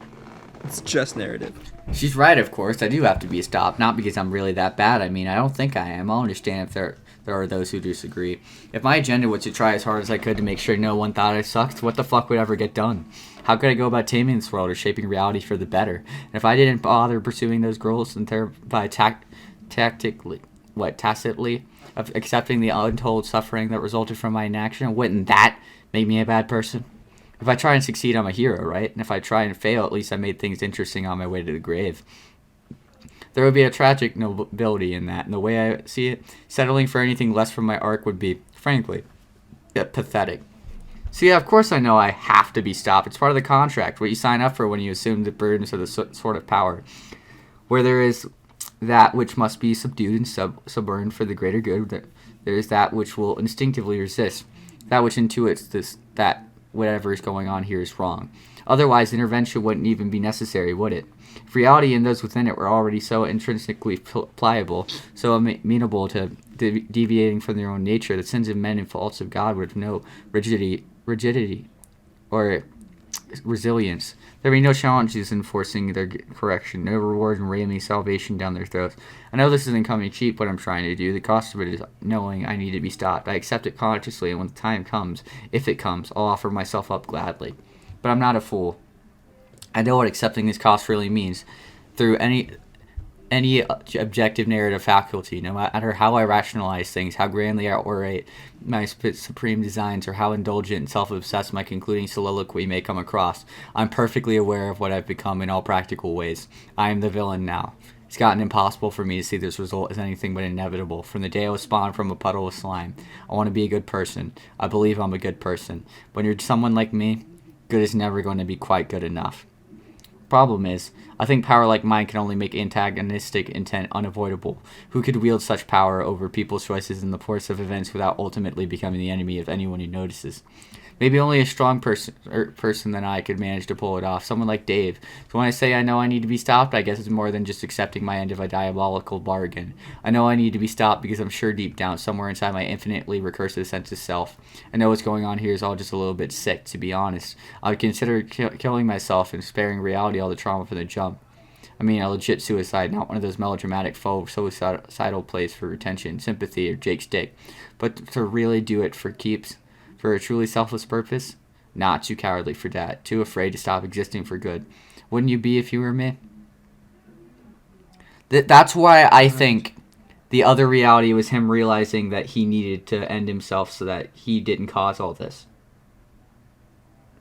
It's just narrative. She's right, of course. I do have to be stopped, not because I'm really that bad. I mean, I don't think I am. I'll understand if there are those who disagree. If my agenda was to try as hard as I could to make sure no one thought I sucked, what the fuck would ever get done? How could I go about taming this world or shaping reality for the better? And if I didn't bother pursuing those goals and thereby tacitly of accepting the untold suffering that resulted from my inaction, wouldn't that make me a bad person? If I try and succeed, I'm a hero, right? And if I try and fail, at least I made things interesting on my way to the grave. There would be a tragic nobility in that, and the way I see it, settling for anything less from my arc would be, frankly, pathetic. See, of course I know I have to be stopped. It's part of the contract, what you sign up for when you assume the burdens of the sort of power. Where there is that which must be subdued and suburned for the greater good, there is that which will instinctively resist, that which intuits that whatever is going on here is wrong. Otherwise, intervention wouldn't even be necessary, would it? If reality and those within it were already so intrinsically pliable, so amenable to deviating from their own nature, the sins of men and faults of God would have no rigidity or resilience. There would be no challenges in forcing their correction, no reward in ramming salvation down their throats. I know this isn't coming cheap, what I'm trying to do. The cost of it is knowing I need to be stopped. I accept it consciously, and when the time comes, if it comes, I'll offer myself up gladly. But I'm not a fool. I know what accepting this cost really means. Through any objective narrative faculty, no matter how I rationalize things, how grandly I orate my supreme designs, or how indulgent and self-obsessed my concluding soliloquy may come across, I'm perfectly aware of what I've become in all practical ways. I am the villain now. It's gotten impossible for me to see this result as anything but inevitable. From the day I was spawned from a puddle of slime, I want to be a good person. I believe I'm a good person. When you're someone like me, good is never going to be quite good enough. Problem is, I think power like mine can only make antagonistic intent unavoidable. Who could wield such power over people's choices in the course of events without ultimately becoming the enemy of anyone who notices? Maybe only a strong person than I could manage to pull it off. Someone like Dave. So when I say I know I need to be stopped, I guess it's more than just accepting my end of a diabolical bargain. I know I need to be stopped because I'm sure deep down, somewhere inside my infinitely recursive sense of self, I know what's going on here is all just a little bit sick, to be honest. I would consider killing myself and sparing reality all the trauma from the jump. I mean, a legit suicide, not one of those melodramatic faux suicidal plays for attention, sympathy, or Jake's dick, but to really do it for keeps. For a truly selfless purpose? Not too cowardly for that. Too afraid to stop existing for good. Wouldn't you be if you were me? That's why I think the other reality was him realizing that he needed to end himself so that he didn't cause all this.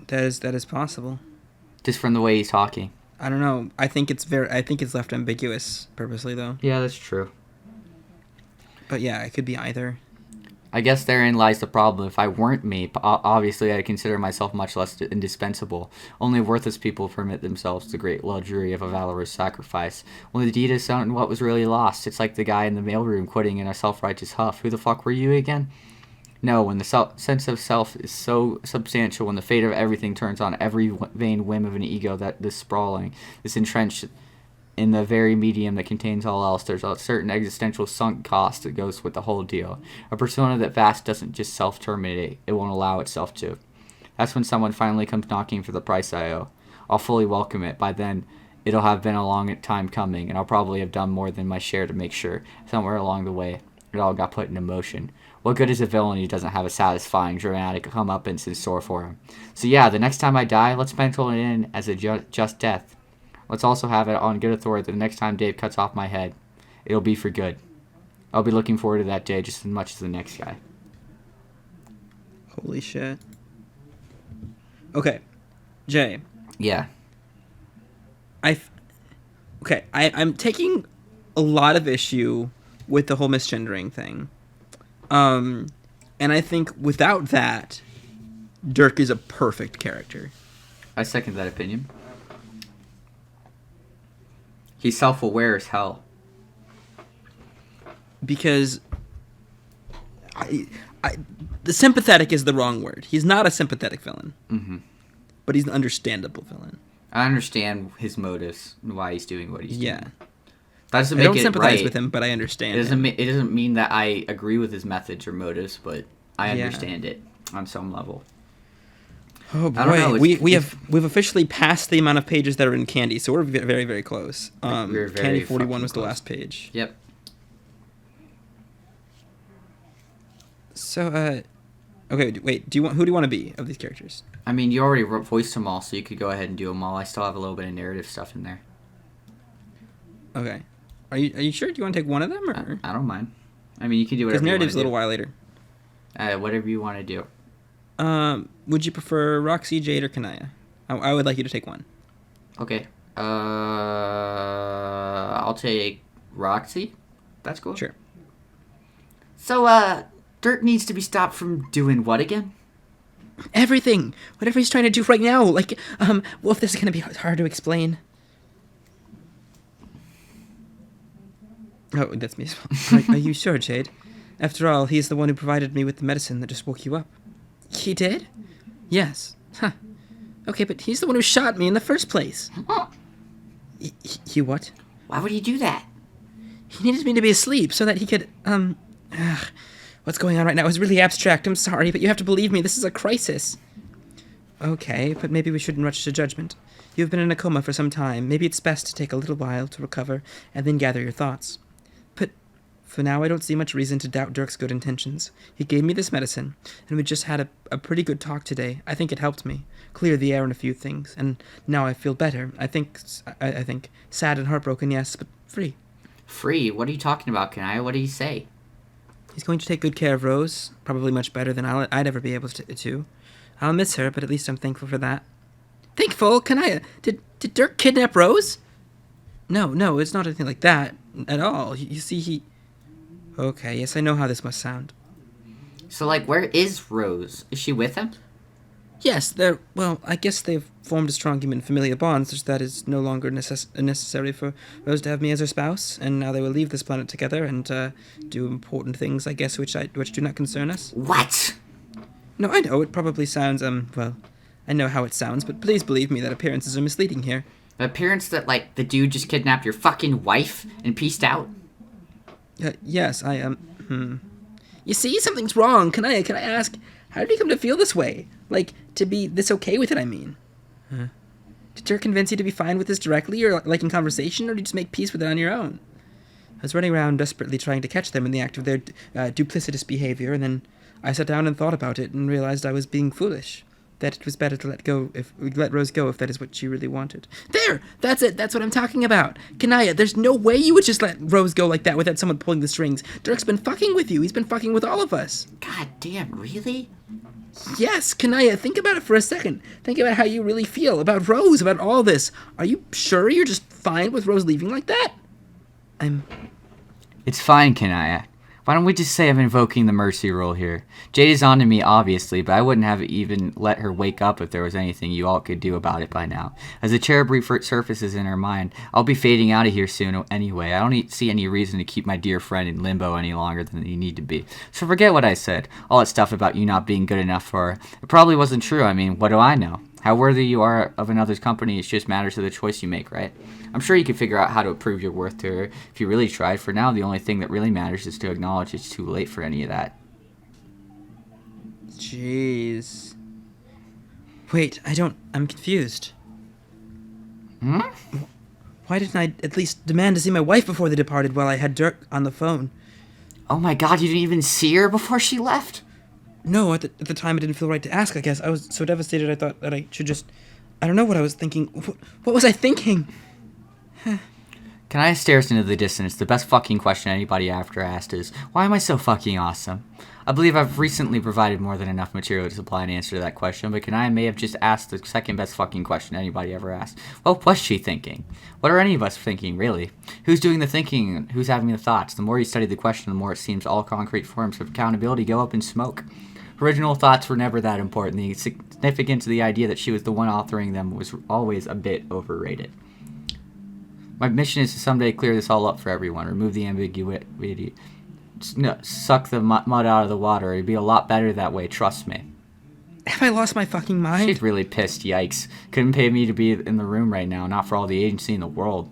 That is possible. Just from the way he's talking. I don't know. I think it's left ambiguous purposely though. Yeah, that's true. But yeah, it could be either. I guess therein lies the problem. If I weren't me, obviously I'd consider myself much less indispensable. Only worthless people permit themselves the great luxury of a valorous sacrifice. When the deed is done, what was really lost? It's like the guy in the mailroom quitting in a self-righteous huff. Who the fuck were you again? No, when the sense of self is so substantial, when the fate of everything turns on every vain whim of an ego, that this sprawling, this entrenched in the very medium that contains all else, there's a certain existential sunk cost that goes with the whole deal. A persona that vast doesn't just self-terminate, it won't allow itself to. That's when someone finally comes knocking for the price I owe. I'll fully welcome it. By then, it'll have been a long time coming, and I'll probably have done more than my share to make sure, somewhere along the way, it all got put into motion. What good is a villain who doesn't have a satisfying, dramatic comeuppance in store for him? So yeah, the next time I die, let's pencil it in as a just death. Let's also have it on good authority that the next time Dave cuts off my head, it'll be for good. I'll be looking forward to that day just as much as the next guy. Holy shit. Okay, Jay. Yeah. I'm taking a lot of issue with the whole misgendering thing. And I think without that, Dirk is a perfect character. I second that opinion. He's self-aware as hell. Because the sympathetic is the wrong word. He's not a sympathetic villain. Mm-hmm. But he's an understandable villain. I understand his motives and why he's doing what he's doing. Yeah. That doesn't I make don't it sympathize right. with him, but I understand It doesn't mean that I agree with his methods or motives, but I understand it on some level. Oh boy, I don't know, we've officially passed the amount of pages that are in Candy, so we're very, very close. We're very Candy 41 was close. the last page. Yep. So, okay, wait. Who do you want to be of these characters? I mean, you already voiced them all, so you could go ahead and do them all. I still have a little bit of narrative stuff in there. Okay, are you sure? Do you want to take one of them, or I don't mind. I mean, you can do whatever. Because narrative's a you little want while later. to do. Whatever you want to do. Would you prefer Roxy, Jade, or Kanaya? I would like you to take one. Okay. I'll take Roxy. That's cool. Sure. So, Dirk needs to be stopped from doing what again? Everything. Whatever he's trying to do right now. Like, well, if this is gonna be hard to explain. Oh, that's me as well. Are you sure, Jade? After all, he's the one who provided me with the medicine that just woke you up. He did? Yes. Huh. Okay, but he's the one who shot me in the first place. He what? Why would he do that? He needed me to be asleep so that he could, what's going on right now is really abstract. I'm sorry, but you have to believe me. This is a crisis. Okay, but maybe we shouldn't rush to judgment. You've been in a coma for some time. Maybe it's best to take a little while to recover and then gather your thoughts. But for now, I don't see much reason to doubt Dirk's good intentions. He gave me this medicine, and we just had a pretty good talk today. I think it helped me clear the air on a few things, and now I feel better. I think sad and heartbroken, yes, but free. Free? What are you talking about, Kanaya? What did he say? He's going to take good care of Rose, probably much better than I'd ever be able to. I'll miss her, but at least I'm thankful for that. Thankful? Kanaya, did Dirk kidnap Rose? No, it's not anything like that at all. You see, he... Okay, yes, I know how this must sound. So, like, where is Rose? Is she with him? Yes, I guess they've formed a strong human familial bond, such that it's no longer necessary for Rose to have me as her spouse, and now they will leave this planet together and do important things, I guess, which do not concern us. What? No, I know, it probably sounds, I know how it sounds, but please believe me that appearances are misleading here. The appearance that, like, the dude just kidnapped your fucking wife and pieced out? Yes, You see, something's wrong. Can I ask, how did you come to feel this way? Like, to be this okay with it, I mean. Huh? Did Dirk convince you to be fine with this directly, or like in conversation, or did you just make peace with it on your own? I was running around desperately trying to catch them in the act of their duplicitous behavior, and then I sat down and thought about it and realized I was being foolish. that it was better to let Rose go if that is what she really wanted. There! That's it! That's what I'm talking about! Kanaya, there's no way you would just let Rose go like that without someone pulling the strings. Dirk's been fucking with you. He's been fucking with all of us. God damn, really? Yes, Kanaya, think about it for a second. Think about how you really feel about Rose, about all this. Are you sure you're just fine with Rose leaving like that? It's fine, Kanaya. Why don't we just say I'm invoking the mercy rule here? Jade is on to me, obviously, but I wouldn't have even let her wake up if there was anything you all could do about it by now. As the cherub surfaces in her mind, I'll be fading out of here soon anyway. I don't see any reason to keep my dear friend in limbo any longer than you need to be. So forget what I said. All that stuff about you not being good enough for her. It probably wasn't true. I mean, what do I know? How worthy you are of another's company, it just matters of the choice you make, right? I'm sure you could figure out how to prove your worth to her if you really tried. For now, the only thing that really matters is to acknowledge it's too late for any of that. Jeez. Wait, I'm confused. Hmm? Why didn't I at least demand to see my wife before they departed while I had Dirk on the phone? Oh my god, you didn't even see her before she left? No, at the time it didn't feel right to ask, I guess. I was so devastated I thought that I should just... I don't know what I was thinking. What was I thinking? Kanaya stares into the distance. The best fucking question anybody after asked is, why am I so fucking awesome? I believe I've recently provided more than enough material to supply an answer to that question, but Kanaya may have just asked the second best fucking question anybody ever asked. What was she thinking? What are any of us thinking, really? Who's doing the thinking and who's having the thoughts? The more you study the question, the more it seems all concrete forms of accountability go up in smoke. Original thoughts were never that important. The significance of the idea that she was the one authoring them was always a bit overrated. My mission is to someday clear this all up for everyone, remove the ambiguity, suck the mud out of the water. It'd be a lot better that way, trust me. Have I lost my fucking mind? She's really pissed, yikes. Couldn't pay me to be in the room right now, not for all the agency in the world.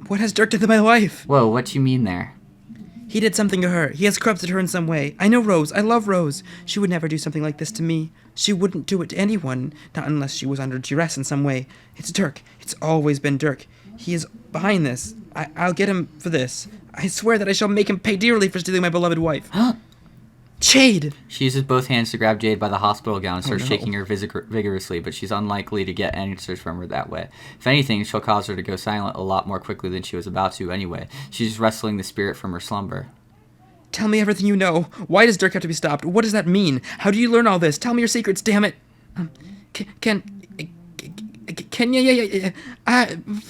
What has Dirk done to my wife? Whoa, what do you mean there? He did something to her. He has corrupted her in some way. I know Rose. I love Rose. She would never do something like this to me. She wouldn't do it to anyone, not unless she was under duress in some way. It's Dirk. It's always been Dirk. He is behind this. I'll get him for this. I swear that I shall make him pay dearly for stealing my beloved wife. Jade! She uses both hands to grab Jade by the hospital gown and starts shaking her vigorously, but she's unlikely to get answers from her that way. If anything, she'll cause her to go silent a lot more quickly than she was about to anyway. She's just wrestling the spirit from her slumber. Tell me everything you know. Why does Dirk have to be stopped? What does that mean? How do you learn all this? Tell me your secrets, damn it. Can you...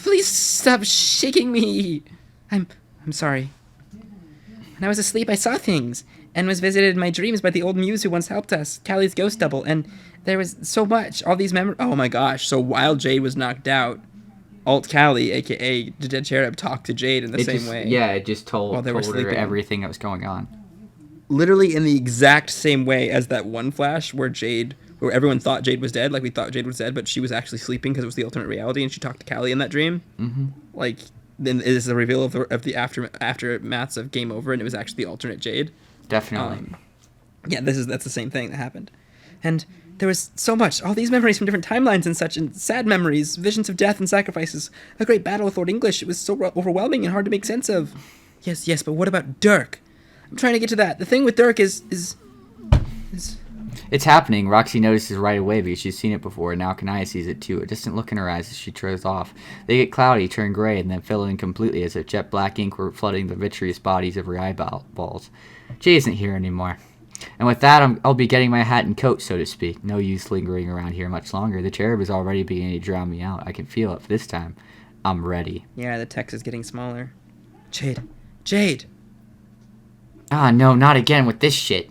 please stop shaking me. I'm sorry. When I was asleep, I saw things, and was visited in my dreams by the old muse who once helped us, Callie's ghost double, and there was so much, all these memories. Oh my gosh, so while Jade was knocked out, Alt Callie, a.k.a. the Dead Cherub, talked to Jade in the same way. Yeah, it just told her everything that was going on. Literally in the exact same way as that one flash where everyone thought Jade was dead, like we thought Jade was dead, but she was actually sleeping because it was the alternate reality, and she talked to Callie in that dream. Mm-hmm. Like, then it is the reveal of the aftermaths of Game Over, and it was actually the alternate Jade. Definitely. Yeah, that's the same thing that happened. And there was so much, all these memories from different timelines and such, and sad memories, visions of death and sacrifices, a great battle with Lord English. It was so overwhelming and hard to make sense of. Yes, but what about Dirk? I'm trying to get to that. The thing with Dirk is... It's happening. Roxy notices right away because she's seen it before, and now Kanaya sees it too. A distant look in her eyes as she trails off. They get cloudy, turn gray, and then fill in completely as if jet black ink were flooding the vitreous bodies of her eyeballs. Jay isn't here anymore. And with that, I'll be getting my hat and coat, so to speak. No use lingering around here much longer. The cherub is already beginning to drown me out. I can feel it. This time, I'm ready. Yeah, the text is getting smaller. Jade! Ah, no, not again with this shit.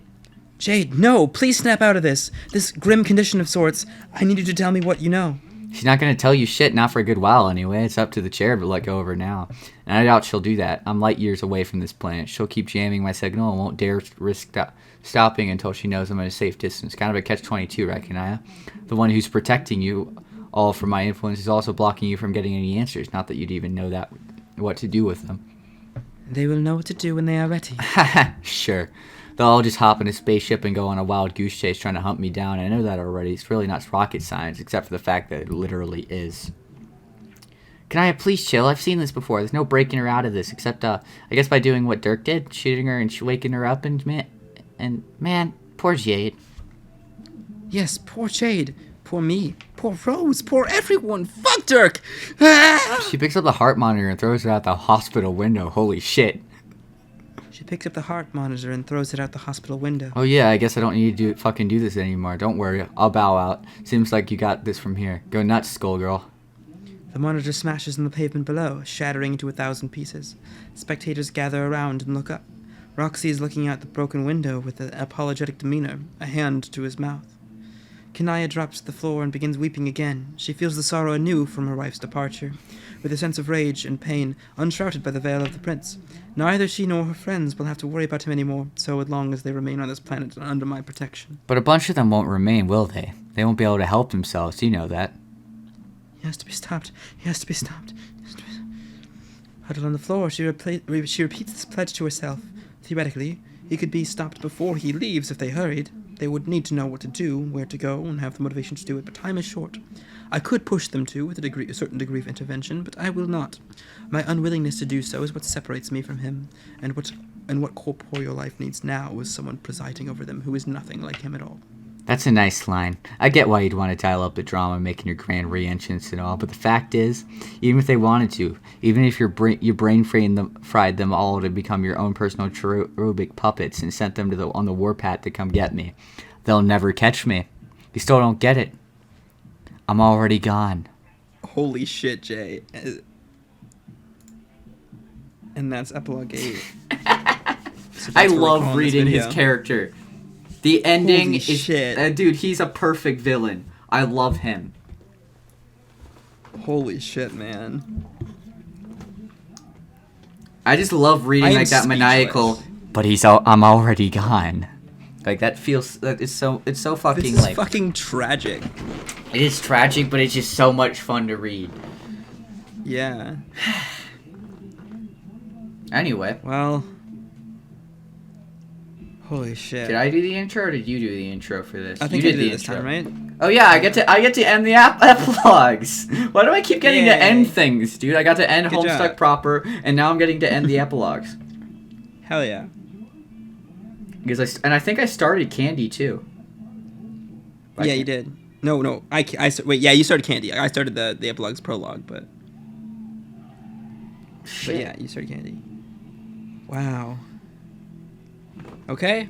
Jade, no, please snap out of this grim condition of sorts. I need you to tell me what you know. She's not going to tell you shit, not for a good while anyway. It's up to the cherub to let go of her now. And I doubt she'll do that. I'm light years away from this planet. She'll keep jamming my signal and won't dare risk stopping until she knows I'm at a safe distance. Kind of a catch-22, right, Kanaya? The one who's protecting you all from my influence is also blocking you from getting any answers. Not that you'd even know what to do with them. They will know what to do when they are ready. Sure. They'll all just hop in a spaceship and go on a wild goose chase trying to hunt me down. I know that already. It's really not rocket science, except for the fact that it literally is. Kanaya, please chill. I've seen this before. There's no breaking her out of this, except, I guess by doing what Dirk did, shooting her and waking her up, and man, poor Jade. Yes, poor Jade. Poor me. Poor Rose. Poor everyone. Fuck Dirk. Ah! She picks up the heart monitor and throws it out the hospital window. Holy shit. She picks up the heart monitor and throws it out the hospital window. Oh yeah, I guess I don't need to fucking do this anymore. Don't worry, I'll bow out. Seems like you got this from here. Go nuts, Skullgirl. The monitor smashes on the pavement below, shattering into 1,000 pieces. Spectators gather around and look up. Roxy is looking out the broken window with an apologetic demeanor, a hand to his mouth. Kanaya drops to the floor and begins weeping again. She feels the sorrow anew from her wife's departure, with a sense of rage and pain unshrouded by the veil of the prince. Neither she nor her friends will have to worry about him anymore, so long as they remain on this planet and under my protection. But a bunch of them won't remain, will they? They won't be able to help themselves, you know that. He has to be stopped. He has to be stopped. Huddled on the floor, she repeats this pledge to herself. Theoretically, he could be stopped before he leaves if they hurried. They would need to know what to do, where to go, and have the motivation to do it, but time is short. I could push them to with a certain degree of intervention, but I will not. My unwillingness to do so is what separates me from him, and what corporeal life needs now is someone presiding over them who is nothing like him at all. That's a nice line. I get why you'd want to dial up the drama making your grand re-entrance and all, but the fact is, even if they wanted to, even if your brain fried them all to become your own personal cherubic puppets and sent them on the warpath to come get me, they'll never catch me. You still don't get it. I'm already gone. Holy shit, Jay. And that's Epilogue 8. So I love reading his character. The ending is shit. Dude, he's a perfect villain. I love him. Holy shit, man. I just love reading like that maniacal. But I'm already gone. Like that feels. It's so fucking this is like. fucking tragic. It is tragic, but it's just so much fun to read. Yeah. Anyway. Well. Holy shit. Did I do the intro or did you do the intro for this? I think you did the this intro. time, right? Oh yeah, I get to end the epilogues. Why do I keep getting to end things, dude? I got to end Good Homestuck job. proper, and now I'm getting to end the epilogues. Hell yeah. Because I think I started Candy too. Yeah, you did. No. Wait, yeah, you started Candy. I started the epilogues prologue, but yeah, you started Candy. Wow. Okay.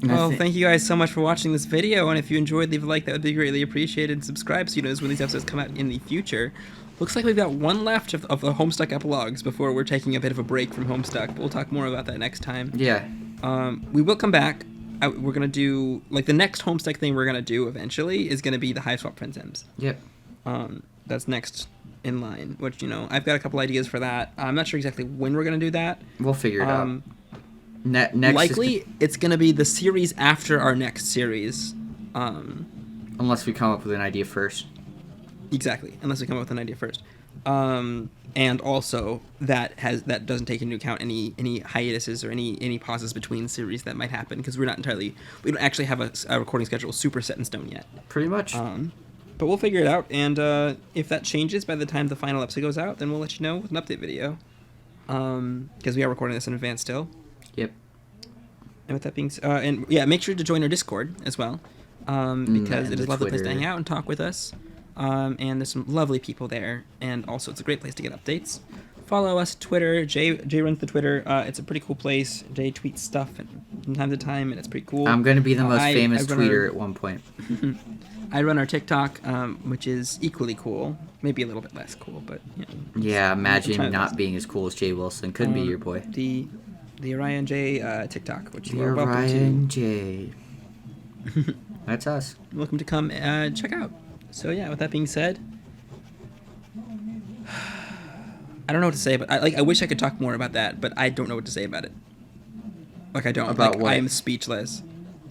Well, thank you guys so much for watching this video, and if you enjoyed, leave a like. That would be greatly appreciated. And subscribe so you know when these episodes come out in the future. Looks like we've got one left of the Homestuck epilogues before we're taking a bit of a break from Homestuck. But we'll talk more about that next time. Yeah. We will come back. We're gonna do like the next Homestuck thing we're gonna do eventually is gonna be the Hive Swap Princems. Yep. That's next in line. Which I've got a couple ideas for that. I'm not sure exactly when we're gonna do that. We'll figure it out. Next likely it's gonna be the series after our next series. Unless we come up with an idea first. Exactly. Unless we come up with an idea first. And also that doesn't take into account any hiatuses or any pauses between series that might happen because we don't actually have a recording schedule super set in stone yet. Pretty much. But we'll figure it out, and if that changes by the time the final episode goes out, then we'll let you know with an update video. Because we are recording this in advance still. Yep. And with that being and yeah, make sure to join our Discord as well, because it is a lovely place to hang out and talk with us. And there's some lovely people there, and also it's a great place to get updates. Follow us Twitter. Jay runs the Twitter. It's a pretty cool place. Jay tweets stuff from time to time, and it's pretty cool. I'm gonna be the most famous tweeter at one point. I run our TikTok, which is equally cool. Maybe a little bit less cool, but yeah. Imagine not being as cool as Jay Wilson. Couldn't be your boy. The Ariah and Jay TikTok, which the you are welcome Ariah to. and Jay. That's us. Welcome to come check out. So yeah, with that being said, I don't know what to say, but I wish I could talk more about that, but I don't know what to say about it. Like I don't. About what? I am speechless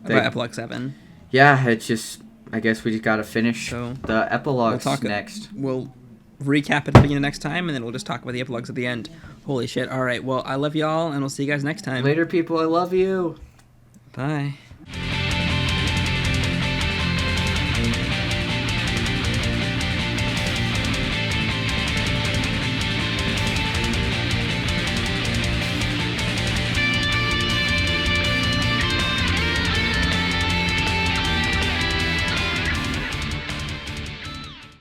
about Epilogue 7. Yeah, it's just. I guess we just gotta finish So, the epilogues next. We'll recap at the beginning of next time, and then we'll just talk about the epilogues at the end. Holy shit! All right. Well, I love y'all, and we'll see you guys next time. Later, people. I love you. Bye.